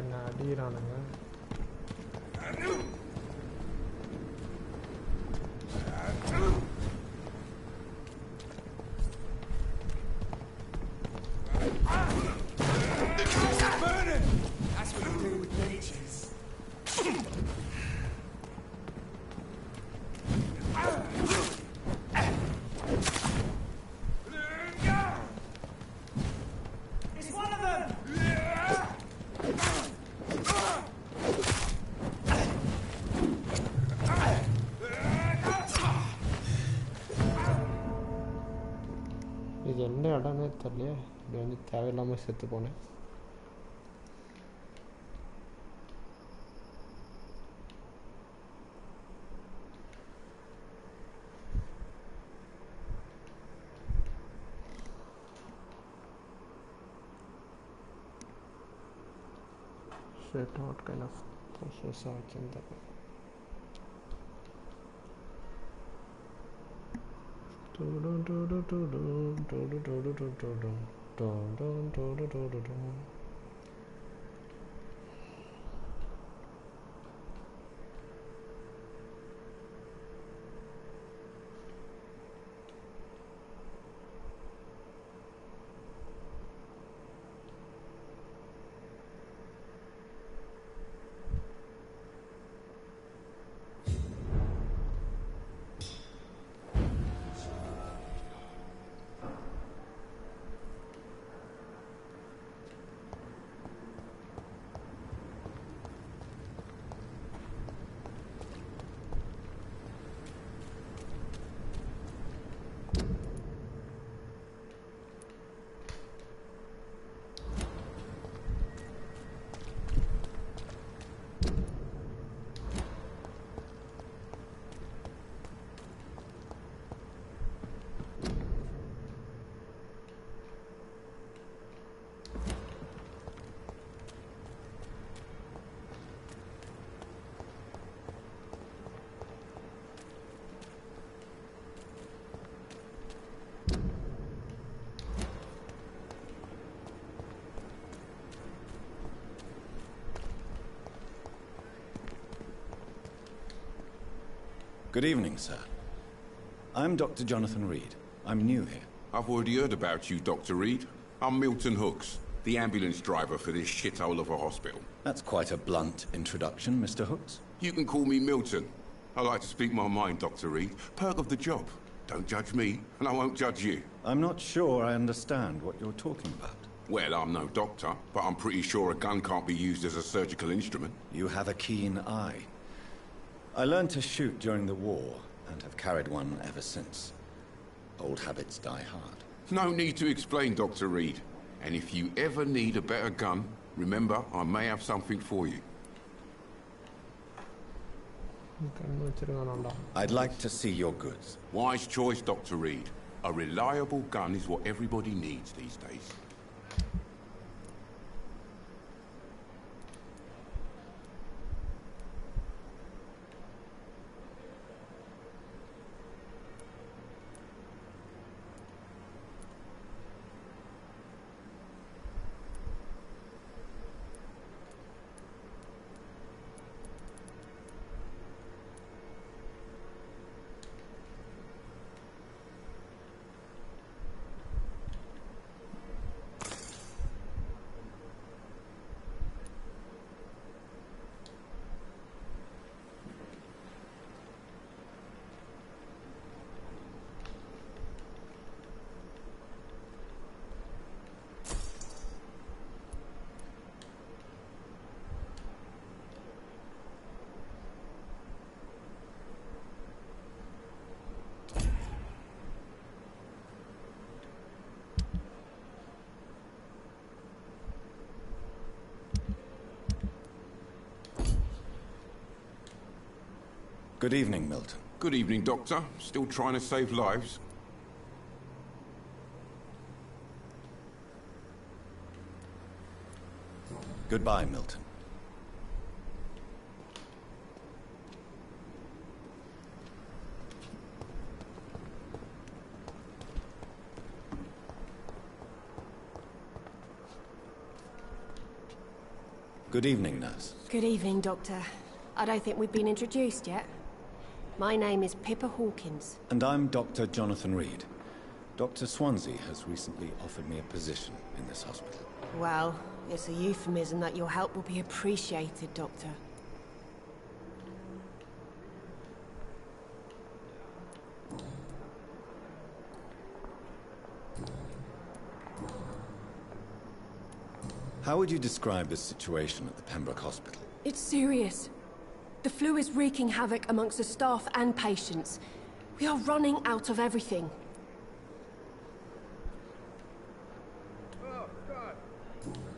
என்ன அடிக்கிறானுங்க. இது என்ன இடம்னே தெரியல. இப்படி வந்து தேவையில்லாமல் செத்து போனேன். Shit, what kind of process are in that? Good evening, sir. I'm Dr. Jonathan Reed. I'm new here. I've already heard about you, Dr. Reed. I'm Milton Hooks, the ambulance driver for this shithole of a hospital. That's quite a blunt introduction, Mr. Hooks. You can call me Milton. I like to speak my mind, Dr. Reed. Perk of the job. Don't judge me, and I won't judge you. I'm not sure I understand what you're talking about. Well, I'm no doctor, but I'm pretty sure a gun can't be used as a surgical instrument. You have a keen eye. I learned to shoot during the war, and have carried one ever since. Old habits die hard. No need to explain, Dr. Reed. And if you ever need a better gun, remember, I may have something for you. I'd like to see your goods. Wise choice, Dr. Reed. A reliable gun is what everybody needs these days. Good evening, Milton. Good evening, Doctor. Still trying to save lives? Goodbye, Milton. Good evening, nurse. Good evening, Doctor. I don't think we've been introduced yet. My name is Pippa Hawkins. And I'm Dr. Jonathan Reed. Dr. Swansea has recently offered me a position in this hospital. Well, it's a euphemism that your help will be appreciated, Doctor. How would you describe the situation at the Pembroke Hospital? It's serious. The flu is wreaking havoc amongst the staff and patients. We are running out of everything.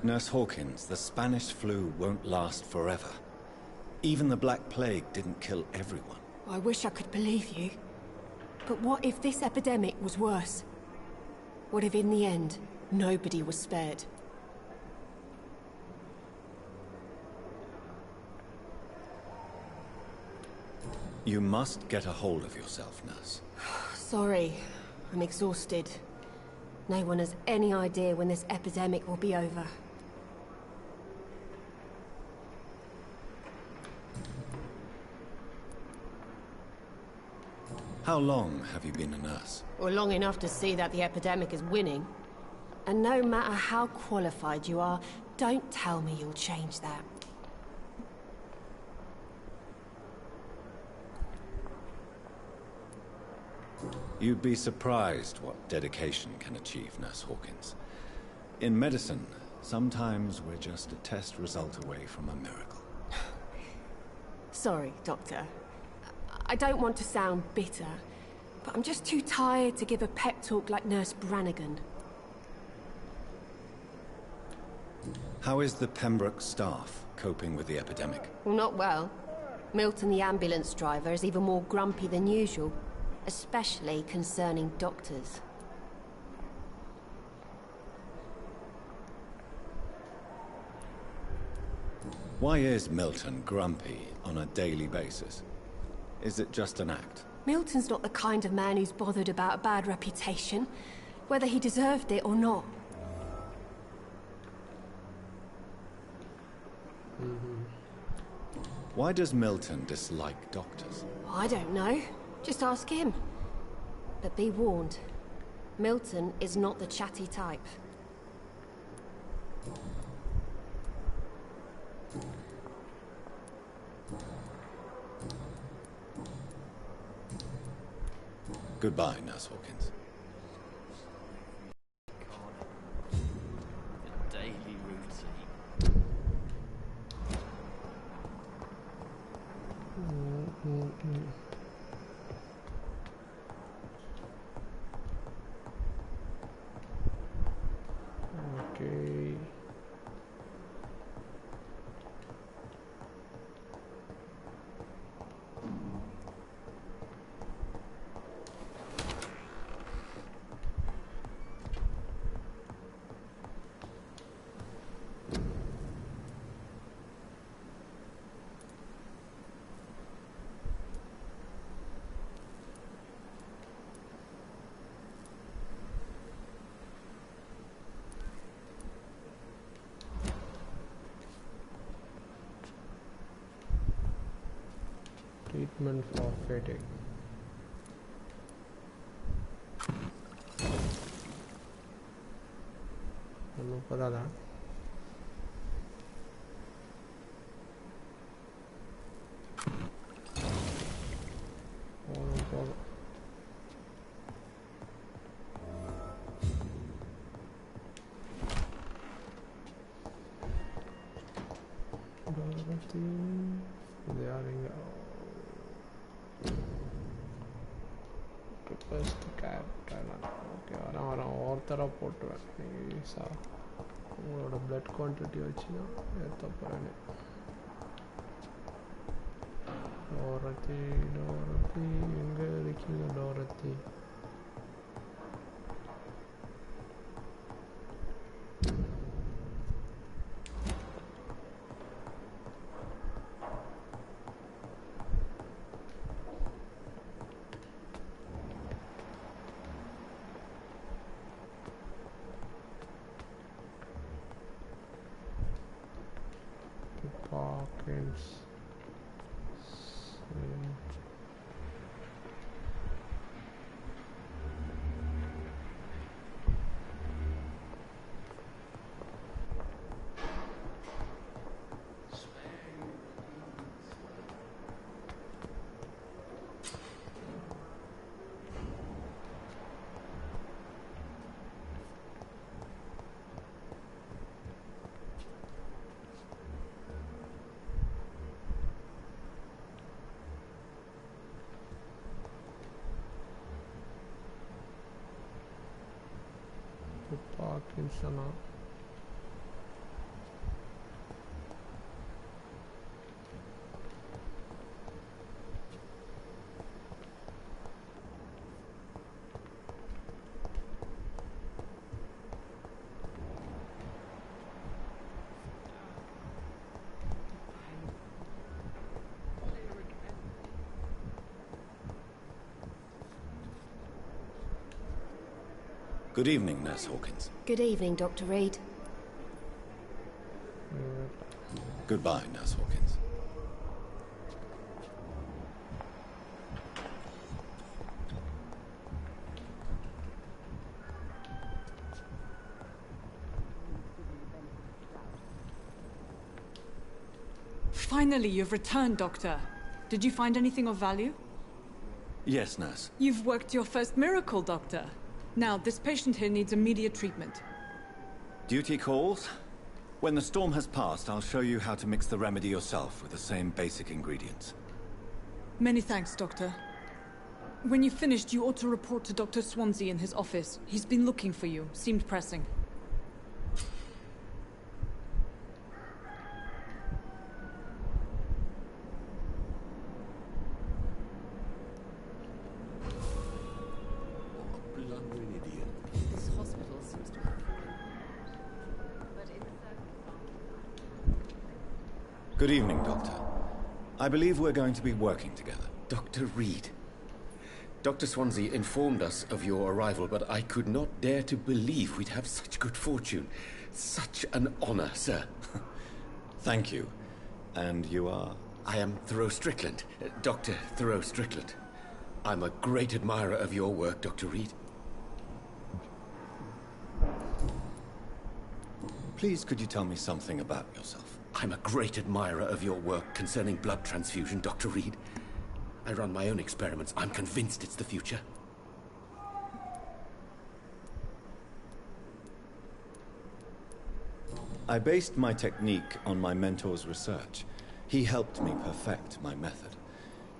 Nurse Hawkins, the Spanish flu won't last forever. Even the Black Plague didn't kill everyone. I wish I could believe you. But what if this epidemic was worse? What if in the end, nobody was spared? You must get a hold of yourself, nurse. Sorry, I'm exhausted. No one has any idea when this epidemic will be over. How long have you been a nurse? Well, long enough to see that the epidemic is winning. And no matter how qualified you are, don't tell me you'll change that. You'd be surprised what dedication can achieve, Nurse Hawkins. In medicine, sometimes we're just a test result away from a miracle. Sorry, Doctor. I don't want to sound bitter, but I'm just too tired to give a pep talk like Nurse Brannigan. How is the Pembroke staff coping with the epidemic? Well, not well. Milton, the ambulance driver, is even more grumpy than usual. Especially concerning doctors. Why is Milton grumpy on a daily basis? Is it just an act? Milton's not the kind of man who's bothered about a bad reputation, whether he deserved it or not. Why does Milton dislike doctors? I don't know. Just ask him. But be warned. Milton is not the chatty type. Goodbye, Nurse Hawkins. Daily routine. Okay. Treatment for fatigue. पता था और तरह போட்டுறேன் உங்களோட blood quantity வச்சுனா ஏத்த போறேன் டோரத்தி எங்க இருக்கீங்க டோரத்தி Hawkins. Parkinson. Good evening, Nurse Hawkins. Good evening, Dr. Reed. Goodbye, Nurse Hawkins. Finally, you've returned, Doctor. Did you find anything of value? Yes, Nurse. You've worked your first miracle, Doctor. Now, this patient here needs immediate treatment. Duty calls. When the storm has passed, I'll show you how to mix the remedy yourself with the same basic ingredients. Many thanks, Doctor. When you've finished, you ought to report to Dr. Swansea in his office. He's been looking for you. Seemed pressing. Good evening, Doctor. I believe we're going to be working together. Dr. Reed. Dr. Swansea informed us of your arrival, but I could not dare to believe we'd have such good fortune. Such an honor, sir. Thank you. And you are? I am Thoreau Strickland, Dr. Thoreau Strickland. I'm a great admirer of your work, Dr. Reed. Please, could you tell me something about yourself? I'm a great admirer of your work concerning blood transfusion, Dr. Reed. I run my own experiments. I'm convinced it's the future. I based my technique on my mentor's research. He helped me perfect my method.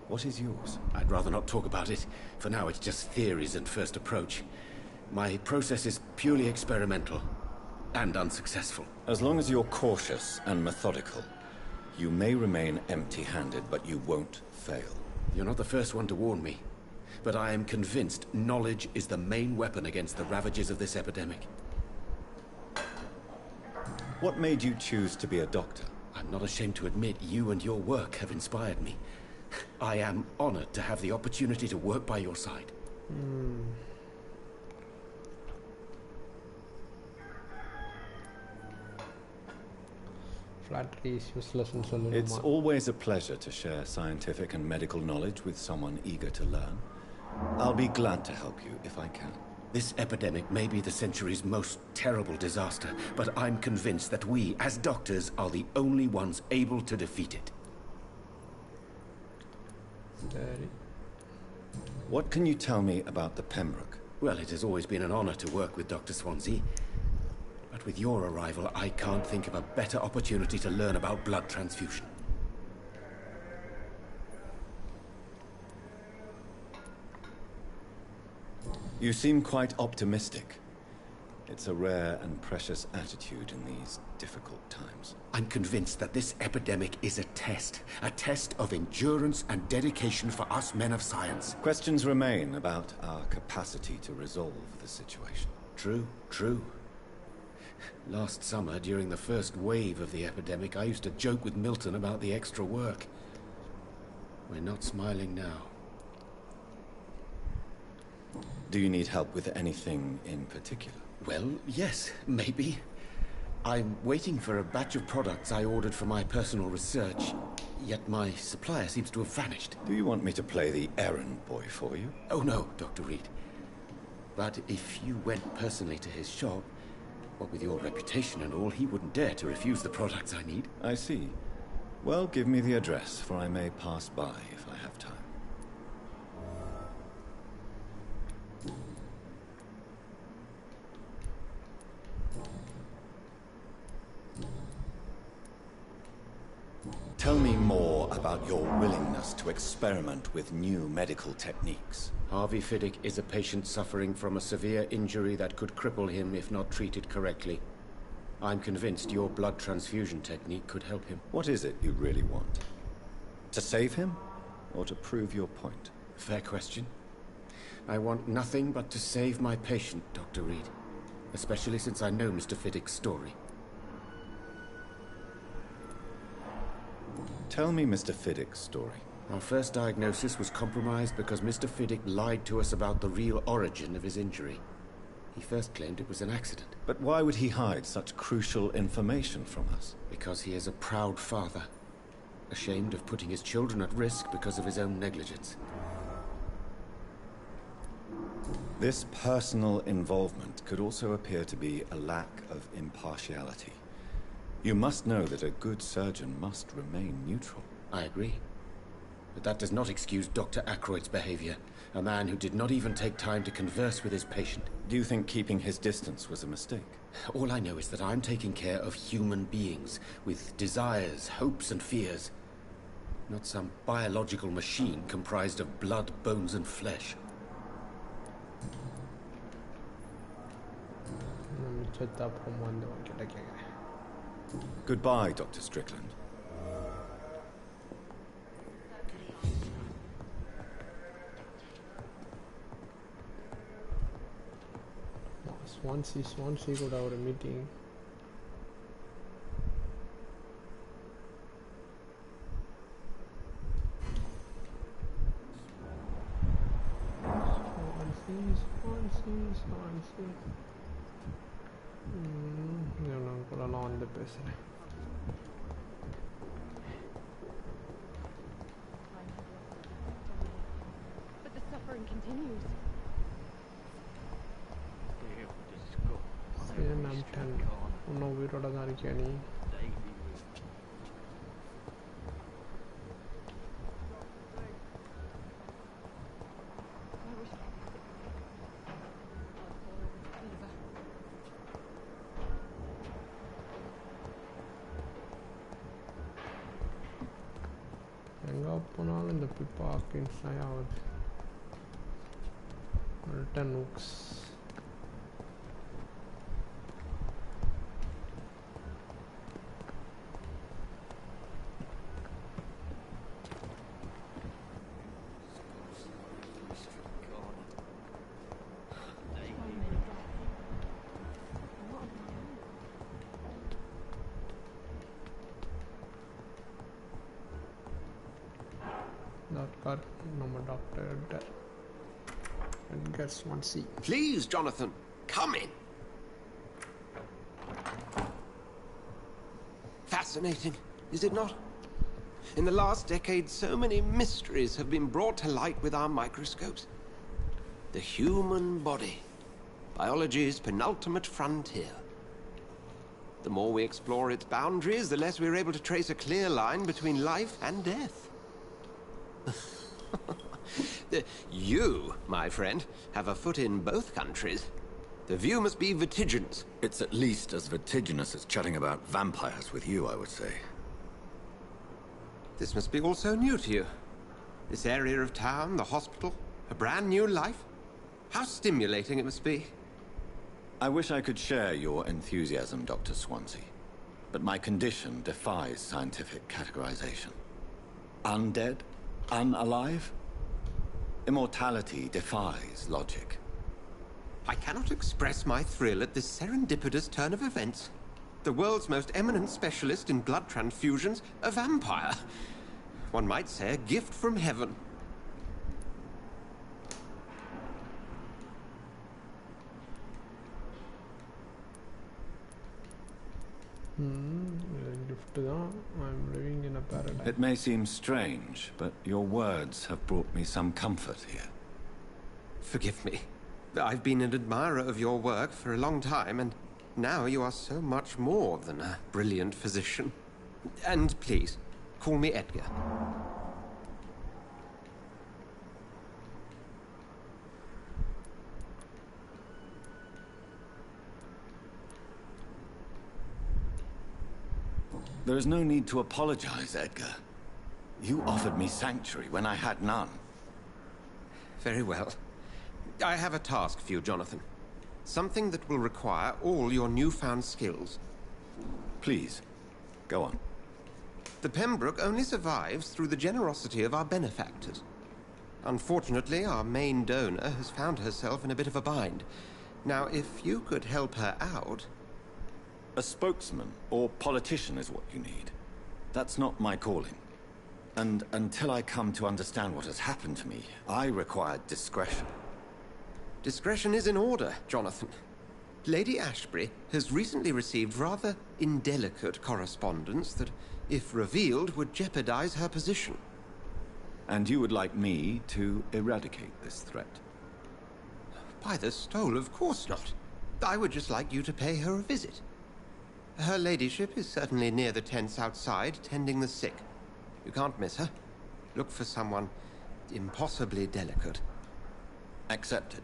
What is yours? I'd rather not talk about it. For now, it's just theories and first approach. My process is purely experimental and unsuccessful. As long as you're cautious and methodical, you may remain empty-handed, but you won't fail. You're not the first one to warn me, but I am convinced knowledge is the main weapon against the ravages of this epidemic. What made you choose to be a doctor? I'm not ashamed to admit you and your work have inspired me. I am honored to have the opportunity to work by your side. Flattery is useless in Solomon. It's always a pleasure to share scientific and medical knowledge with someone eager to learn. I'll be glad to help you if I can. This epidemic may be the century's most terrible disaster, but I'm convinced that we, as doctors, are the only ones able to defeat it. What can you tell me about the Pembroke? Well, it has always been an honor to work with Dr. Swansea. But with your arrival, I can't think of a better opportunity to learn about blood transfusion. You seem quite optimistic. It's a rare and precious attitude in these difficult times. I'm convinced that this epidemic is a test of endurance and dedication for us men of science. Questions remain about our capacity to resolve the situation. True. Last summer, during the first wave of the epidemic, I used to joke with Milton about the extra work. We're not smiling now. Do you need help with anything in particular? Well, yes, maybe. I'm waiting for a batch of products I ordered for my personal research, yet my supplier seems to have vanished. Do you want me to play the errand boy for you? Oh no, Dr. Reed. But if you went personally to his shop, what with your reputation and all, he wouldn't dare to refuse the products I need. I see. Well, give me the address, for I may pass by if I have time. Tell me more about your willingness to experiment with new medical techniques. Harvey Fiddick is a patient suffering from a severe injury that could cripple him if not treated correctly. I'm convinced your blood transfusion technique could help him. What is it you really want? To save him, or to prove your point? Fair question. I want nothing but to save my patient, Dr. Reed. Especially since I know Mr. Fiddick's story. Tell me Mr. Fiddick's story. Our first diagnosis was compromised because Mr. Fiddick lied to us about the real origin of his injury. He first claimed it was an accident. But why would he hide such crucial information from us? Because he is a proud father, ashamed of putting his children at risk because of his own negligence. This personal involvement could also appear to be a lack of impartiality. You must know that a good surgeon must remain neutral. I agree. But that does not excuse Dr. Ackroyd's behavior, a man who did not even take time to converse with his patient. Do you think keeping his distance was a mistake? All I know is that I'm taking care of human beings, with desires, hopes and fears. Not some biological machine comprised of blood, bones and flesh. Goodbye, Dr. Strickland. Swansea could have a meeting. Swansea. நான் கூட நான் வந்து பேசுகிறேன். suffering continues. Season 10. No, we don't have any. The people inside out. 10 nooks. Swansea. Please, Jonathan, come in. Fascinating, is it not? In the last decade, so many mysteries have been brought to light with our microscopes. The human body, biology's penultimate frontier. The more we explore its boundaries, the less we're able to trace a clear line between life and death. You, my friend, have a foot in both countries. The view must be vertiginous. It's at least as vertiginous as chatting about vampires with you, I would say. This must be all so new to you. This area of town, the hospital, a brand new life. How stimulating it must be. I wish I could share your enthusiasm, Dr. Swansea. But my condition defies scientific categorization. Undead? Unalive? Immortality defies logic. I cannot express my thrill at this serendipitous turn of events. The world's most eminent specialist in blood transfusions, a vampire. One might say a gift from heaven. I'm living in a paradise. It may seem strange, but your words have brought me some comfort here. Forgive me. I've been an admirer of your work for a long time, and now you are so much more than a brilliant physician. And please, call me Edgar. There is no need to apologize, Edgar. You offered me sanctuary when I had none. Very well. I have a task for you, Jonathan. Something that will require all your newfound skills. Please, go on. The Pembroke only survives through the generosity of our benefactors. Unfortunately, our main donor has found herself in a bit of a bind. Now, if you could help her out... A spokesman or politician is what you need. That's not my calling. And until I come to understand what has happened to me, I require discretion. Discretion is in order, Jonathan. Lady Ashbury has recently received rather indelicate correspondence that, if revealed, would jeopardize her position. And you would like me to eradicate this threat? By the stole, of course not. I would just like you to pay her a visit. Her ladyship is certainly near the tents outside, tending the sick. You can't miss her. Look for someone impossibly delicate. Accepted.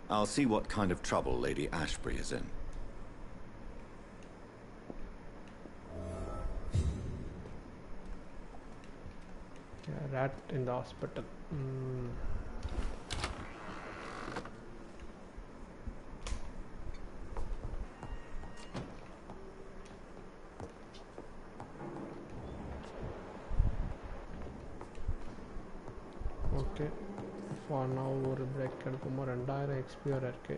I'll see what kind of trouble Lady Ashbury is in. Yeah, rat in the hospital. Okay, for now ஒரு break எடுக்கும்போது 2000 XP வர இருக்கு.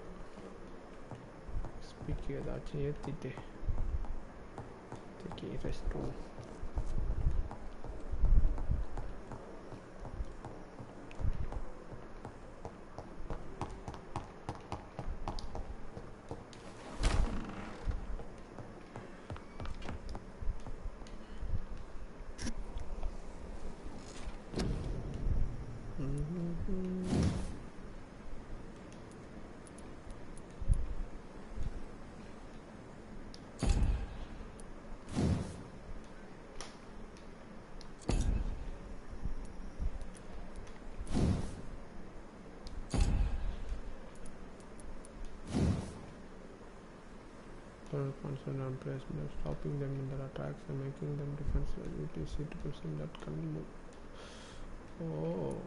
Speak ஏதாச்சும் ஏற்றிட்டு rest room. concern on placement, stopping them in their attacks and making them defenseless. It is easy to present that can move. Oh.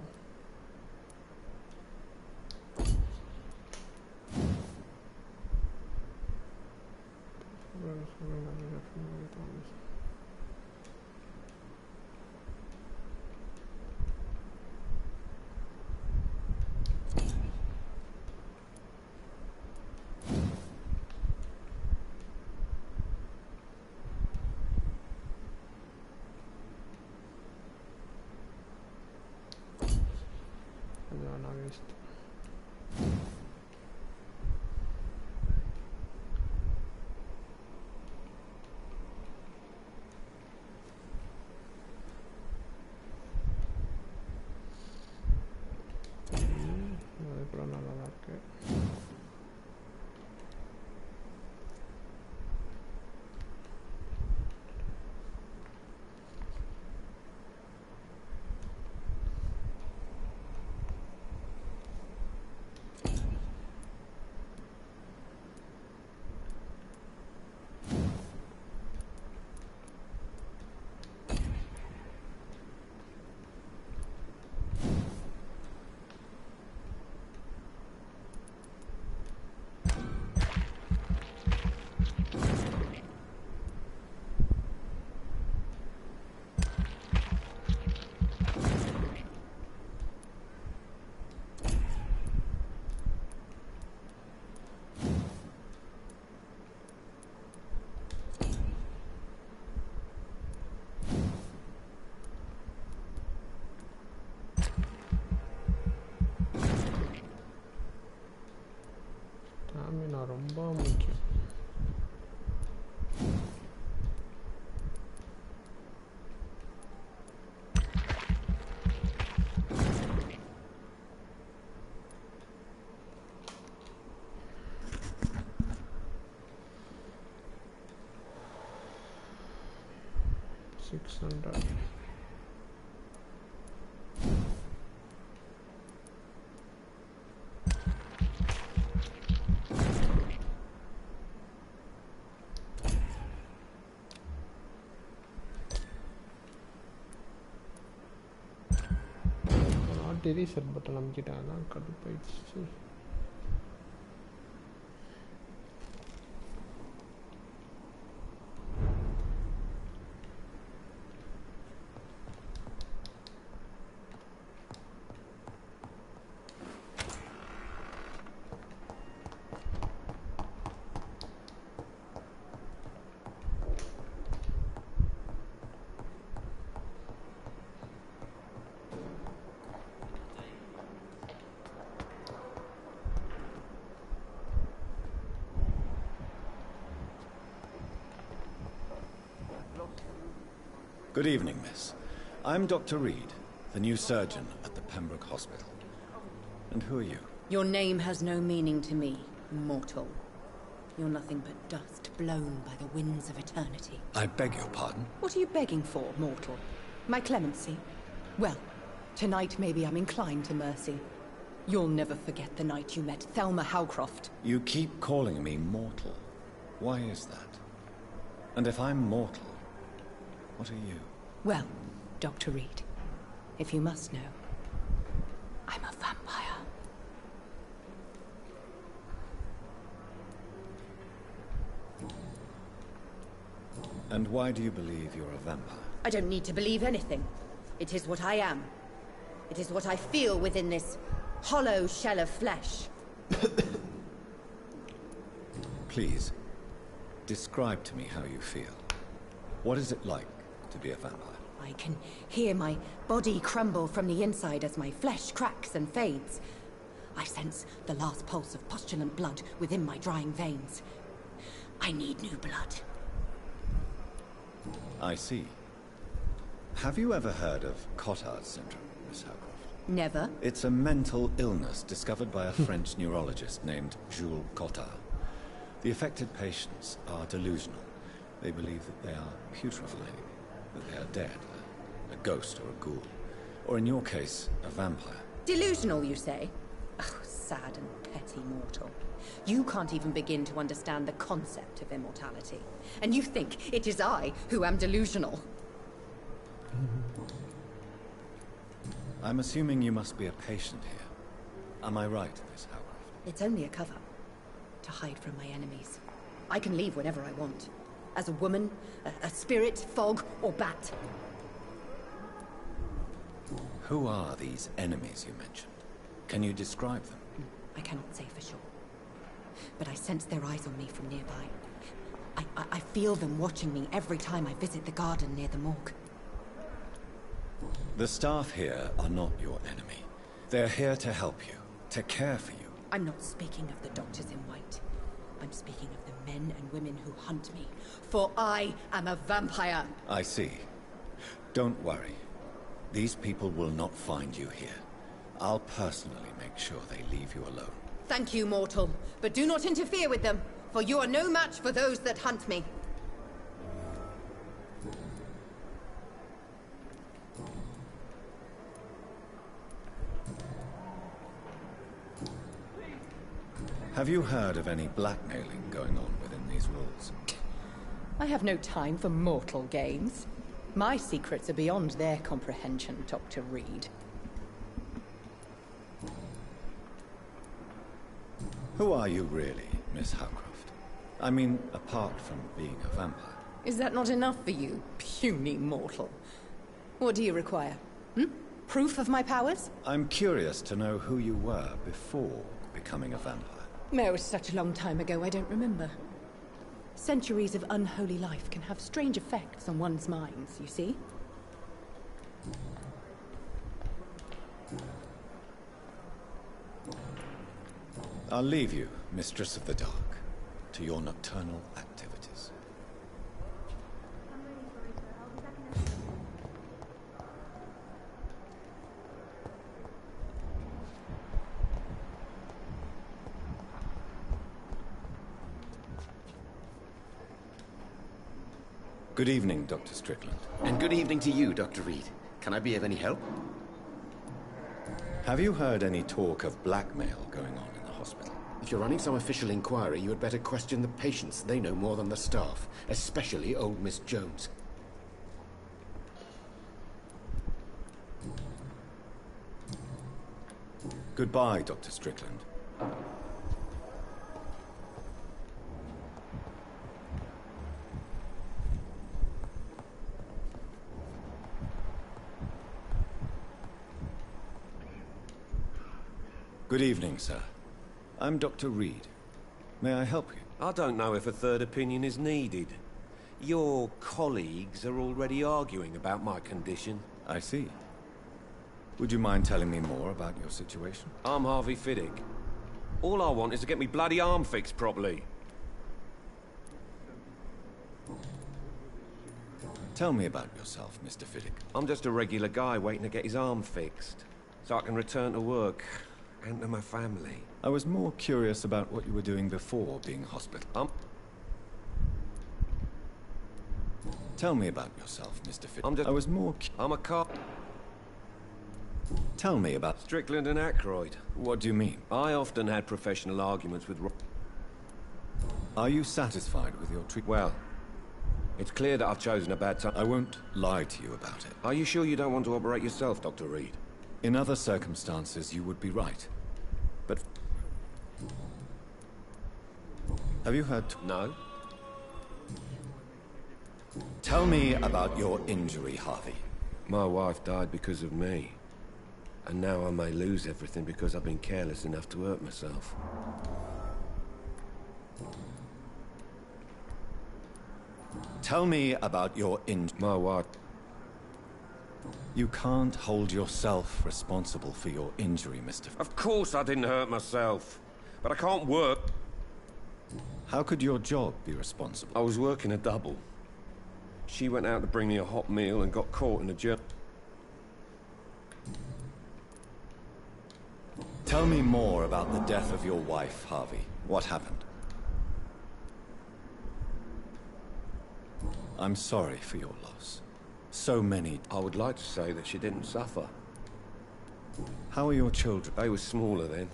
ரொம்ப முக்கியம். reset button அமைக்கிட்டாங்க கடுப்பாயிடுச்சு. Good evening, miss. I'm Dr. Reed, the new surgeon at the Pembroke Hospital. And who are you? Your name has no meaning to me, mortal. You're nothing but dust blown by the winds of eternity. I beg your pardon? What are you begging for, mortal? My clemency? Well, tonight maybe I'm inclined to mercy. You'll never forget the night you met Thelma Howcroft. You keep calling me mortal. Why is that? And if I'm mortal, what are you? Well, Dr. Reed, if you must know, I'm a vampire. And why do you believe you're a vampire? I don't need to believe anything. It is what I am. It is what I feel within this hollow shell of flesh. Please, describe to me how you feel. What is it like to be a vampire? I can hear my body crumble from the inside as my flesh cracks and fades. I sense the last pulse of postulant blood within my drying veins. I need new blood. I see. Have you ever heard of Cotard's syndrome, Miss Howcroft? Never. It's a mental illness discovered by a French neurologist named Jules Cotard. The affected patients are delusional. They believe that they are putrefying, that they are dead, a ghost or a ghoul. Or in your case, a vampire. Delusional, you say? Oh, sad and petty. immortality, mortal. You can't even begin to understand the concept of immortality. And you think it is I who am delusional. I'm assuming you must be a patient here. Am I right, Miss Howcroft? It's only a cover. To hide from my enemies. I can leave whenever I want. As a woman, a spirit, fog, or bat. Who are these enemies you mentioned? Can you describe them? I cannot say for sure. But I sense their eyes on me from nearby. I feel them watching me every time I visit the garden near the morgue. The staff here are not your enemy. They're here to help you, to care for you. I'm not speaking of the doctors in white. I'm speaking of the men and women who hunt me. For I am a vampire. I see. Don't worry. These people will not find you here. I'll personally make sure they leave you alone. Thank you, mortal. But do not interfere with them, for you are no match for those that hunt me. Have you heard of any blackmailing going on within these walls? I have no time for mortal games. My secrets are beyond their comprehension, Dr. Reed. Who are you really, Miss Howcroft? I mean, apart from being a vampire. Is that not enough for you, puny mortal? What do you require? Proof of my powers? I'm curious to know who you were before becoming a vampire. No, it was such a long time ago, I don't remember. Centuries of unholy life can have strange effects on one's minds, you see? I'll leave you, Mistress of the Dark, to your nocturnal activities. Good evening, Dr. Strickland. And good evening to you, Dr. Reed. Can I be of any help? Have you heard any talk of blackmail going on in the hospital? If you're running some official inquiry, you had better question the patients. They know more than the staff, especially old Miss Jones. Goodbye, Dr. Strickland. Good evening, sir. I'm Dr. Reed. May I help you? I don't know if a third opinion is needed. Your colleagues are already arguing about my condition. I see. Would you mind telling me more about your situation? I'm Harvey Fiddick. All I want is to get me bloody arm fixed properly. Tell me about yourself, Mr. Fiddick. I'm just a regular guy waiting to get his arm fixed, so I can return to work and to my family. I was more curious about what you were doing before being hospitalized. Tell me about yourself, Mr. Fiddick. I'm a cop. Tell me about... Strickland and Aykroyd. What do you mean? I often had professional arguments with... Are you satisfied with your treatment? Well, it's clear that I've chosen a bad time. I won't lie to you about it. Are you sure you don't want to operate yourself, Dr. Reed? In other circumstances, you would be right. But... Have you heard... No. Tell me about your injury, Harvey. My wife died because of me. And now I may lose everything because I've been careless enough to hurt myself. Tell me about your injury. My wife... You can't hold yourself responsible for your injury, Mr. Of course I didn't hurt myself. But I can't work. How could your job be responsible? I was working a double. She went out to bring me a hot meal and got caught in a jerk. Tell me more about the death of your wife, Harvey. What happened? I'm sorry for your loss. So many... I would like to say that she didn't suffer. How are your children? They were smaller then.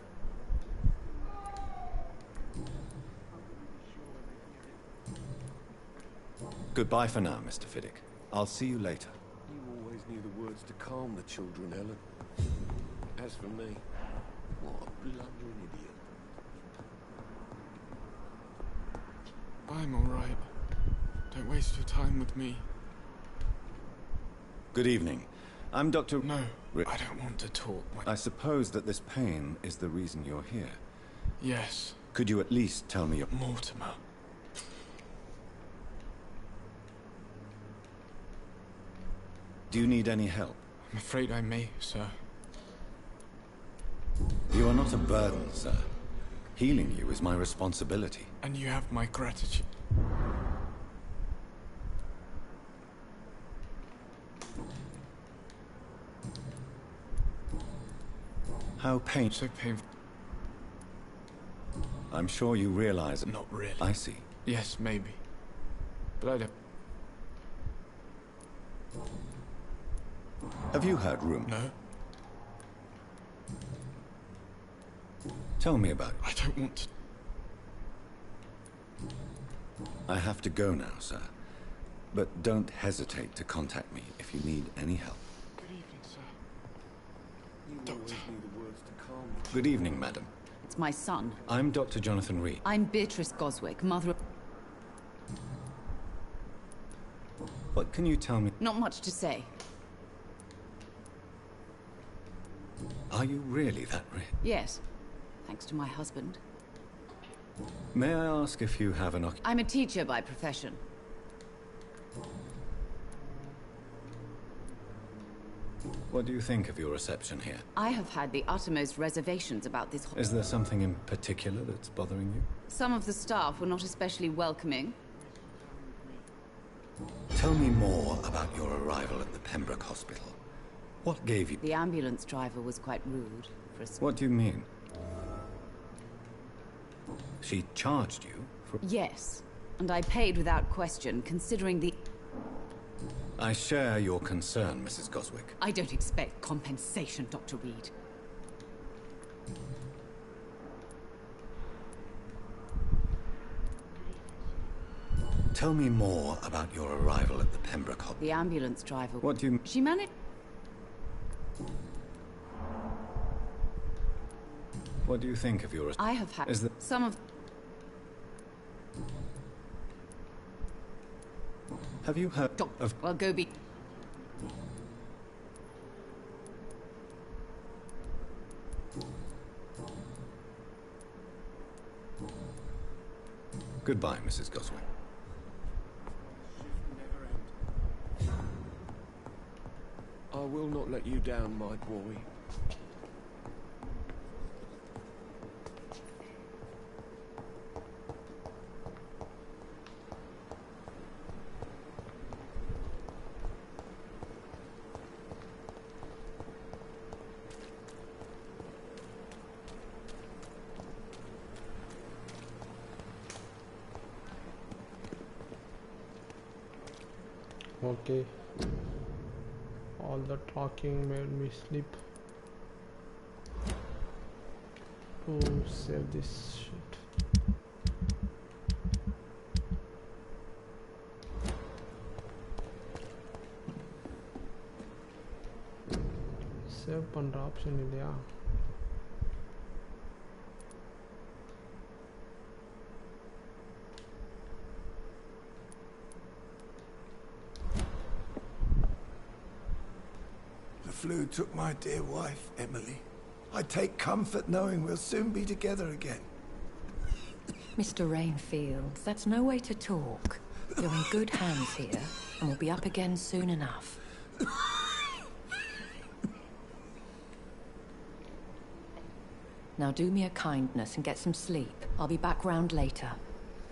Goodbye for now, Mr. Fiddick. I'll see you later. You always knew the words to calm the children, Helen. As for me, what a blundering idiot. I'm alright. Don't waste your time with me. Good evening. I'm Dr. No, I don't want to talk. I suppose that this pain is the reason you're here. Yes. Could you at least tell me your... Mortimer. Do you need any help? I'm afraid I may, sir. You are not a burden, sir. Healing you is my responsibility. And you have my gratitude. How painful. So painful. I'm sure you realize... Not really. I see. Yes, maybe. But I don't... Have you heard rumors? No. Tell me about it. I don't want to... I have to go now, sir. But don't hesitate to contact me if you need any help. Good evening, sir. Doctor. Good evening, madam. It's my son. I'm Dr. Jonathan Reed. I'm Beatrice Goswick, mother of... What can you tell me? Not much to say. Are you really that rich? Yes. Thanks to my husband. May I ask if you have an I'm a teacher by profession. What do you think of your reception here? I have had the uttermost reservations about this... Is there something in particular that's bothering you? Some of the staff were not especially welcoming. Tell me more about your arrival at the Pembroke Hospital. What gave you... The ambulance driver was quite rude. What do you mean? She charged you for... Yes, and I paid without question, considering the... I share your concern, Mrs. Goswick. I don't expect compensation, Dr. Reed. Tell me more about your arrival at the Pembroke Hospital. The ambulance driver... What do you... She managed... What do you think of your... I have had... Is that... Some of... Have you heard of... Well, go be... Goodbye, Mrs. Goswick. I will not let you down, my boy. Okay. All the talking made me sleep. To save this shit. Save பண்ற option இல்லையா? The flu took my dear wife, Emily. I take comfort knowing we'll soon be together again. Mr. Rainfield, that's no way to talk. You're in good hands here, and we'll be up again soon enough. Now do me a kindness and get some sleep. I'll be back round later.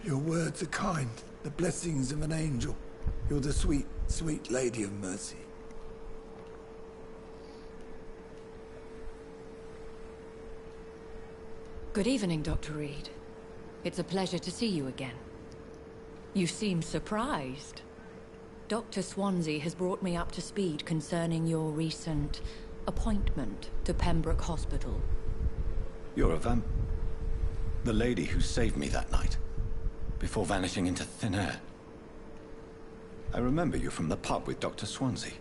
Your words are kind, the blessings of an angel. You're the sweet, sweet lady of mercy. Good evening, Dr. Reed. It's a pleasure to see you again. You seem surprised. Dr. Swansea has brought me up to speed concerning your recent appointment to Pembroke Hospital. You're a the lady who saved me that night, before vanishing into thin air. I remember you from the pub with Dr. Swansea.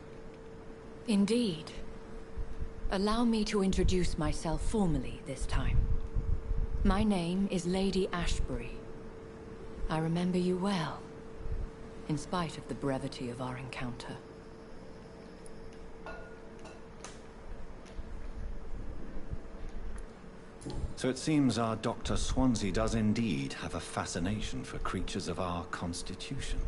Indeed. Allow me to introduce myself formally this time. My name is Lady Ashbury. I remember you well, in spite of the brevity of our encounter. So it seems our Dr. Swansea does indeed have a fascination for creatures of our constitution.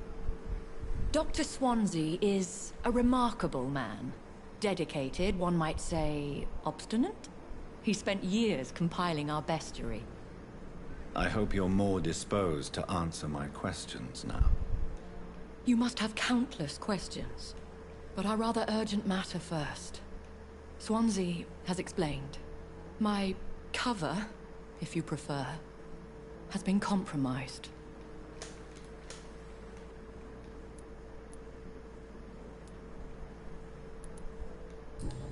Dr. Swansea is a remarkable man. Dedicated, one might say, obstinate? He spent years compiling our bestiary. I hope you're more disposed to answer my questions now. You must have countless questions, but our rather urgent matter first. Swansea has explained. My cover, if you prefer, has been compromised.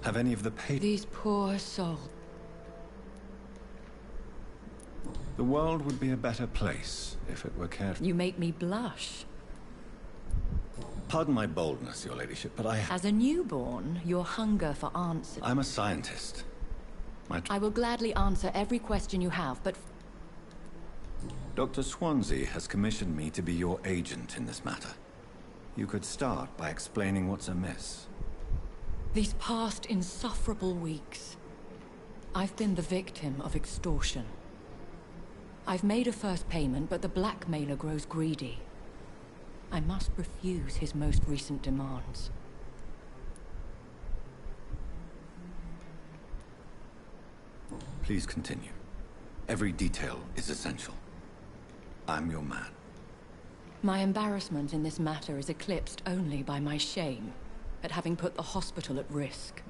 Have any of the These poor souls. The world would be a better place if it were cared for. You make me blush. Pardon my boldness, your ladyship, but As a newborn, your hunger for answers. I'm a scientist. I will gladly answer every question you have, but... Dr. Swansea has commissioned me to be your agent in this matter. You could start by explaining what's amiss. These past insufferable weeks, I've been the victim of extortion. I've made a first payment, but the blackmailer grows greedy. I must refuse his most recent demands. Please continue. Every detail is essential. I'm your man. My embarrassment in this matter is eclipsed only by my shame at having put the hospital at risk.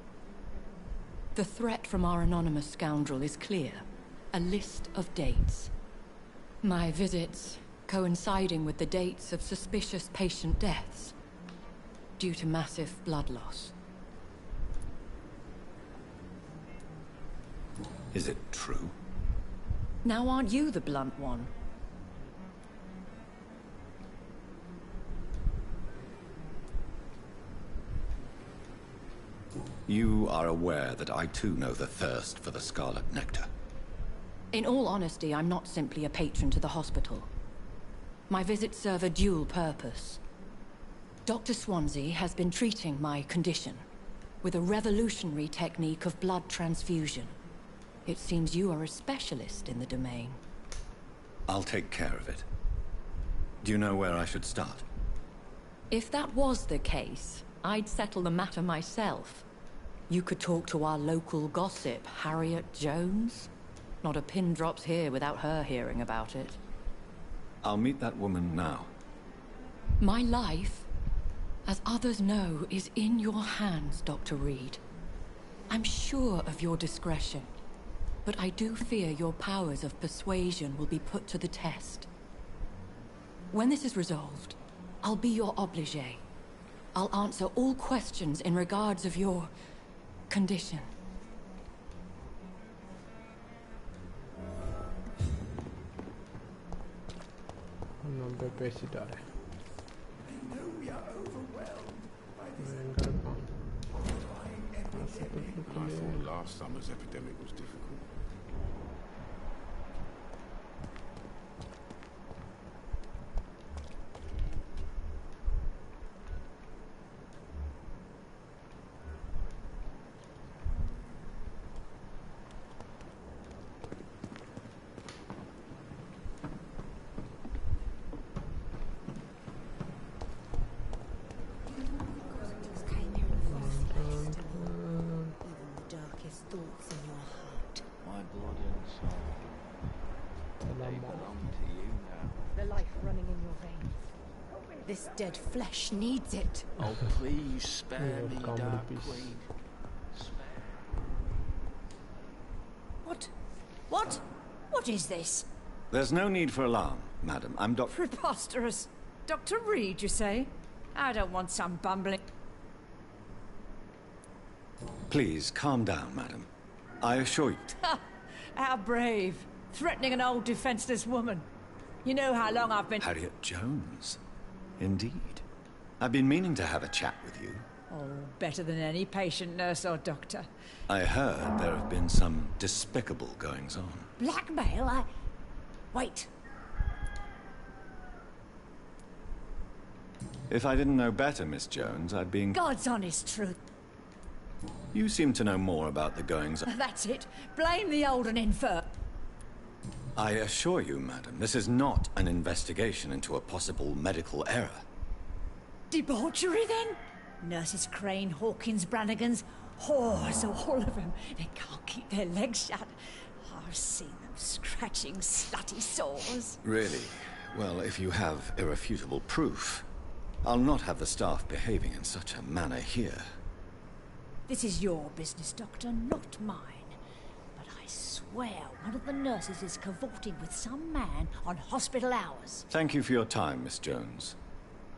The threat from our anonymous scoundrel is clear. A list of dates. My visits coinciding with the dates of suspicious patient deaths due to massive blood loss. Is it true? Now aren't you the blunt one? You are aware that I too know the thirst for the scarlet nectar. In all honesty, I'm not simply a patron to the hospital. My visits serve a dual purpose. Dr. Swansea has been treating my condition with a revolutionary technique of blood transfusion. It seems you are a specialist in the domain. I'll take care of it. Do you know where I should start? If that was the case, I'd settle the matter myself. You could talk to our local gossip, Harriet Jones. Not a pin drops here without her hearing about it. I'll meet that woman now. My life, as others know, is in your hands, Dr. Reed. I'm sure of your discretion, but I do fear your powers of persuasion will be put to the test. When this is resolved, I'll be your obligé. I'll answer all questions in regards of your condition. I thought last summer's epidemic was difficult. This dead flesh needs it. Oh, please spare me, Dark Queen. What is this? There's no need for alarm, madam. I'm Preposterous. Dr. Reed, you say? I don't want some bumbling... Please, calm down, madam. I assure you... How brave. Threatening an old defenseless woman. You know how long I've been... Harriet Jones. Indeed. I've been meaning to have a chat with you. Oh, better than any patient, nurse or doctor. I heard there have been some despicable goings-on. Blackmail? Wait. If I didn't know better, Miss Jones, I'd be... God's honest truth. You seem to know more about the goings-on. That's it. Blame the old and infirm. I assure you, madam, this is not an investigation into a possible medical error. Debauchery, then? Nurses Crane, Hawkins, Brannigans, whores, all of them. They can't keep their legs shut. I've seen them scratching slutty sores. Really? Well, if you have irrefutable proof, I'll not have the staff behaving in such a manner here. This is your business, Doctor, not mine. But I swear one of the nurses is cavorting with some man on hospital hours. Thank you for your time, Miss Jones.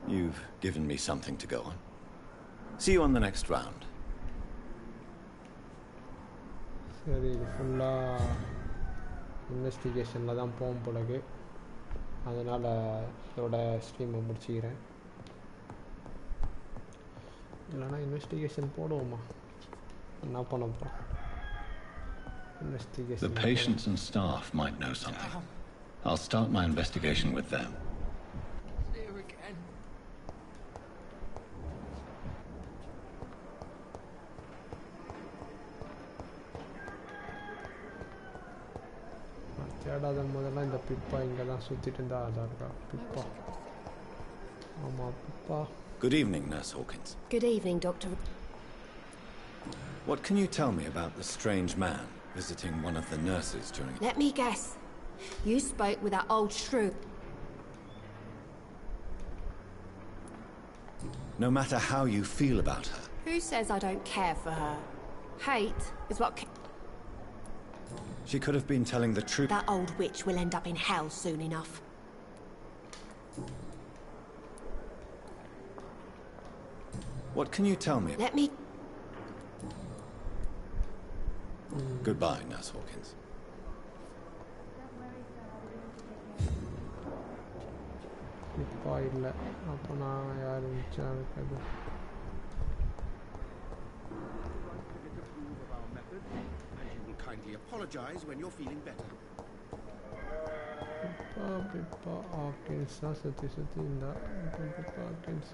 You've given me something to go on. See you on the next round. சரி இது ஃபுல்லாக இன்வெஸ்டிகேஷனில் தான் போகும் போலகு அதனால் இதோட ஸ்ட்ரீமை முடிச்சுக்கிறேன் இல்லைனா investigation போடுவோமா என்ன பண்ண போகிறோம் investigation The patients and staff might know something. I'll start my investigation with them. Here again. தேடாத முதல்ல இந்த பிப்பா இங்கே தான் சுற்றிட்டு இருந்தா அதான் இருக்கா பிப்பா ஆமாம் பிப்பா Good evening, Nurse Hawkins. Good evening, Doctor. What can you tell me about the strange man visiting one of the nurses during... Let me guess. You spoke with that old shrew. No matter how you feel about her... Who says I don't care for her? Hate is what... She could have been telling the truth. That old witch will end up in hell soon enough. What can you tell me? Let me... Goodbye, Nurse Hawkins. பிப்பா இல்லை அப்போ நான் யார் மிச்சம் இருக்குது Kindly apologize when you're feeling better. Pippa Hawkins தான் சுற்றி சுற்றி இருந்தா Pippa Hawkins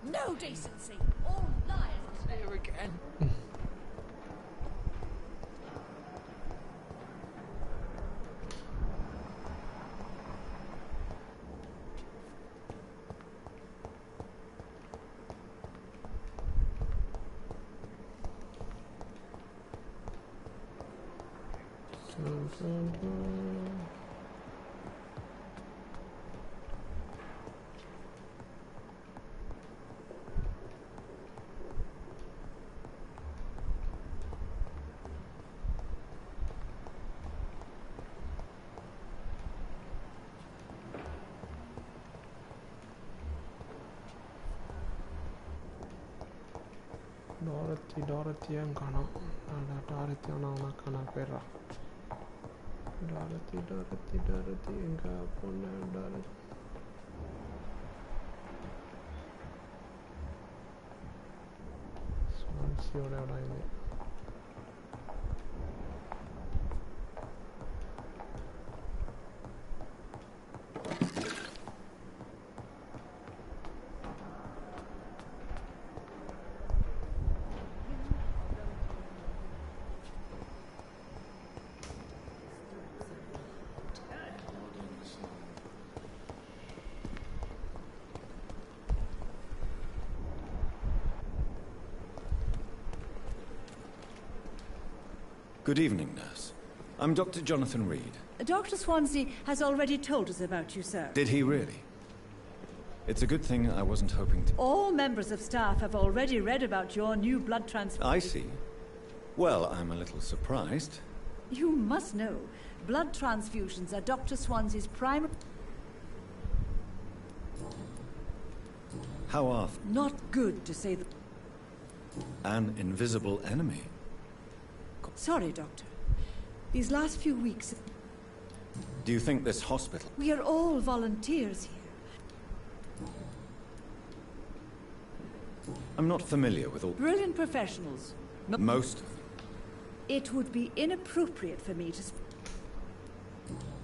No decency. All liars. Here again. டாரத்தியும் காணோம் டாரத்தியும் நான் காண போயிடுறா டாரத்தி எங்கே பொண்ணு டாரத்தி ஸ்வான்சியோட இடம் இது Good evening, nurse. I'm Dr. Jonathan Reed. Dr. Swansea has already told us about you, sir. Did he really? It's a good thing I wasn't hoping to... All members of staff have already read about your new blood transfusion. I see. Well, I'm a little surprised. You must know, blood transfusions are Dr. Swansea's primary... How often? Not good, to say the... An invisible enemy. Sorry, Doctor. These last few weeks... Do you think this hospital... We are all volunteers here. I'm not familiar with all... Brilliant professionals. Most of them. It would be inappropriate for me to...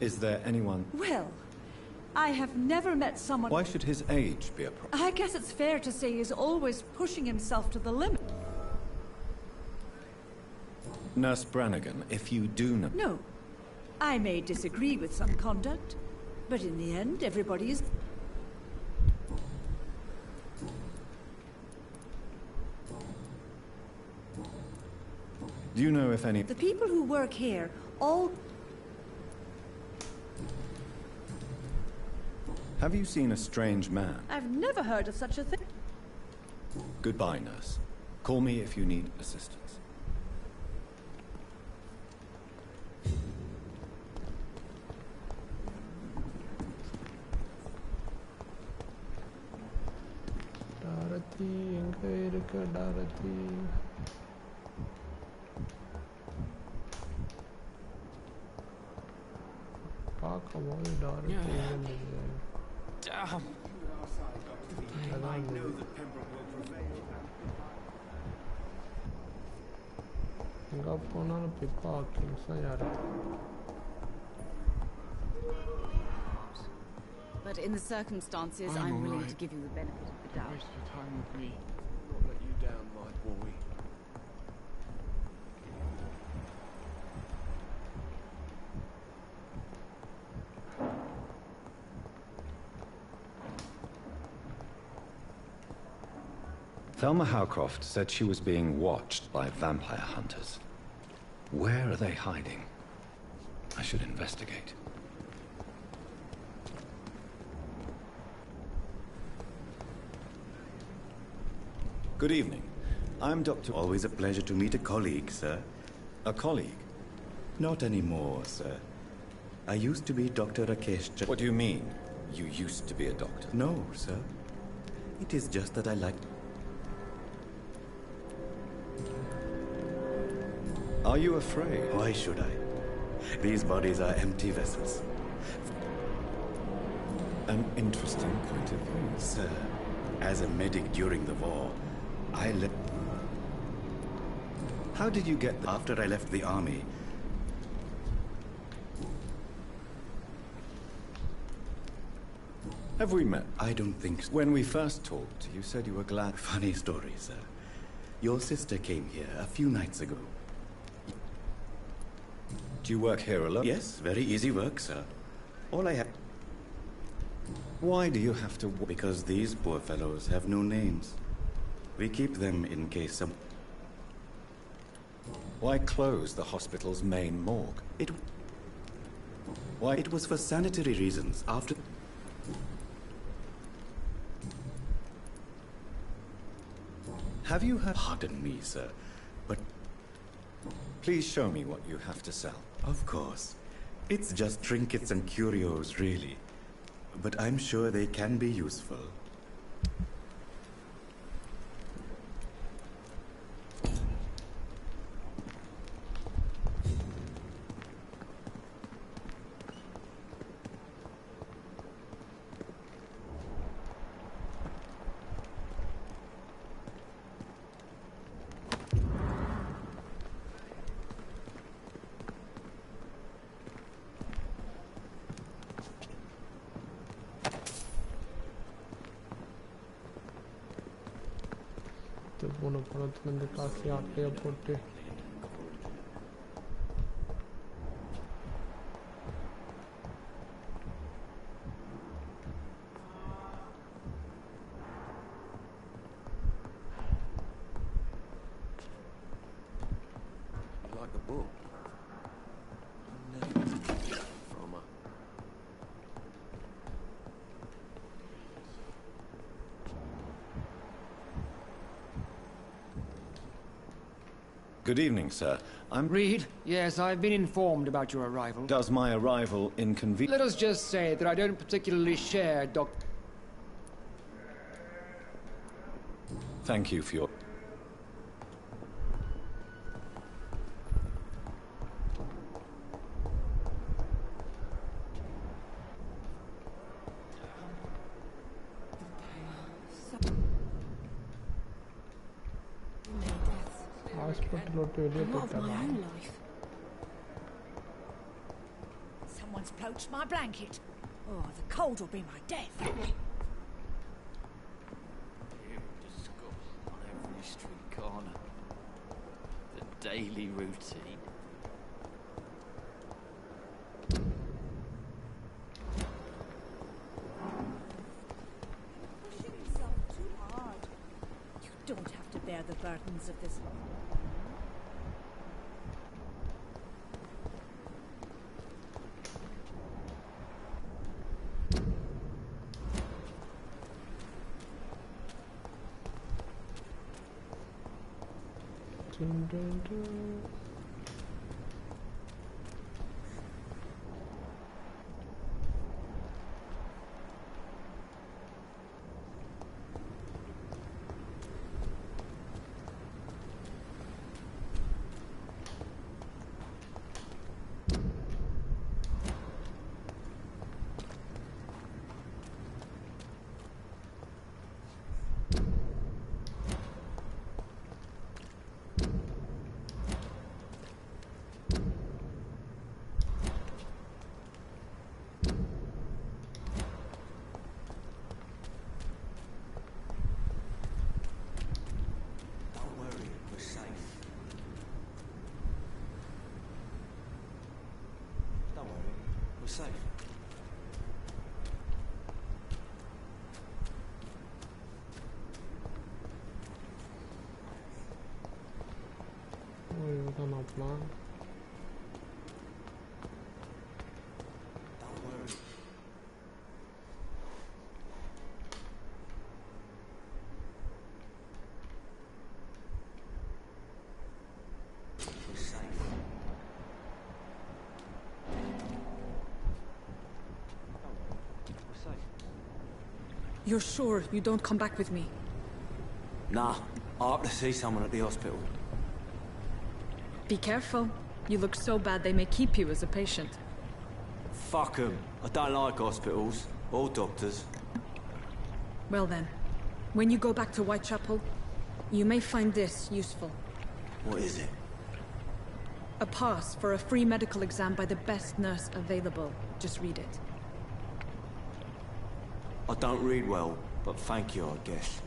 Is there anyone... Well, I have never met someone... Why should his age be a problem? I guess it's fair to say he's always pushing himself to the limit. Nurse Brannigan, if you do know... No. I may disagree with some conduct, but in the end, everybody is... Do you know if any... The people who work here all... Have you seen a strange man? I've never heard of such a thing. Goodbye, nurse. Call me if you need assistance. Dorothy, எங்க இருக்க Dorothy? பார்க்கும்போது Dorothy இருந்தது. Damn. எங்க போனாலும் பிப்பா கிங்ஸா யாரு? But in the circumstances, I'm willing to give you the benefit of the doubt. Waste your time with me. Not let you down, my boy. Thelma Howcroft said she was being watched by vampire hunters. Where are they hiding? I should investigate. Good evening. I'm Dr. Always a pleasure to meet a colleague, sir. A colleague? Not anymore, sir. I used to be Dr. Rakesh. What do you mean, you used to be a doctor? No, sir. It is just that I like... Are you afraid? Why should I? These bodies are empty vessels. An interesting point of view. Sir, as a medic during the war, I left... How did you get... After I left the army... Have we met? I don't think so. When we first talked, you said you were glad... Funny story, sir. Your sister came here a few nights ago. Do you work here alone? Yes, very easy work, sir. All I have... Why do you have to... Because these poor fellows have no names. We keep them in case some... Why close the hospital's main morgue? Why? It was for sanitary reasons. After... Have you had... Pardon me, sir, but... Please show me what you have to sell. Of course. It's just trinkets and curios, really. But I'm sure they can be useful. போன பணத்துலேருந்து காசு அட்டையை போட்டு Like a book. Good evening, sir. I'm... Reed? Yes, I've been informed about your arrival. Does my arrival inconvenience... Let us just say that I don't particularly share Thank you for your... Not of my own life. Someone's poached my blanket. Oh, the cold will be my death. On every street corner. The daily routine. Pushing himself too hard. You don't have to bear the burdens of this life. Dun, dun, dun. Safe. Oh, you done up, man. Don't worry. We're safe. You're sure you don't come back with me? Nah, I have to see someone at the hospital. Be careful. You look so bad they may keep you as a patient. Fuck 'em. I don't like hospitals or doctors. Well then, when you go back to Whitechapel, you may find this useful. What is it? A pass for a free medical exam by the best nurse available. Just read it. I don't read well, but thank you, I guess.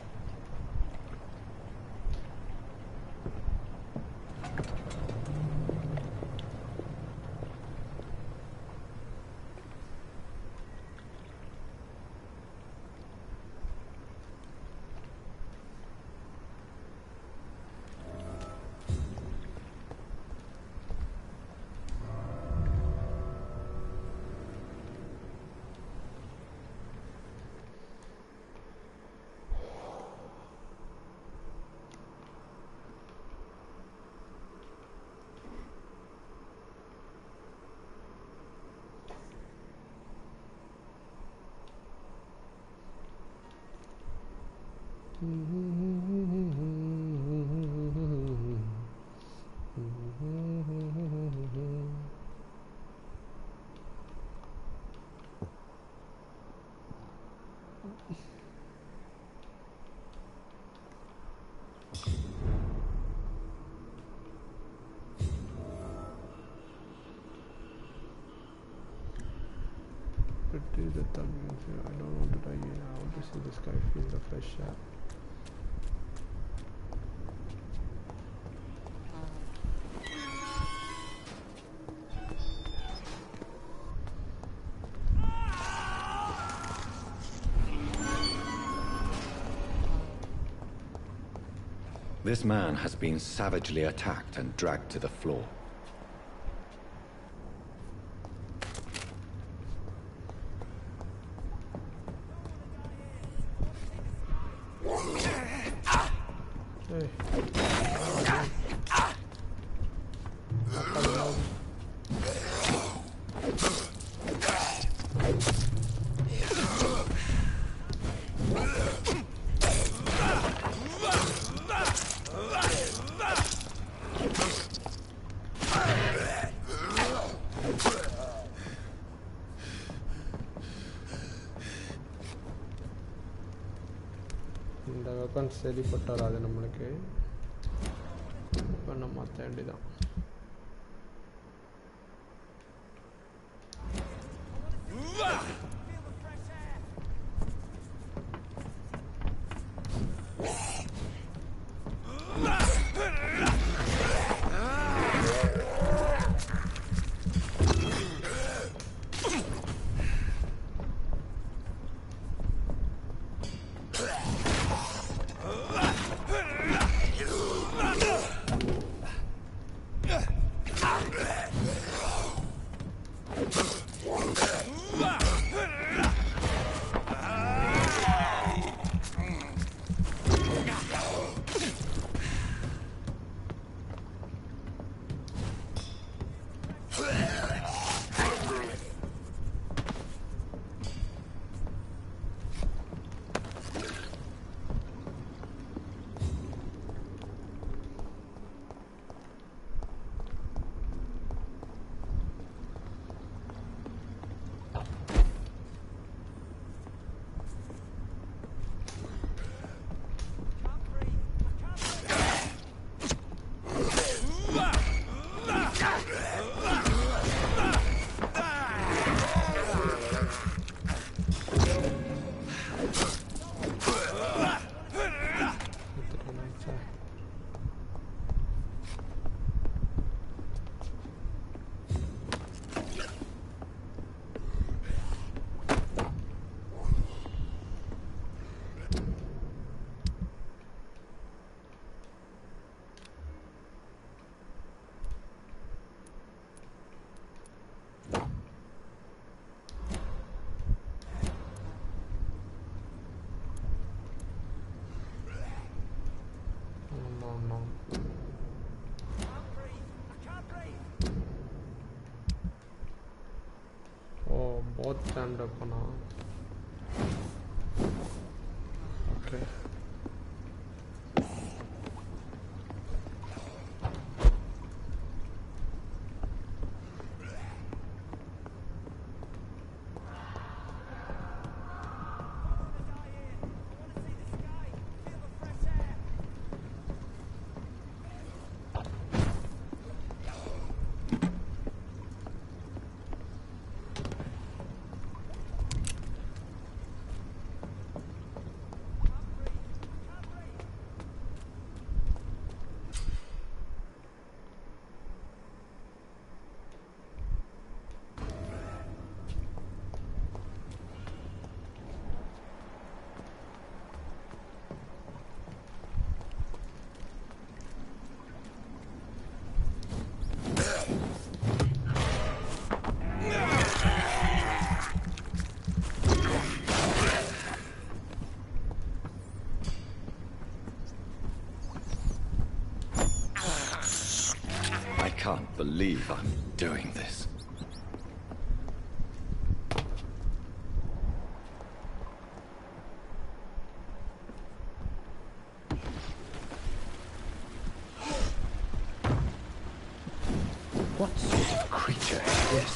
Pretty the thumb. I don't want to die here. I want to see this guy feel the fresh air. This man has been savagely attacked and dragged to the floor. weapon சரிப்பட்டு வராது நம்மளுக்கு. இப்போ நம்ம மாற்ற வேண்டியதான். Both stand up now. Okay. I can't believe I'm doing this. What sort of creature is this?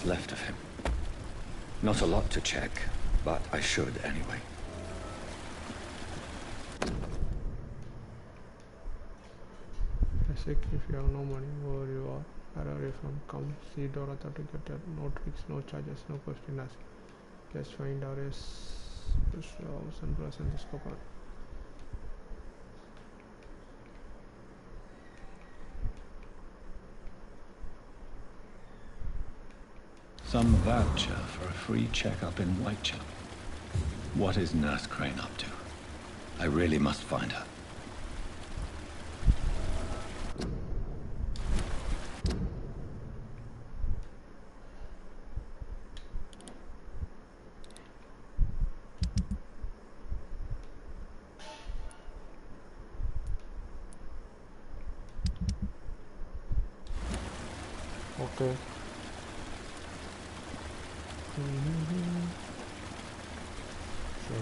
what's left of him. Not a lot to check, but I should anyway. Basic, if you have no money, where you are, where are you from? Come see Dorothy to get that. No tricks, no charges, no question asked. Just find our house and present this coupon. Some voucher for a free checkup in Whitechapel. What is Nurse Crane up to? I really must find her. Okay. So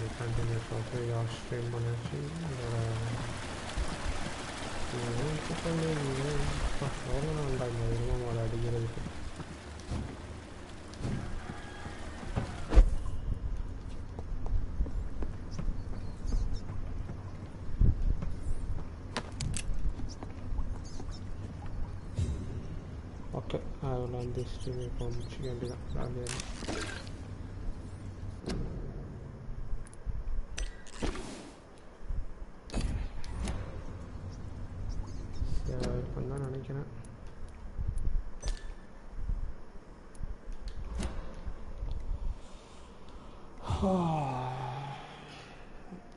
we continue to your stream energy. Okay, I will run this stream from chicken dinner.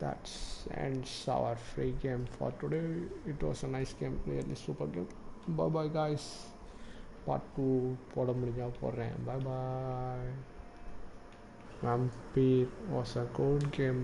That ends our free game for today. It was a nice game, really super game. Bye bye guys. Part 2 போட முடிஞ்சா போடுறேன். Bye bye. Vampyr was a good game.